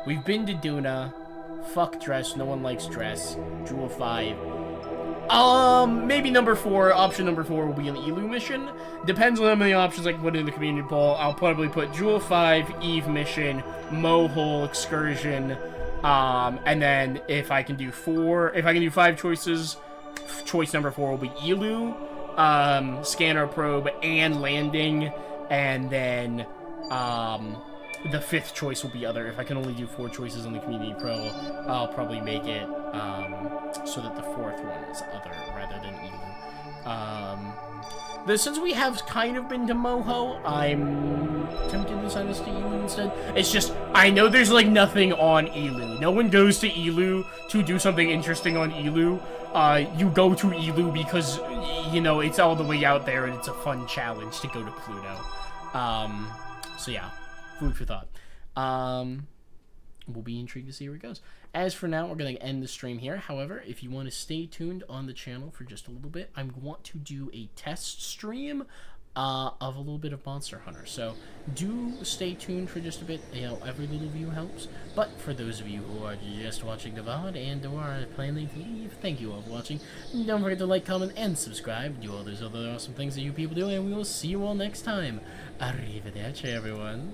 We've been to Duna. Fuck dress. No one likes dress. Jewel 5. Maybe number 4, option number 4 will be an Elu mission. Depends on how many options I can put in the community poll. I'll probably put Jewel 5, Eve mission, Mohole excursion, and then if I can do 5 choices, choice number 4 will be Elu, scanner probe, and landing, and then, the 5th choice will be other. If I can only do 4 choices on the Community Pro, I'll probably make it so that the 4th one is other rather than Elu. Since we have kind of been to Moho, I'm tempted to send this to Elu instead. It's just, I know there's like nothing on Elu. No one goes to Elu to do something interesting on Elu. You go to Elu because, you know, it's all the way out there and it's a fun challenge to go to Pluto. So yeah. Food for thought. We'll be intrigued to see where it goes. As for now, we're going to end the stream here. However, if you want to stay tuned on the channel for just a little bit, I want to do a test stream of a little bit of Monster Hunter. So do stay tuned for just a bit. You know, every little view helps. But for those of you who are just watching the VOD and or are planning to leave, thank you all for watching. Don't forget to like, comment, and subscribe. Do all those other awesome things that you people do, and we will see you all next time. Arrivederci, everyone.